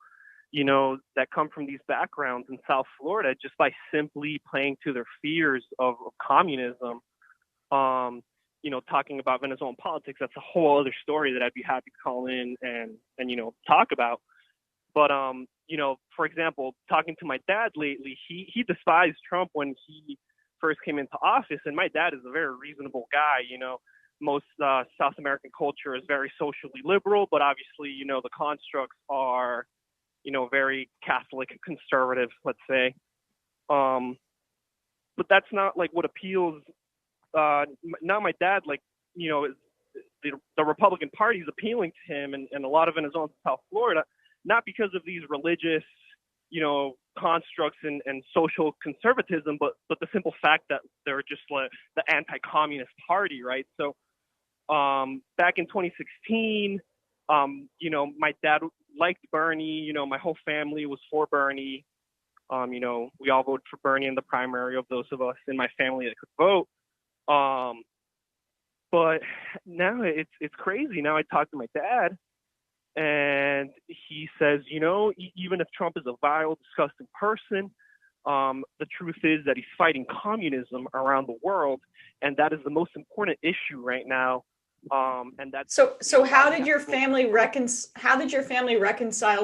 U: that come from these backgrounds in South Florida just by simply playing to their fears of communism. Talking about Venezuelan politics, that's a whole other story that I'd be happy to call in and talk about. But, for example, talking to my dad lately, he despised Trump when he first came into office. And my dad is a very reasonable guy. Most South American culture is very socially liberal, but obviously, the constructs are, very Catholic conservative, let's say. But that's not like what appeals. Now my dad, the Republican Party is appealing to him and a lot of Venezuelans in South Florida, not because of these religious, constructs and social conservatism, but the simple fact that they're just like the anti-communist party, right? So back in 2016, my dad liked Bernie. My whole family was for Bernie. We all voted for Bernie in the primary of those of us in my family that could vote. But now it's crazy. Now I talk to my dad, and he says, even if Trump is a vile, disgusting person, the truth is that he's fighting communism around the world, and that is the most important issue right now. And that's
N: so. How did your family reconcile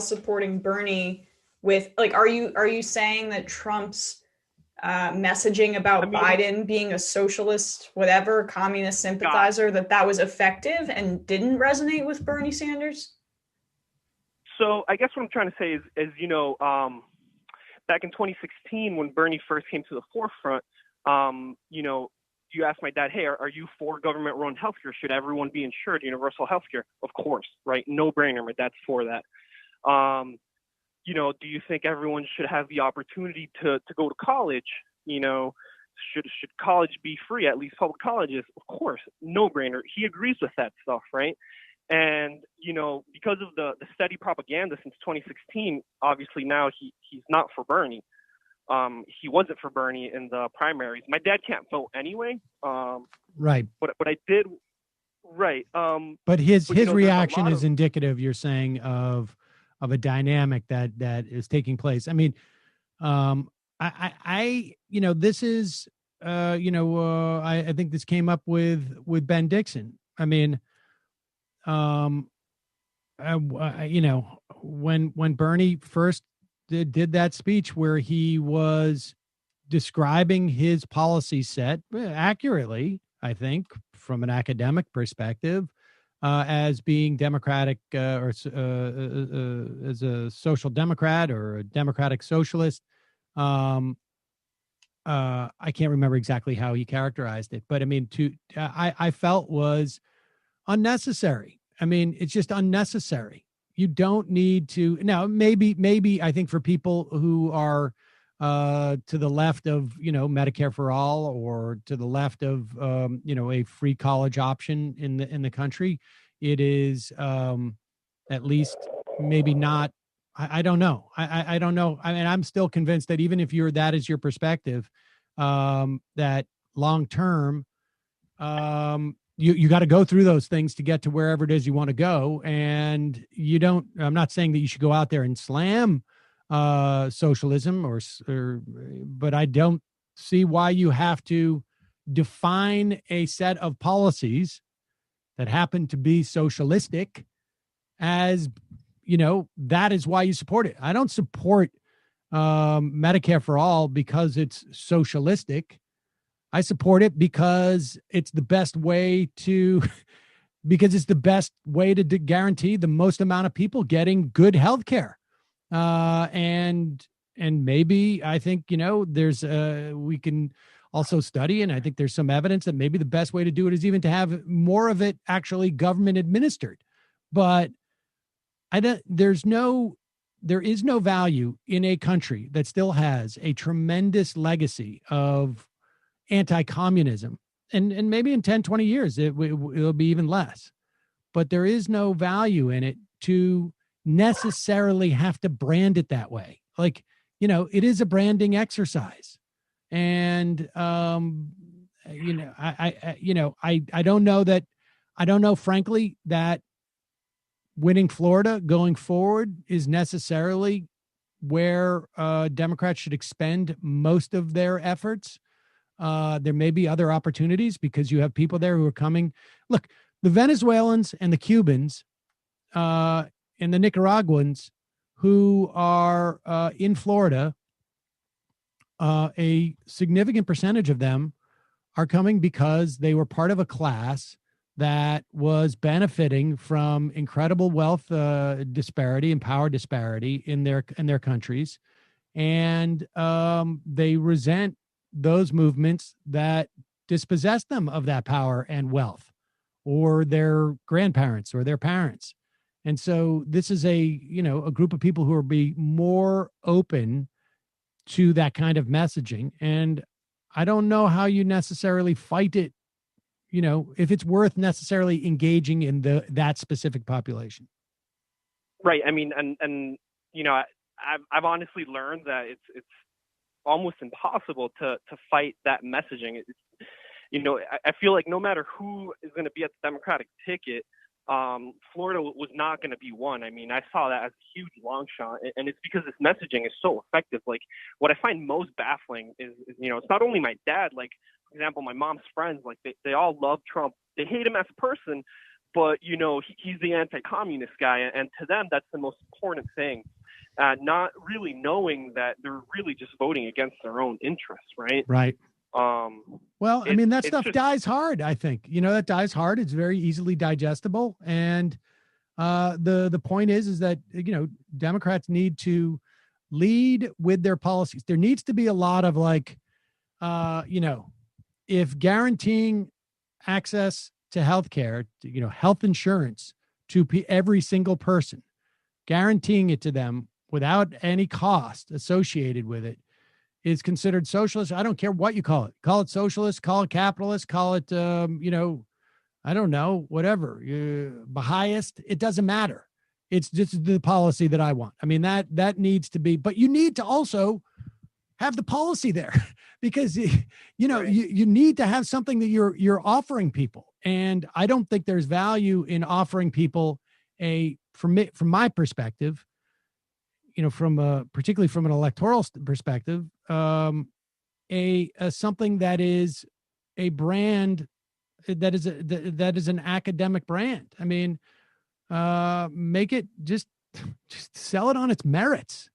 N: supporting Bernie with are you saying that Trump's messaging about Biden being a socialist, whatever, communist sympathizer, that was effective and didn't resonate with Bernie Sanders?
U: So I guess what I'm trying to say is back in 2016 when Bernie first came to the forefront, you asked my dad, hey, are you for government-run healthcare? Should everyone be insured, universal healthcare? Of course, right? No brainer. My dad's for that. Do you think everyone should have the opportunity to go to college? Should college be free, at least public colleges? Of course, no brainer. He agrees with that stuff, right? And, because of the steady propaganda since 2016, obviously now he's not for Bernie. He wasn't for Bernie in the primaries. My dad can't vote anyway.
B: Right.
U: But I did. Right.
B: But his reaction is indicative, you're saying, of a dynamic that is taking place. I mean, this is, I think this came up with Ben Dixon. I mean, when Bernie first did that speech where he was describing his policy set accurately, I think, from an academic perspective, as being democratic or as a social democrat or a democratic socialist. I can't remember exactly how he characterized it, but I mean, I felt was unnecessary. I mean, it's just unnecessary. you don't need to. Now, maybe I think for people who are to the left of, Medicare for all, or to the left of, a free college option in the country, it is at least maybe not. I don't know. I don't know. I mean, I'm still convinced that even if that is your perspective, that long term, you got to go through those things to get to wherever it is you want to go. And I'm not saying that you should go out there and slam socialism but I don't see why you have to define a set of policies that happen to be socialistic as, that is why you support it. I don't support Medicare for all because it's socialistic. I support it because it's the best way to guarantee the most amount of people getting good health care. And maybe I think, there's we can also study, and I think there's some evidence that maybe the best way to do it is even to have more of it actually government administered. But there is no value in a country that still has a tremendous legacy of anti-communism, and maybe in 10, 20 years, it'll be even less, but there is no value in it to necessarily have to brand it that way. Like, it is a branding exercise. And, I don't know, frankly, that winning Florida going forward is necessarily where Democrats should expend most of their efforts. There may be other opportunities because you have people there who are coming. Look, the Venezuelans and the Cubans and the Nicaraguans who are in Florida, a significant percentage of them are coming because they were part of a class that was benefiting from incredible wealth disparity and power disparity in their countries, and they resent those movements that dispossess them of that power and wealth, or their grandparents or their parents. And so this is a group of people who are be more open to that kind of messaging. And I don't know how you necessarily fight it, if it's worth necessarily engaging in that specific population.
U: Right. I mean, and I've honestly learned that it's almost impossible to fight that messaging. I feel like no matter who is going to be at the Democratic ticket, Florida was not going to be one. I mean, I saw that as a huge long shot, and it's because this messaging is so effective. Like, what I find most baffling is it's not only my dad. Like, for example, my mom's friends, like they all love Trump. They hate him as a person, but he's the anti-communist guy, and to them that's the most important thing. Not really knowing that they're really just voting against their own interests, right?
B: Right. Well, I mean, that stuff dies hard, I think. That dies hard. It's very easily digestible. And the point is that, Democrats need to lead with their policies. There needs to be a lot of if guaranteeing access to healthcare, health insurance to every single person, guaranteeing it to them without any cost associated with it, is considered socialist. I don't care what you call it. Call it socialist, call it capitalist, call it, I don't know, whatever. Baha'ist, it doesn't matter. It's just the policy that I want. I mean, that needs to be, but you need to also have the policy there because, right. you need to have something that you're offering people. And I don't think there's value in offering people from my perspective, particularly from an electoral perspective, something that is a brand that is an academic brand. I mean, make it just sell it on its merits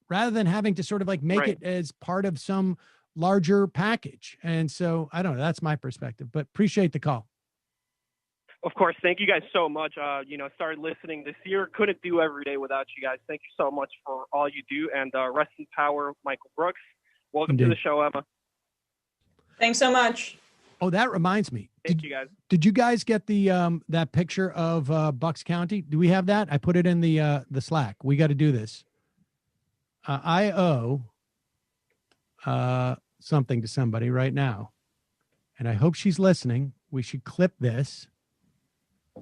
B: rather than having to sort of make it as part of some larger package. And so I don't know, that's my perspective, but appreciate the call.
U: Of course. Thank you guys so much. Started listening this year. Couldn't do every day without you guys. Thank you so much for all you do. And rest in power, Michael Brooks. Welcome to the show, Emma.
N: Thanks so much.
B: Oh, that reminds me.
U: Thank you, guys.
B: Did you guys get the that picture of Bucks County? Do we have that? I put it in the Slack. We got to do this. I owe something to somebody right now, and I hope she's listening. We should clip this.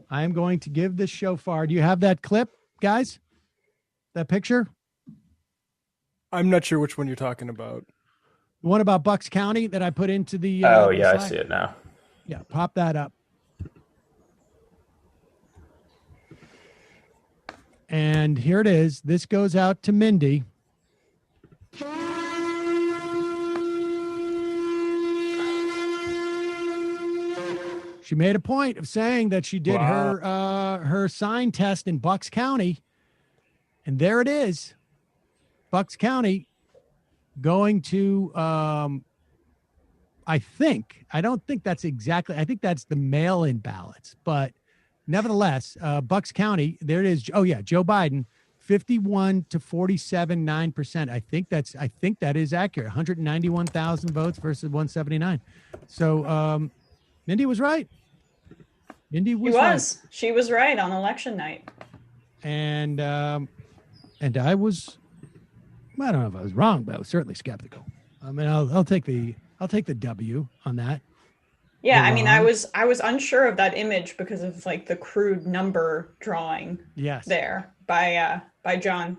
B: I am going to give this shofar. Do you have that clip, guys? That picture?
D: I'm not sure which one you're talking about.
B: The one about Bucks County that I put into the.
G: Oh,
B: the
G: yeah, I
B: Slack?
G: see it now.
B: Yeah, pop that up. And here it is. This goes out to Mindy. She made a point of saying that she did her sign test in Bucks County. And there it is. Bucks County going to, I don't think that's exactly, I think that's the mail-in ballots. But nevertheless, Bucks County, there it is. Oh, yeah, Joe Biden, 51 to 47.9%. I think that is accurate. 191,000 votes versus 179. So Mindy was right.
N: She was right on election night.
B: And I was, I don't know if I was wrong, but I was certainly skeptical. I mean, I'll take the W on that.
N: Yeah, I mean, I was unsure of that image because of like the crude number drawing.
B: Yes.
N: There by John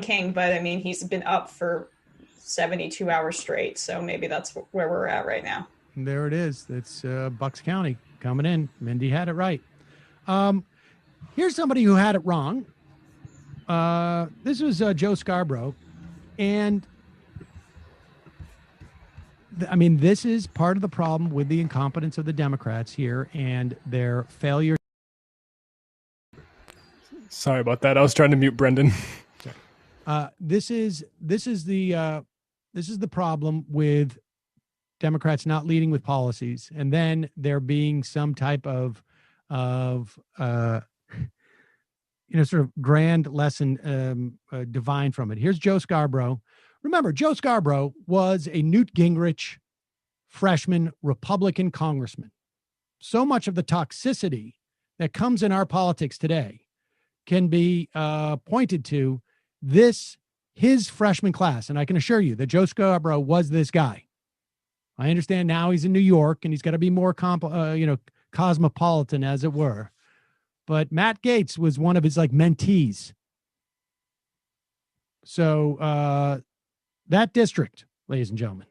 N: King, but I mean, he's been up for 72 hours straight, so maybe that's where we're at right now.
B: And there it is. It's Bucks County coming in. Mindy had it right. Here's somebody who had it wrong. This was Joe Scarborough, and I mean, this is part of the problem with the incompetence of the Democrats here and their failure.
D: Sorry about that. I was trying to mute Brendan.
B: This is the problem with Democrats not leading with policies, and then there being some type of sort of grand lesson divine from it. Here's Joe Scarborough. Remember, Joe Scarborough was a Newt Gingrich freshman Republican congressman. So much of the toxicity that comes in our politics today can be pointed to his freshman class. And I can assure you that Joe Scarborough was this guy. I understand now he's in New York and he's got to be more cosmopolitan, as it were. But Matt Gaetz was one of his mentees. So that district, ladies and gentlemen.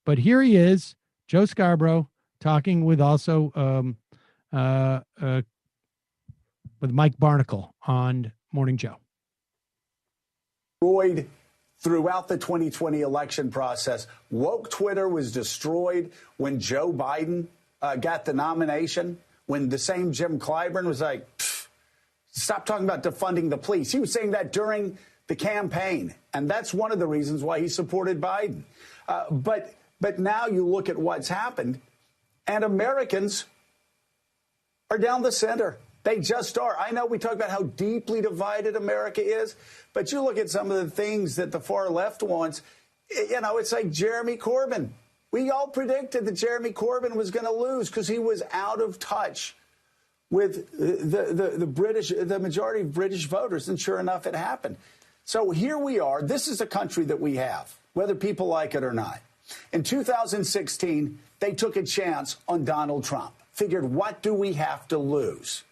B: But here he is, Joe Scarborough, talking with also with Mike Barnicle on Morning Joe.
A: Destroyed throughout the 2020 election process. Woke Twitter was destroyed when Joe Biden got the nomination, when the same Jim Clyburn was like, stop talking about defunding the police. He was saying that during the campaign, and that's one of the reasons why he supported Biden. But now you look at what's happened, and Americans are down the center. They just are. I know we talk about how deeply divided America is, but you look at some of the things that the far left wants. It's like Jeremy Corbyn. We all predicted that Jeremy Corbyn was going to lose because he was out of touch with the majority of British voters, and sure enough, it happened. So here we are. This is the country that we have, whether people like it or not. In 2016, they took a chance on Donald Trump, figured, what do we have to lose?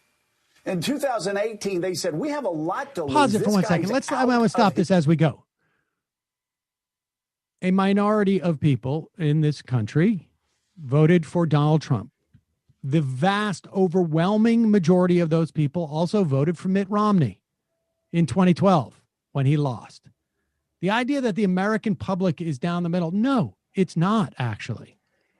A: In 2018, they said, we have a lot to lose.
B: Pause it for 1 second. I want to stop this as we go. A minority of people in this country voted for Donald Trump. The vast, overwhelming majority of those people also voted for Mitt Romney in 2012 when he lost. The idea that the American public is down the middle, no, it's not actually.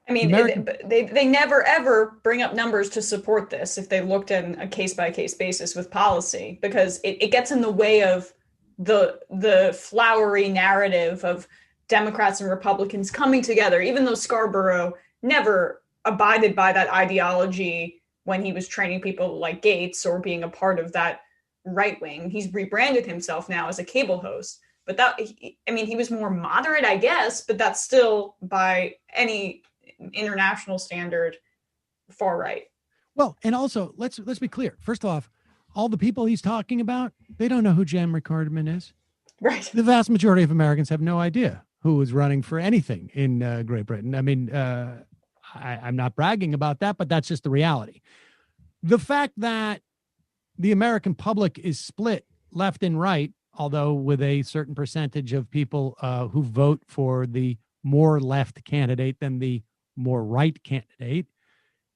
N: I mean, they never, ever bring up numbers to support this if they looked at a case-by-case basis with policy, because it gets in the way of the flowery narrative of Democrats and Republicans coming together, even though Scarborough never abided by that ideology when he was training people like Gaetz or being a part of that right wing. He's rebranded himself now as a cable host. But he was more moderate, I guess, but that's still by any international standard far right.
B: Well, and also let's be clear. First off, all the people he's talking about, they don't know who Jan McCartman is.
N: Right.
B: The vast majority of Americans have no idea who is running for anything in Great Britain. I mean, I'm not bragging about that, but that's just the reality. The fact that the American public is split left and right, although with a certain percentage of people who vote for the more left candidate than the more right candidate,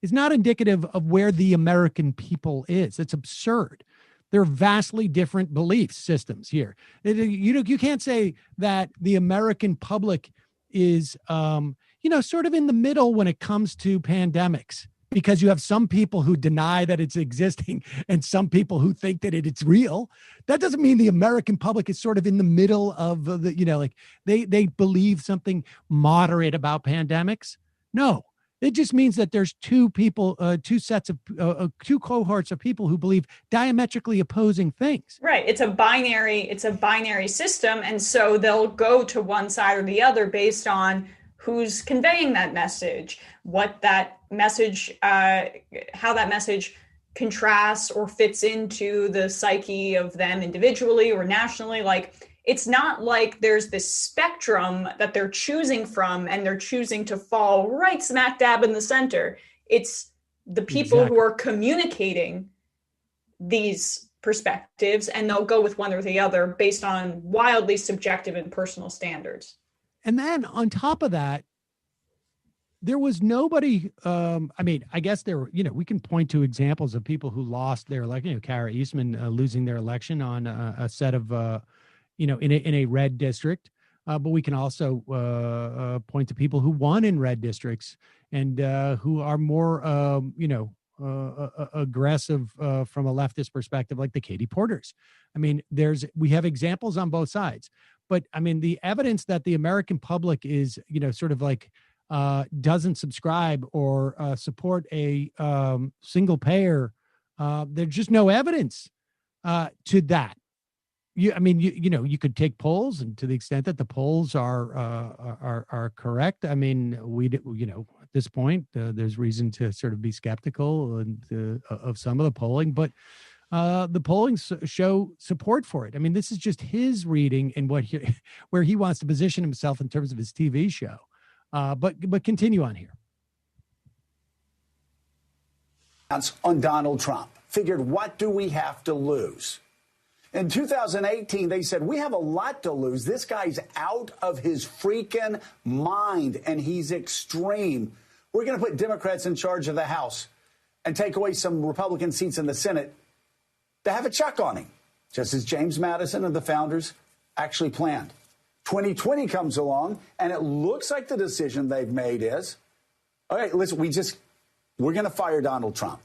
B: is not indicative of where the American people is. It's absurd. There are vastly different belief systems here. You can't say that the American public is, sort of in the middle when it comes to pandemics, because you have some people who deny that it's existing and some people who think that it's real. That doesn't mean the American public is sort of in the middle of they believe something moderate about pandemics. No. It just means that there's two cohorts of people who believe diametrically opposing things.
N: Right. It's a binary system. And so they'll go to one side or the other based on who's conveying that message, what that message, how that message contrasts or fits into the psyche of them individually or nationally. Like, it's not like there's this spectrum that they're choosing from and they're choosing to fall right smack dab in the center. It's the people who are communicating these perspectives, and they'll go with one or the other based on wildly subjective and personal standards.
B: And then on top of that, there was nobody, I guess there were, we can point to examples of people who lost their election, Kara Eastman losing their election on a set of, in a red district. But we can also point to people who won in red districts and who are more, aggressive from a leftist perspective, like the Katie Porters. I mean, we have examples on both sides. But I mean, the evidence that the American public is, sort of like doesn't subscribe or support a single payer, there's just no evidence to that. You could take polls, and to the extent that the polls are correct. I mean, at this point, there's reason to sort of be skeptical of some of the polling, but the polling show support for it. I mean, this is just his reading and where he wants to position himself in terms of his TV show. But continue on here.
A: On Donald Trump, figured, what do we have to lose? In 2018, they said, we have a lot to lose. This guy's out of his freaking mind, and he's extreme. We're going to put Democrats in charge of the House and take away some Republican seats in the Senate to have a check on him, just as James Madison and the founders actually planned. 2020 comes along, and it looks like the decision they've made is, all right, listen, we're going to fire Donald Trump.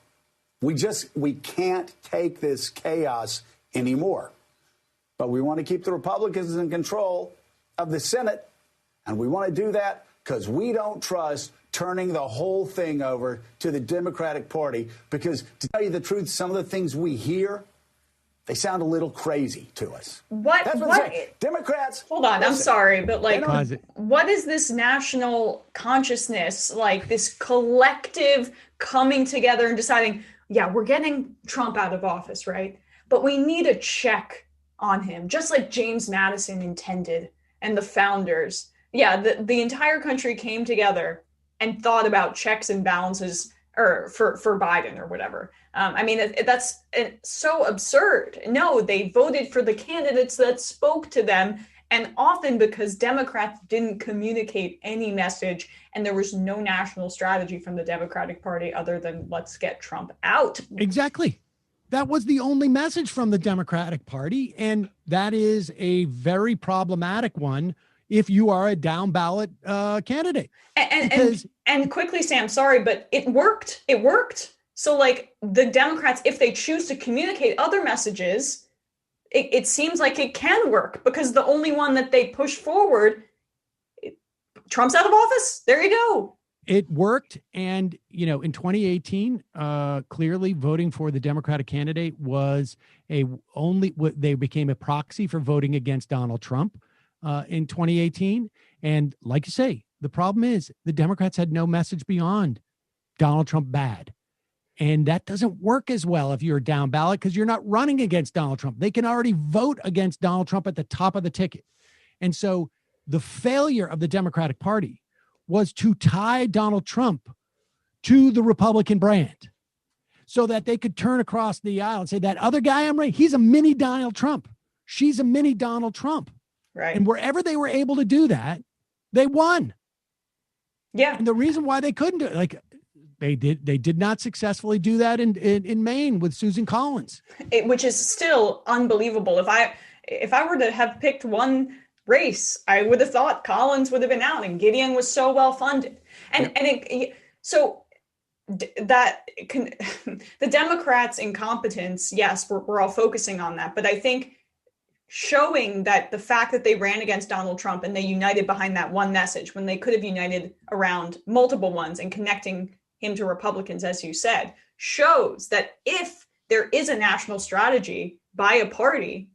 A: We can't take this chaos anymore. But we want to keep the Republicans in control of the Senate, and we want to do that because we don't trust turning the whole thing over to the Democratic Party, because to tell you the truth, some of the things we hear, they sound a little crazy to us.
N: What?
A: Democrats.
N: Hold on, I'm sorry, but what is this national consciousness, like this collective coming together and deciding, yeah, we're getting Trump out of office, right? But we need a check on him, just like James Madison intended and the founders. Yeah, the entire country came together and thought about checks and balances for Biden or whatever. That's so absurd. No, they voted for the candidates that spoke to them, and often because Democrats didn't communicate any message, and there was no national strategy from the Democratic Party other than let's get Trump out.
B: Exactly. That was the only message from the Democratic Party, and that is a very problematic one if you are a down ballot candidate.
N: And quickly, Sam, sorry, but it worked. It worked. So like the Democrats, if they choose to communicate other messages, it seems like it can work, because the only one that they push forward, Trump's out of office. There you go.
B: It worked. And, in 2018, clearly voting for the Democratic candidate was they became a proxy for voting against Donald Trump in 2018. And like you say, the problem is the Democrats had no message beyond Donald Trump bad. And that doesn't work as well if you're down ballot because you're not running against Donald Trump. They can already vote against Donald Trump at the top of the ticket. And so the failure of the Democratic Party was to tie Donald Trump to the Republican brand so that they could turn across the aisle and say, that other guy I'm right, he's a mini Donald Trump. She's a mini Donald Trump.
N: Right.
B: And wherever they were able to do that, they won.
N: Yeah.
B: And the reason why they couldn't do it, like they did not successfully do that in Maine with Susan Collins.
N: Which is still unbelievable. If I were to have picked one race, I would have thought Collins would have been out, and Gideon was so well funded. The Democrats' incompetence, yes, we're all focusing on that, but I think showing that the fact that they ran against Donald Trump and they united behind that one message when they could have united around multiple ones and connecting him to Republicans, as you said, shows that if there is a national strategy by a party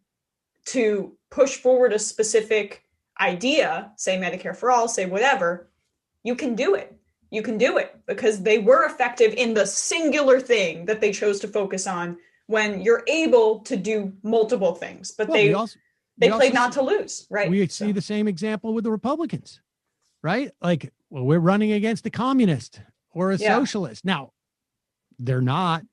N: to push forward a specific idea, say Medicare for all, say whatever, you can do it. You can do it because they were effective in the singular thing that they chose to focus on when you're able to do multiple things. But they played not to lose, right?
B: We see the same example with the Republicans, right? Like, well, we're running against a communist or a socialist. Now, they're not.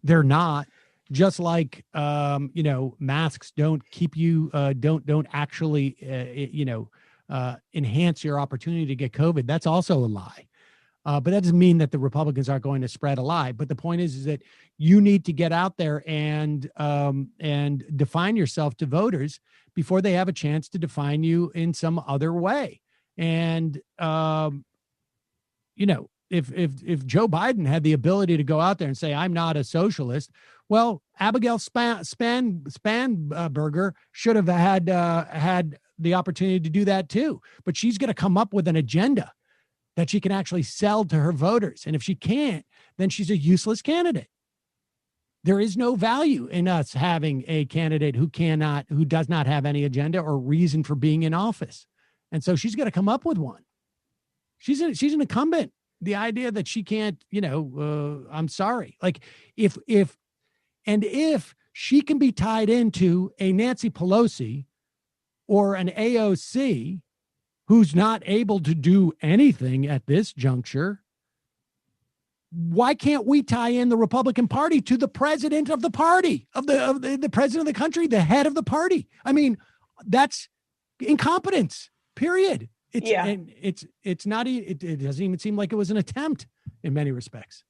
B: They're not. Just like, masks don't keep you, don't actually, enhance your opportunity to get COVID. That's also a lie. But that doesn't mean that the Republicans aren't going to spread a lie. But the point is that you need to get out there and define yourself to voters before they have a chance to define you in some other way. And, if Joe Biden had the ability to go out there and say, I'm not a socialist, well, Abigail Spanberger should have had the opportunity to do that too. But she's going to come up with an agenda that she can actually sell to her voters. And if she can't, then she's a useless candidate. There is no value in us having a candidate who does not have any agenda or reason for being in office. And so she's going to come up with one. She's an incumbent. The idea that she can't, I'm sorry. Like if she can be tied into a Nancy Pelosi or an AOC who's not able to do anything at this juncture, why can't we tie in the Republican Party to the president of the party, of the president of the country, the head of the party? I mean, that's incompetence, period. It's not, it doesn't even seem like it was an attempt in many respects.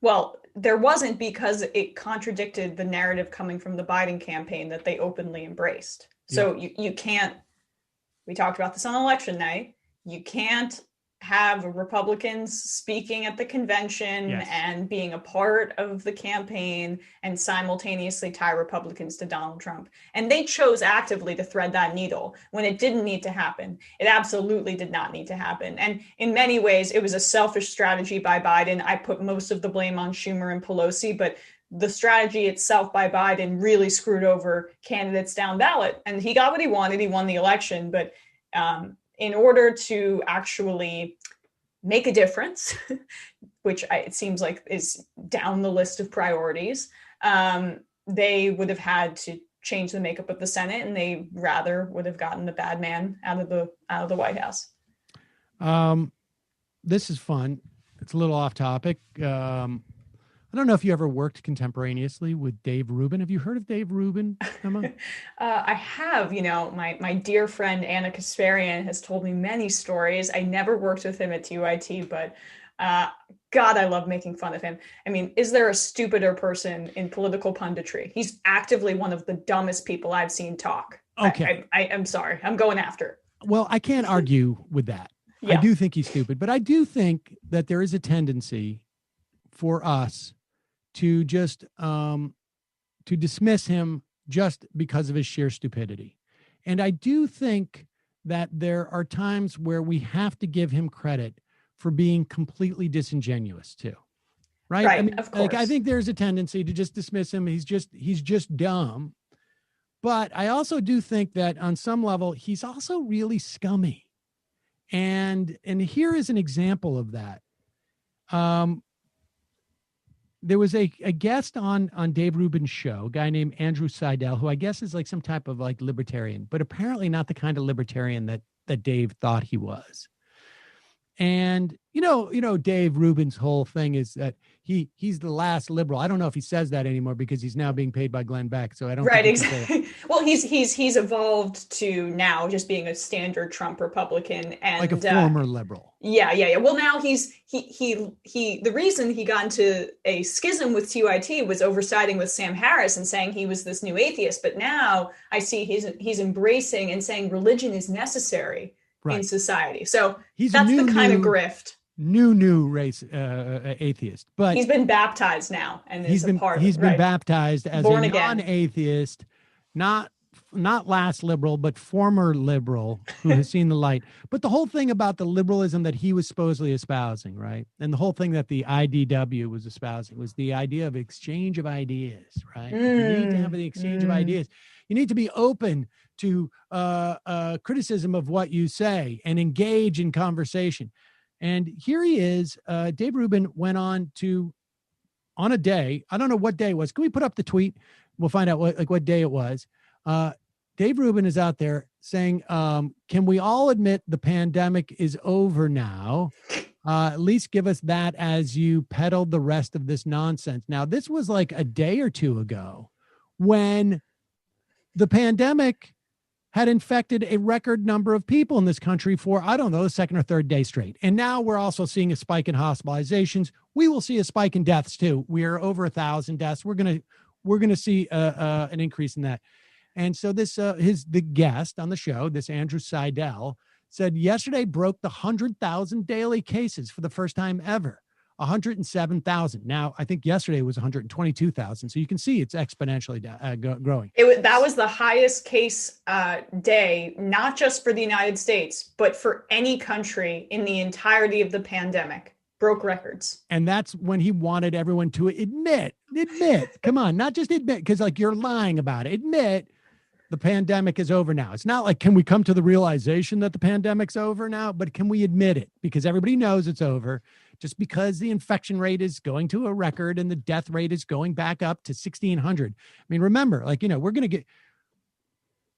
N: Well, there wasn't, because it contradicted the narrative coming from the Biden campaign that they openly embraced. So you can't, we talked about this on election night, you can't have Republicans speaking at the convention and being a part of the campaign and simultaneously tie Republicans to Donald Trump. And they chose actively to thread that needle when it didn't need to happen. It absolutely did not need to happen. And in many ways, it was a selfish strategy by Biden. I put most of the blame on Schumer and Pelosi, but the strategy itself by Biden really screwed over candidates down ballot. And he got what he wanted. He won the election. But in order to actually make a difference, which it seems like is down the list of priorities, they would have had to change the makeup of the Senate, and they rather would have gotten the bad man out of the White House.
B: This is fun. It's a little off topic. I don't know if you ever worked contemporaneously with Dave Rubin. Have you heard of Dave Rubin, Emma?
N: I have. My dear friend Anna Kasparian has told me many stories. I never worked with him at TYT, but God, I love making fun of him. I mean, is there a stupider person in political punditry? He's actively one of the dumbest people I've seen talk.
B: Okay.
N: I'm sorry. I'm going after.
B: Well, I can't argue with that.
N: Yeah.
B: I do think he's stupid, but I do think that there is a tendency for us to just to dismiss him just because of his sheer stupidity. And I do think that there are times where we have to give him credit for being completely disingenuous too. Right?
N: Right,
B: I mean,
N: of course.
B: I think there's a tendency to just dismiss him. He's just dumb. But I also do think that on some level, he's also really scummy. And here is an example of that. There was a guest on Dave Rubin's show, a guy named Andrew Seidel, who I guess is like some type of like libertarian, but apparently not the kind of libertarian that Dave thought he was. And, you know, Dave Rubin's whole thing is that he's the last liberal. I don't know if he says that anymore because he's now being paid by Glenn Beck. So I don't
N: right,
B: think
N: exactly. Well, he's evolved to now just being a standard Trump Republican and
B: like a former liberal.
N: Yeah. Well, now he the reason he got into a schism with TYT was oversiding with Sam Harris and saying he was this new atheist. But now I see he's embracing and saying religion is necessary in society. So that's the kind of grift.
B: New race atheist, but
N: he's been baptized now, and he's been
B: baptized as born a non-atheist, not last liberal, but former liberal who has seen the light. But the whole thing about the liberalism that he was supposedly espousing, right, and the whole thing that the IDW was espousing was the idea of exchange of ideas, right? You need to have an exchange of ideas. You need to be open to criticism of what you say and engage in conversation. And here he is. Dave Rubin went on a day. I don't know what day it was. Can we put up the tweet? We'll find out what day it was. Dave Rubin is out there saying, can we all admit the pandemic is over now? At least give us that as you peddled the rest of this nonsense. Now, this was like a day or two ago when the pandemic had infected a record number of people in this country for, I don't know, the second or third day straight. And now we're also seeing a spike in hospitalizations. We will see a spike in deaths too. We are over 1,000 deaths. We're going to see an increase in that. And so the guest on the show, this Andrew Seidel, said yesterday broke the 100,000 daily cases for the first time ever. 107,000. Now, I think yesterday was 122,000. So you can see it's exponentially growing.
N: That was the highest case day, not just for the United States, but for any country in the entirety of the pandemic. Broke records.
B: And that's when he wanted everyone to admit, come on, not just admit, because like you're lying about it. Admit the pandemic is over now. It's not like, can we come to the realization that the pandemic's over now? But can we admit it? Because everybody knows it's over. Just because the infection rate is going to a record and the death rate is going back up to 1,600. I mean, remember, like, you know, we're going to get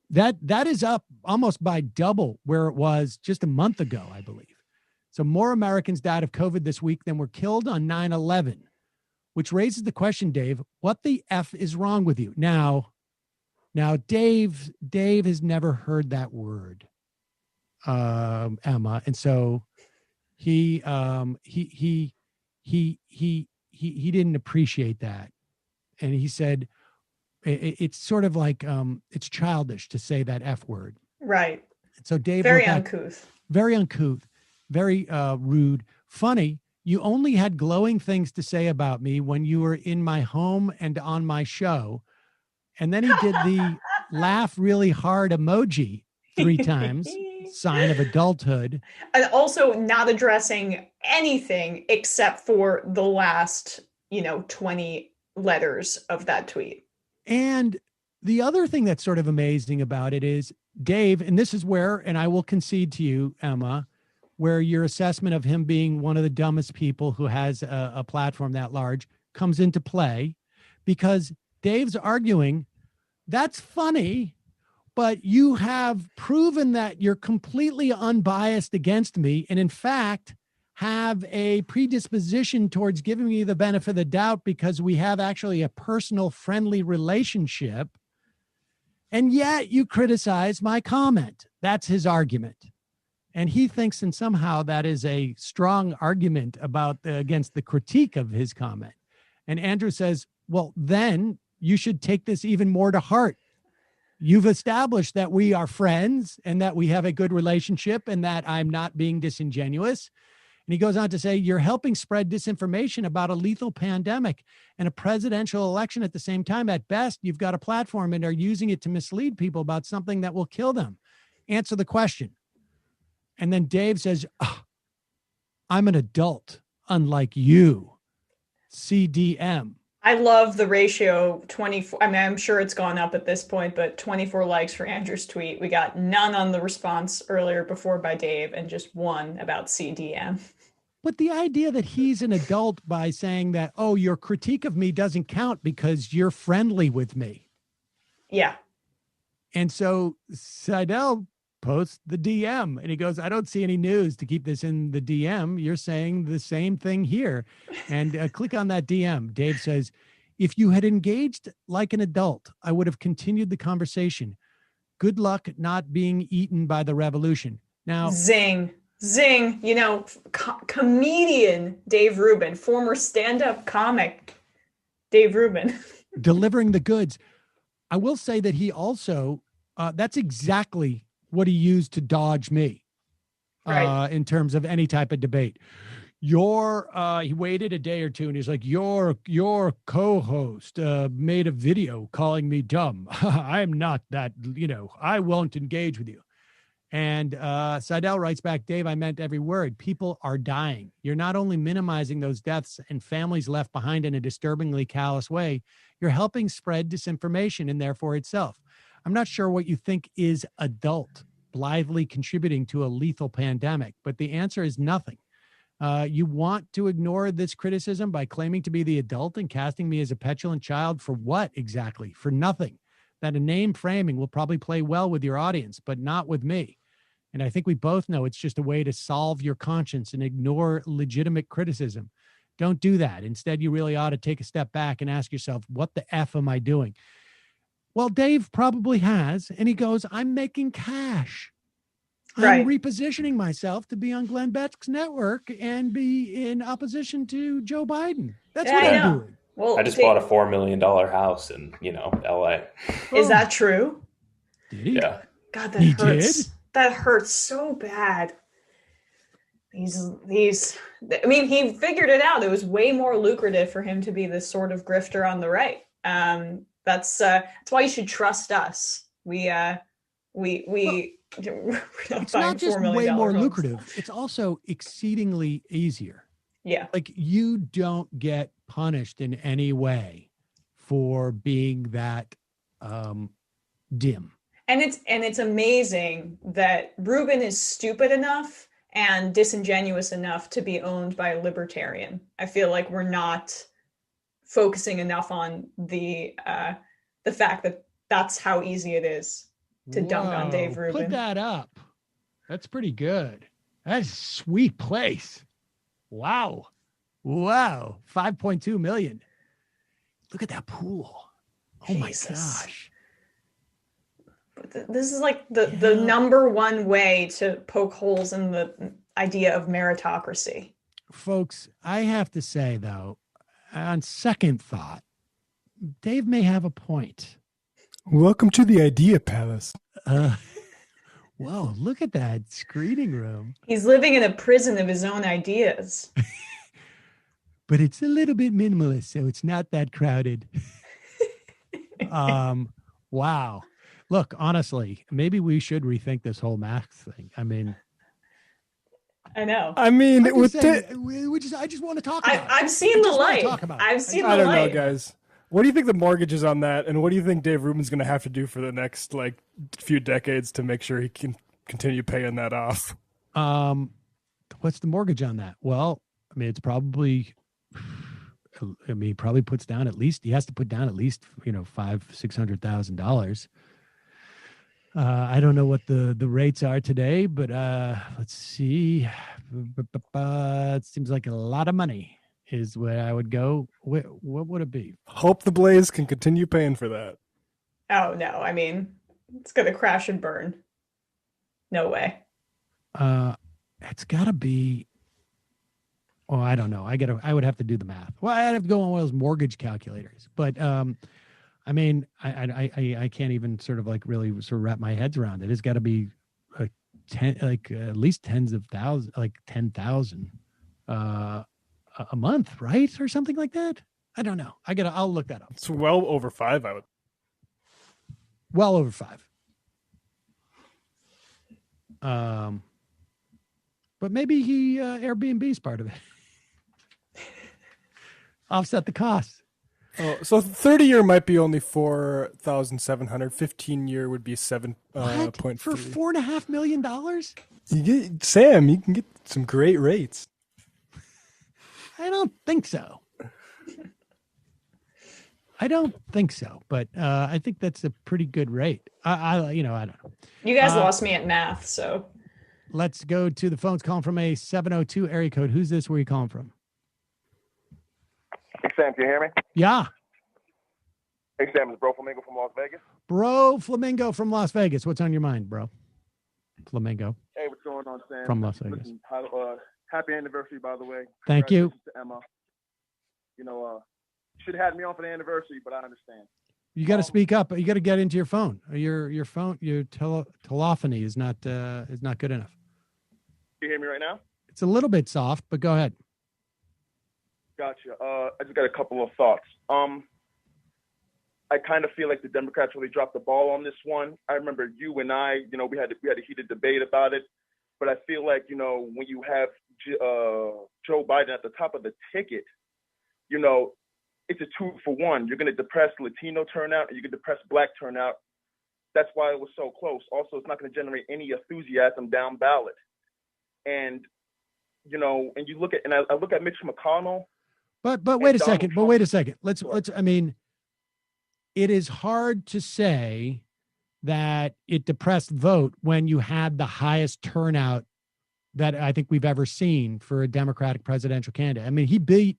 B: that is up almost by double where it was just a month ago, I believe. So more Americans died of COVID this week than were killed on 9/11, which raises the question, Dave, what the F is wrong with you? Now, Dave has never heard that word, Emma. And so he didn't appreciate that. And he said, it's sort of like, it's childish to say that F word.
N: Right.
B: So Dave,
N: very uncouth,
B: very rude, funny. You only had glowing things to say about me when you were in my home and on my show. And then he did the laugh really hard emoji 3 times. Sign of adulthood.
N: And also not addressing anything except for the last, 20 letters of that tweet.
B: And the other thing that's sort of amazing about it is Dave, and this is where, and I will concede to you, Emma, where your assessment of him being one of the dumbest people who has a platform that large comes into play, because Dave's arguing that's funny, but you have proven that you're completely unbiased against me. And in fact, have a predisposition towards giving me the benefit of the doubt because we have actually a personal friendly relationship. And yet you criticize my comment. That's his argument. And he thinks, and somehow that is a strong argument against the critique of his comment. And Andrew says, well, then you should take this even more to heart. You've established that we are friends and that we have a good relationship and that I'm not being disingenuous. And he goes on to say, you're helping spread disinformation about a lethal pandemic and a presidential election at the same time. At best, you've got a platform and are using it to mislead people about something that will kill them. Answer the question. And then Dave says, I'm an adult, unlike you, CDM.
N: I love the ratio 24. I mean, I'm sure it's gone up at this point, but 24 likes for Andrew's tweet. We got none on the response earlier before by Dave and just one about CDM.
B: But the idea that he's an adult by saying that, oh, your critique of me doesn't count because you're friendly with me.
N: Yeah.
B: And so Seidel posts the DM and he goes, I don't see any news to keep this in the DM. You're saying the same thing here. And click on that DM. Dave says, if you had engaged like an adult, I would have continued the conversation. Good luck not being eaten by the revolution. Now,
N: zing. You know, comedian Dave Rubin, former stand-up comic Dave Rubin.
B: delivering the goods. I will say that he also, that's exactly what he used to dodge me in terms of any type of debate. He waited a day or two and he's like, your co-host made a video calling me dumb. I'm not that, I won't engage with you. And Seidel writes back, Dave, I meant every word. People are dying. You're not only minimizing those deaths and families left behind in a disturbingly callous way, you're helping spread disinformation and therefore itself. I'm not sure what you think is adult, blithely contributing to a lethal pandemic, but the answer is nothing. You want to ignore this criticism by claiming to be the adult and casting me as a petulant child for what exactly? For nothing. That a name framing will probably play well with your audience, but not with me. And I think we both know it's just a way to solve your conscience and ignore legitimate criticism. Don't do that. Instead, you really ought to take a step back and ask yourself, what the F am I doing? Well, Dave probably has. And he goes, I'm making cash. I'm repositioning myself to be on Glenn Beck's network and be in opposition to Joe Biden. That's what I'm doing.
N: Well,
G: I just bought a $4 million house in, LA.
N: Is that true?
B: Did he?
G: Yeah.
N: God, that hurts. Did? That hurts so bad. I mean, he figured it out. It was way more lucrative for him to be this sort of grifter on the right. That's why you should trust us. It's
B: not just way more lucrative. It's also exceedingly easier.
N: Yeah.
B: Like you don't get punished in any way for being that dim.
N: And it's amazing that Rubin is stupid enough and disingenuous enough to be owned by a libertarian. I feel like we're not focusing enough on the fact that that's how easy it is to dunk on Dave Rubin.
B: Put that up. That's pretty good. That's a sweet place. Wow. 5.2 million. Look at that pool. Oh my gosh.
N: This is like the number one way to poke holes in the idea of meritocracy.
B: Folks, I have to say, though, on second thought, Dave may have a point.
D: Welcome to the Idea Palace.
B: Whoa, look at that screening room.
N: He's living in a prison of his own ideas.
B: But it's a little bit minimalist, so it's not that crowded. Wow. Look, honestly, maybe we should rethink this whole mask thing. I mean,
N: I know.
D: I mean,
B: I just want to talk about it.
N: I've seen the light. I've seen the light.
D: I don't know, guys. What do you think the mortgage is on that? And what do you think Dave Rubin's going to have to do for the next few decades to make sure he can continue paying that off?
B: What's the mortgage on that? Well, I mean, it's probably, he probably puts down he has to put down at least, $500,000-$600,000. I don't know what the rates are today, but let's see. It seems like a lot of money is where I would go. What would it be?
D: Hope the Blaze can continue paying for that.
N: Oh, no. I mean, it's going to crash and burn. No way.
B: It's got to be, I don't know. I would have to do the math. Well, I'd have to go on one of those mortgage calculators. But, I mean, I can't even sort of really sort of wrap my head around it. It's got to be at least tens of thousands, like 10,000 a month, right, or something like that. I don't know. I'll look that up.
D: It's well over 5.
B: Well over 5. But maybe Airbnb's part of it. Offset the costs.
D: Oh, so 30-year might be only 4,700. 15-year would be 7.3.
B: For $4.5 million?
D: Sam, you can get some great rates.
B: I don't think so. I don't think so, but I think that's a pretty good rate. I don't know.
N: You guys lost me at math, so.
B: Let's go to the phones. Calling from a 702 area code. Who's this? Where are you calling from?
E: Hey, Sam, can you hear me?
B: Yeah.
E: Hey, Sam, it's Bro Flamingo from Las Vegas.
B: Bro Flamingo from Las Vegas. What's on your mind, bro? Flamingo.
E: Hey, what's going on, Sam?
B: From Las Vegas.
E: Listen, happy anniversary, by the way.
B: Thank you.
E: To Emma. Should have had me on for the anniversary, but I understand.
B: You got to speak up. You got to get into your phone. Your phone, your telephony is not good enough.
E: Can you hear me right now?
B: It's a little bit soft, but go ahead.
E: Gotcha. I just got a couple of thoughts. I kind of feel like the Democrats really dropped the ball on this one. I remember you and I, we had a heated debate about it, but I feel like, when you have Joe Biden at the top of the ticket, it's a 2-for-1. You're going to depress Latino turnout and you can depress Black turnout. That's why it was so close. Also, it's not going to generate any enthusiasm down ballot. And, and you look at, and I look at Mitch McConnell.
B: But wait a second. Let's. I mean, it is hard to say that it depressed vote when you had the highest turnout that I think we've ever seen for a Democratic presidential candidate. I mean, he beat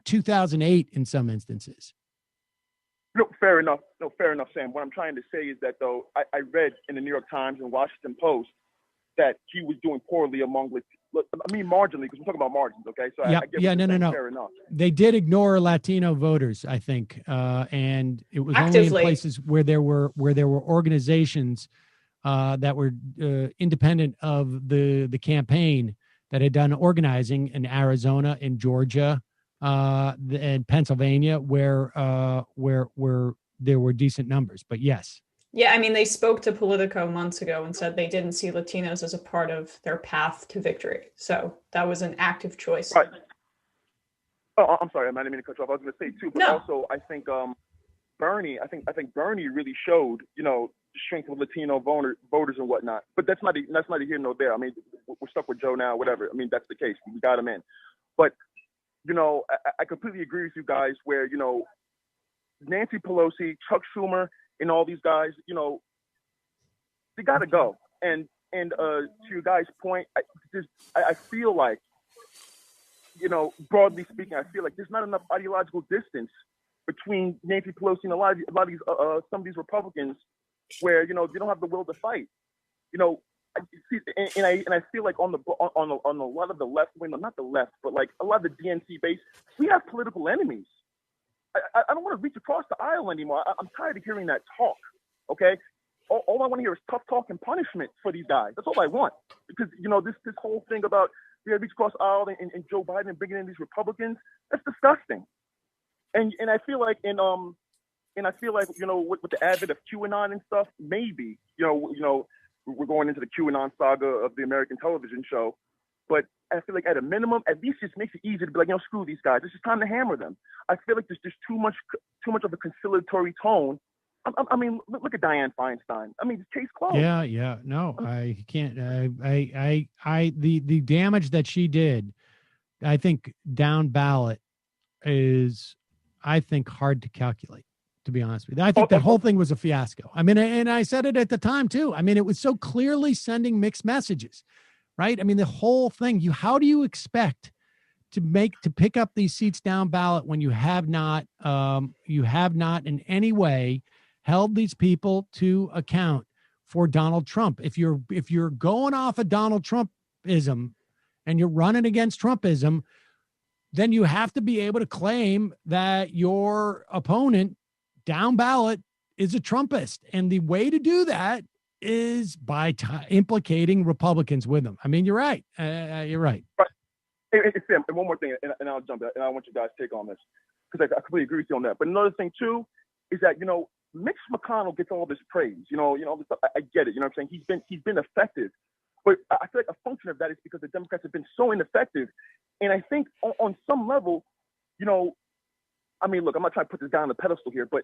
B: 2008 in some instances.
E: No, fair enough. Sam. What I'm trying to say is that, though, I read in the New York Times and Washington Post that he was doing poorly among, marginally, because we're talking about margins, okay? So
B: Yeah,
E: I get
B: no.
E: fair enough.
B: They did ignore Latino voters, I think, and it was
N: Actively.
B: only in places where there were organizations that were independent of the campaign that had done organizing in Arizona, in Georgia, and Pennsylvania, where there were decent numbers. But yes.
N: Yeah, I mean, they spoke to Politico months ago and said they didn't see Latinos as a part of their path to victory. So that was an active choice.
E: Right. Oh, I'm sorry. I didn't mean to cut you off. I was going to say too, but also I think Bernie. I think Bernie really showed the strength of Latino voters and whatnot. But that's neither here nor there. I mean, we're stuck with Joe now. Whatever. I mean, that's the case. We got him in. But I completely agree with you guys. Where Nancy Pelosi, Chuck Schumer, and all these guys, they got to go. And to your guys' point, I feel like, broadly speaking, I feel like there's not enough ideological distance between Nancy Pelosi and a lot of these some of these Republicans, where they don't have the will to fight. I feel like on a lot of the left wing, not the left, but like a lot of the DNC base, we have political enemies. I don't want to reach across the aisle anymore. I'm tired of hearing that talk. Okay, all I want to hear is tough talk and punishment for these guys. That's all I want, because this whole thing about reach across the aisle and Joe Biden bringing in these Republicans, that's disgusting. And I feel like with the advent of QAnon and stuff, maybe we're going into the QAnon saga of the American television show. But I feel like at a minimum, at least it makes it easy to be like, screw these guys. It's just time to hammer them. I feel like there's just too much of a conciliatory tone. I mean, look at Dianne Feinstein. I mean, case closed.
B: Yeah. No, I can't. The damage that she did, I think down ballot is, I think, hard to calculate, to be honest with you. I think that whole thing was a fiasco. I mean, and I said it at the time too. I mean, it was so clearly sending mixed messages. Right. I mean, the whole thing, how do you expect to pick up these seats down ballot when you have not in any way held these people to account for Donald Trump? If you're going off of Donald Trumpism and you're running against Trumpism, then you have to be able to claim that your opponent down ballot is a Trumpist. And the way to do that is by implicating Republicans with them. I mean, you're right. You're right.
E: Right. Hey, Sam, and one more thing, and I'll jump in, and I want you guys to take on this, because I completely agree with you on that. But another thing too is that Mitch McConnell gets all this praise. All this stuff. I get it. You know what I'm saying? He's been effective, but I feel like a function of that is because the Democrats have been so ineffective. And I think on some level, I mean, look, I'm not trying to put this guy on the pedestal here, but,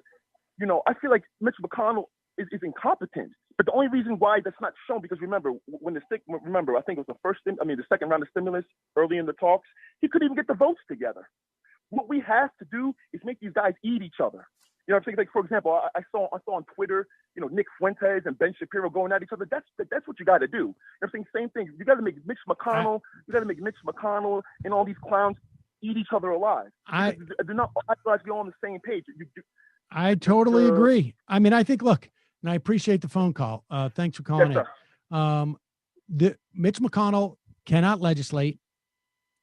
E: you know, I feel like Mitch McConnell is incompetent. But the only reason why that's not shown, because remember, I think it was the second round of stimulus early in the talks, he couldn't even get the votes together. What we have to do is make these guys eat each other. You know what I'm saying? Like, for example, I saw on Twitter, you know, Nick Fuentes and Ben Shapiro going at each other. That's what you got to do. You know what I'm saying? Same thing. You got to make Mitch McConnell and all these clowns eat each other alive. They're not all on the same page.
B: I totally agree. I mean, I think, look, and I appreciate the phone call. Thanks for calling in. Mitch McConnell cannot legislate.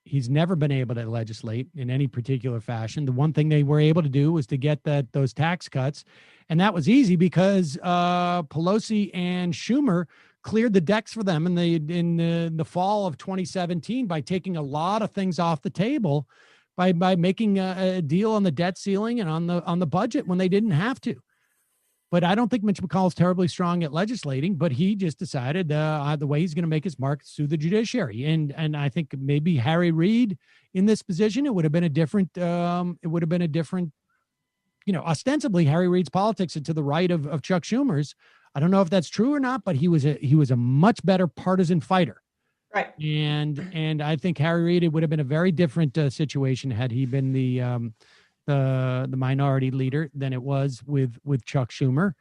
B: He's never been able to legislate in any particular fashion. The one thing they were able to do was to get those tax cuts. And that was easy because Pelosi and Schumer cleared the decks for them in the fall of 2017 by taking a lot of things off the table, by making a deal on the debt ceiling and on the budget when they didn't have to. But I don't think Mitch McConnell's terribly strong at legislating, but he just decided the way he's going to make his mark through the judiciary. And I think maybe Harry Reid in this position, it would have been a different, you know, ostensibly Harry Reid's politics are to the right of Chuck Schumer's. I don't know if that's true or not, but he was a much better partisan fighter.
N: Right.
B: And I think Harry Reid, it would have been a very different situation had he been the minority leader than it was with Chuck Schumer.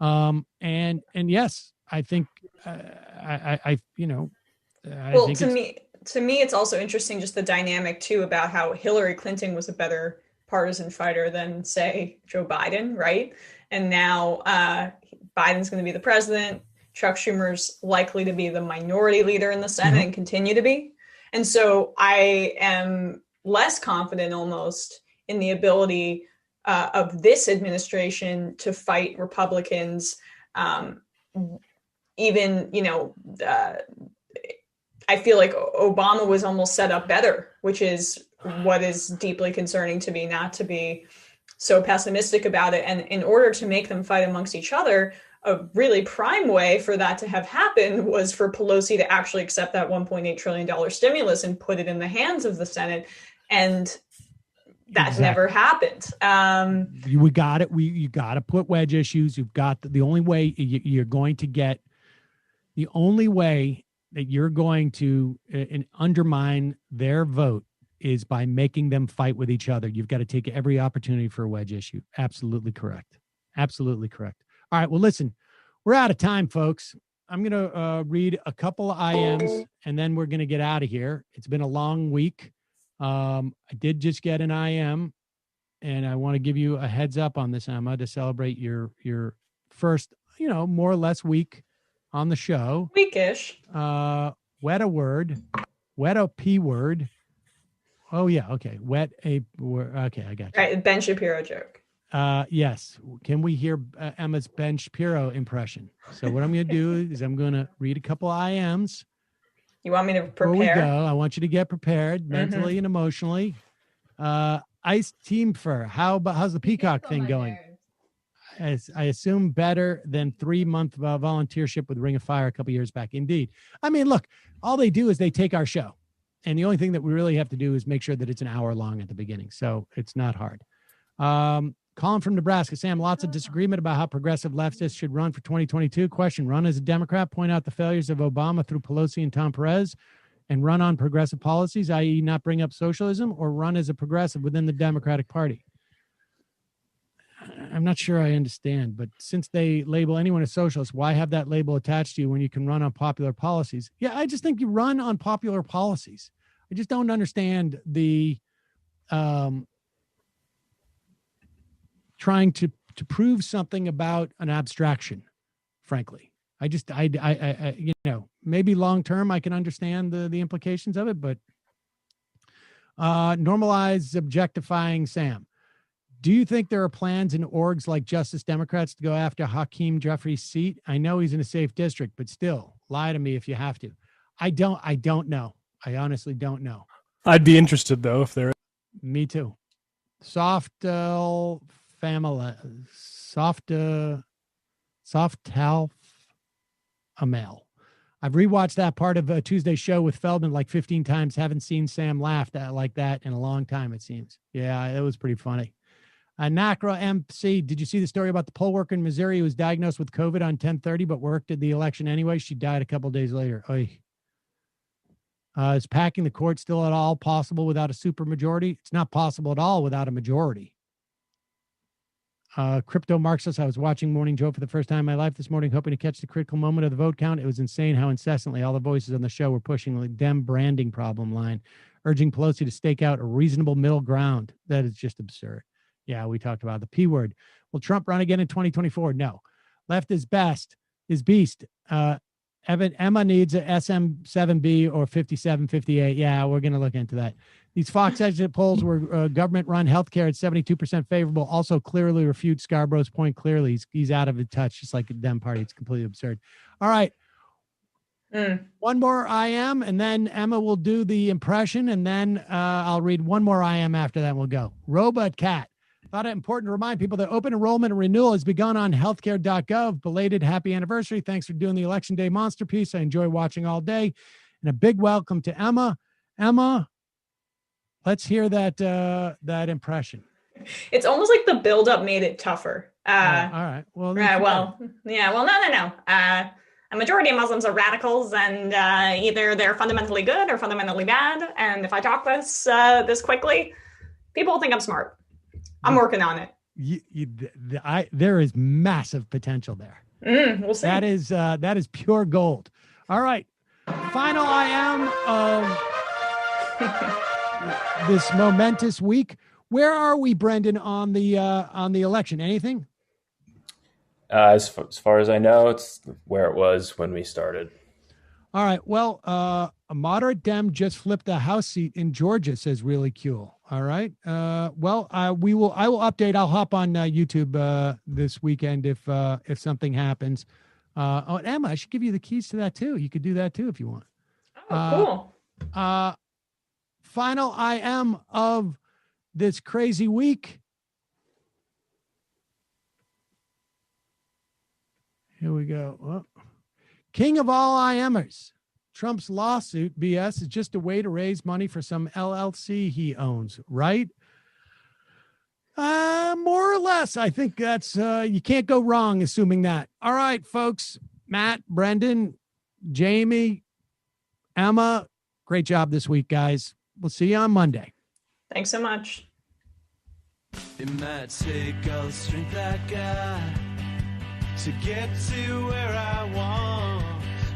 B: And yes, I think
N: to me, it's also interesting, just the dynamic too, about how Hillary Clinton was a better partisan fighter than, say, Joe Biden. Right. And now Biden's going to be the president. Chuck Schumer's likely to be the minority leader in the Senate and continue to be. And so I am less confident almost in the ability of this administration to fight Republicans. Even, you know, I feel like Obama was almost set up better, which is what is deeply concerning to me, not to be so pessimistic about it. And in order to make them fight amongst each other, a really prime way for that to have happened was for Pelosi to actually accept that $1.8 trillion stimulus and put it in the hands of the Senate. And that never happened.
B: We got it. You got to put wedge issues. You've got the only way you're going to get, the only way that you're going to undermine their vote is by making them fight with each other. You've got to take every opportunity for a wedge issue. Absolutely correct. Absolutely correct. All right. Well, listen, we're out of time, folks. I'm going to read a couple of IMs and then we're going to get out of here. It's been a long week. I did just get an IM and I want to give you a heads up on this, Emma, to celebrate your first, you know, more or less week on the show.
N: Weekish.
B: Wet a word, wet a P word. Oh yeah. Okay. Wet a word. Okay. I got you.
N: All right, Ben Shapiro joke.
B: Yes. Can we hear Emma's Ben Shapiro impression? So what I'm going to do is I'm going to read a couple IMs.
N: You want me to prepare?
B: Before we go, I want you to get prepared mentally and emotionally. Ice Team Fur. How's the Peacock thing going? As I assume better than 3-month volunteership with Ring of Fire a couple years back. Indeed. I mean, look, all they do is they take our show. And the only thing that we really have to do is make sure that it's an hour long at the beginning. So it's not hard. Colin from Nebraska. Sam, lots of disagreement about how progressive leftists should run for 2022. Question, run as a Democrat, point out the failures of Obama through Pelosi and Tom Perez, and run on progressive policies, i.e. not bring up socialism, or run as a progressive within the Democratic Party? I'm not sure I understand, but since they label anyone a socialist, why have that label attached to you when you can run on popular policies? Yeah, I just think you run on popular policies. I just don't understand the trying to prove something about an abstraction, frankly. I you know, maybe long term I can understand the implications of it, but normalize objectifying Sam. Do you think there are plans in orgs like Justice Democrats to go after Hakeem Jeffrey's seat? I know he's in a safe district, but still, lie to me if you have to. I don't know. I honestly don't know.
D: I'd be interested though if there.
B: Me too. Softal Amel. I've rewatched that part of a Tuesday show with Feldman like 15 times. Haven't seen Sam laugh like that in a long time, it seems. Yeah, it was pretty funny. NACRA MC, did you see the story about the poll worker in Missouri who was diagnosed with COVID on 10/30 but worked at the election anyway? She died a couple days later. Oy. Is packing the court still at all possible without a supermajority? It's not possible at all without a majority. Crypto Marxist, I was watching Morning Joe for the first time in my life this morning, hoping to catch the critical moment of the vote count. It was insane how incessantly all the voices on the show were pushing the Dem branding problem line, urging Pelosi to stake out a reasonable middle ground. That is just absurd. Yeah, we talked about the P word. Will Trump run again in 2024? No. Left is best, is beast. Emma needs a SM7B or 5758. Yeah, we're going to look into that. These Fox exit polls were government-run healthcare at 72% favorable. Also clearly refute Scarborough's point clearly. He's out of touch, just like the Dem Party. It's completely absurd. All right. One more I am, and then Emma will do the impression, and then I'll read one more I am after that, and we'll go. Robot Cat. Thought it important to remind people that open enrollment and renewal has begun on healthcare.gov. Belated happy anniversary. Thanks for doing the Election Day Monster Piece. I enjoy watching all day. And a big welcome to Emma. Emma, let's hear that impression.
N: It's almost like the buildup made it tougher.
B: All right. Well,
N: no. A majority of Muslims are radicals, and either they're fundamentally good or fundamentally bad. And if I talk this quickly, people will think I'm smart. I'm working on it.
B: There is massive potential there.
N: We'll see.
B: That is pure gold. All right. Final I am of this momentous week. Where are we, Brendan, on the election? Anything?
G: As far as I know, it's where it was when we started.
B: All right. Well, a moderate Dem just flipped a House seat in Georgia, says Really Cool. All right. I will update. I'll hop on YouTube this weekend if something happens. Emma, I should give you the keys to that too. You could do that too if you want.
N: Oh, cool.
B: Final I am of this crazy week. Here we go. Oh. King of all I amers. Trump's lawsuit, BS, is just a way to raise money for some LLC he owns, right? More or less. I think that's, you can't go wrong assuming that. All right, folks. Matt, Brendan, Jamie, Emma, great job this week, guys. We'll see you on Monday.
N: Thanks so much.
F: It might take all the strength I got to get to where I want,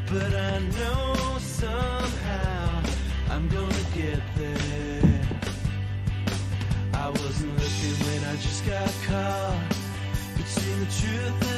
F: but I know somehow I'm gonna get there. I wasn't looking when I just got caught between the truth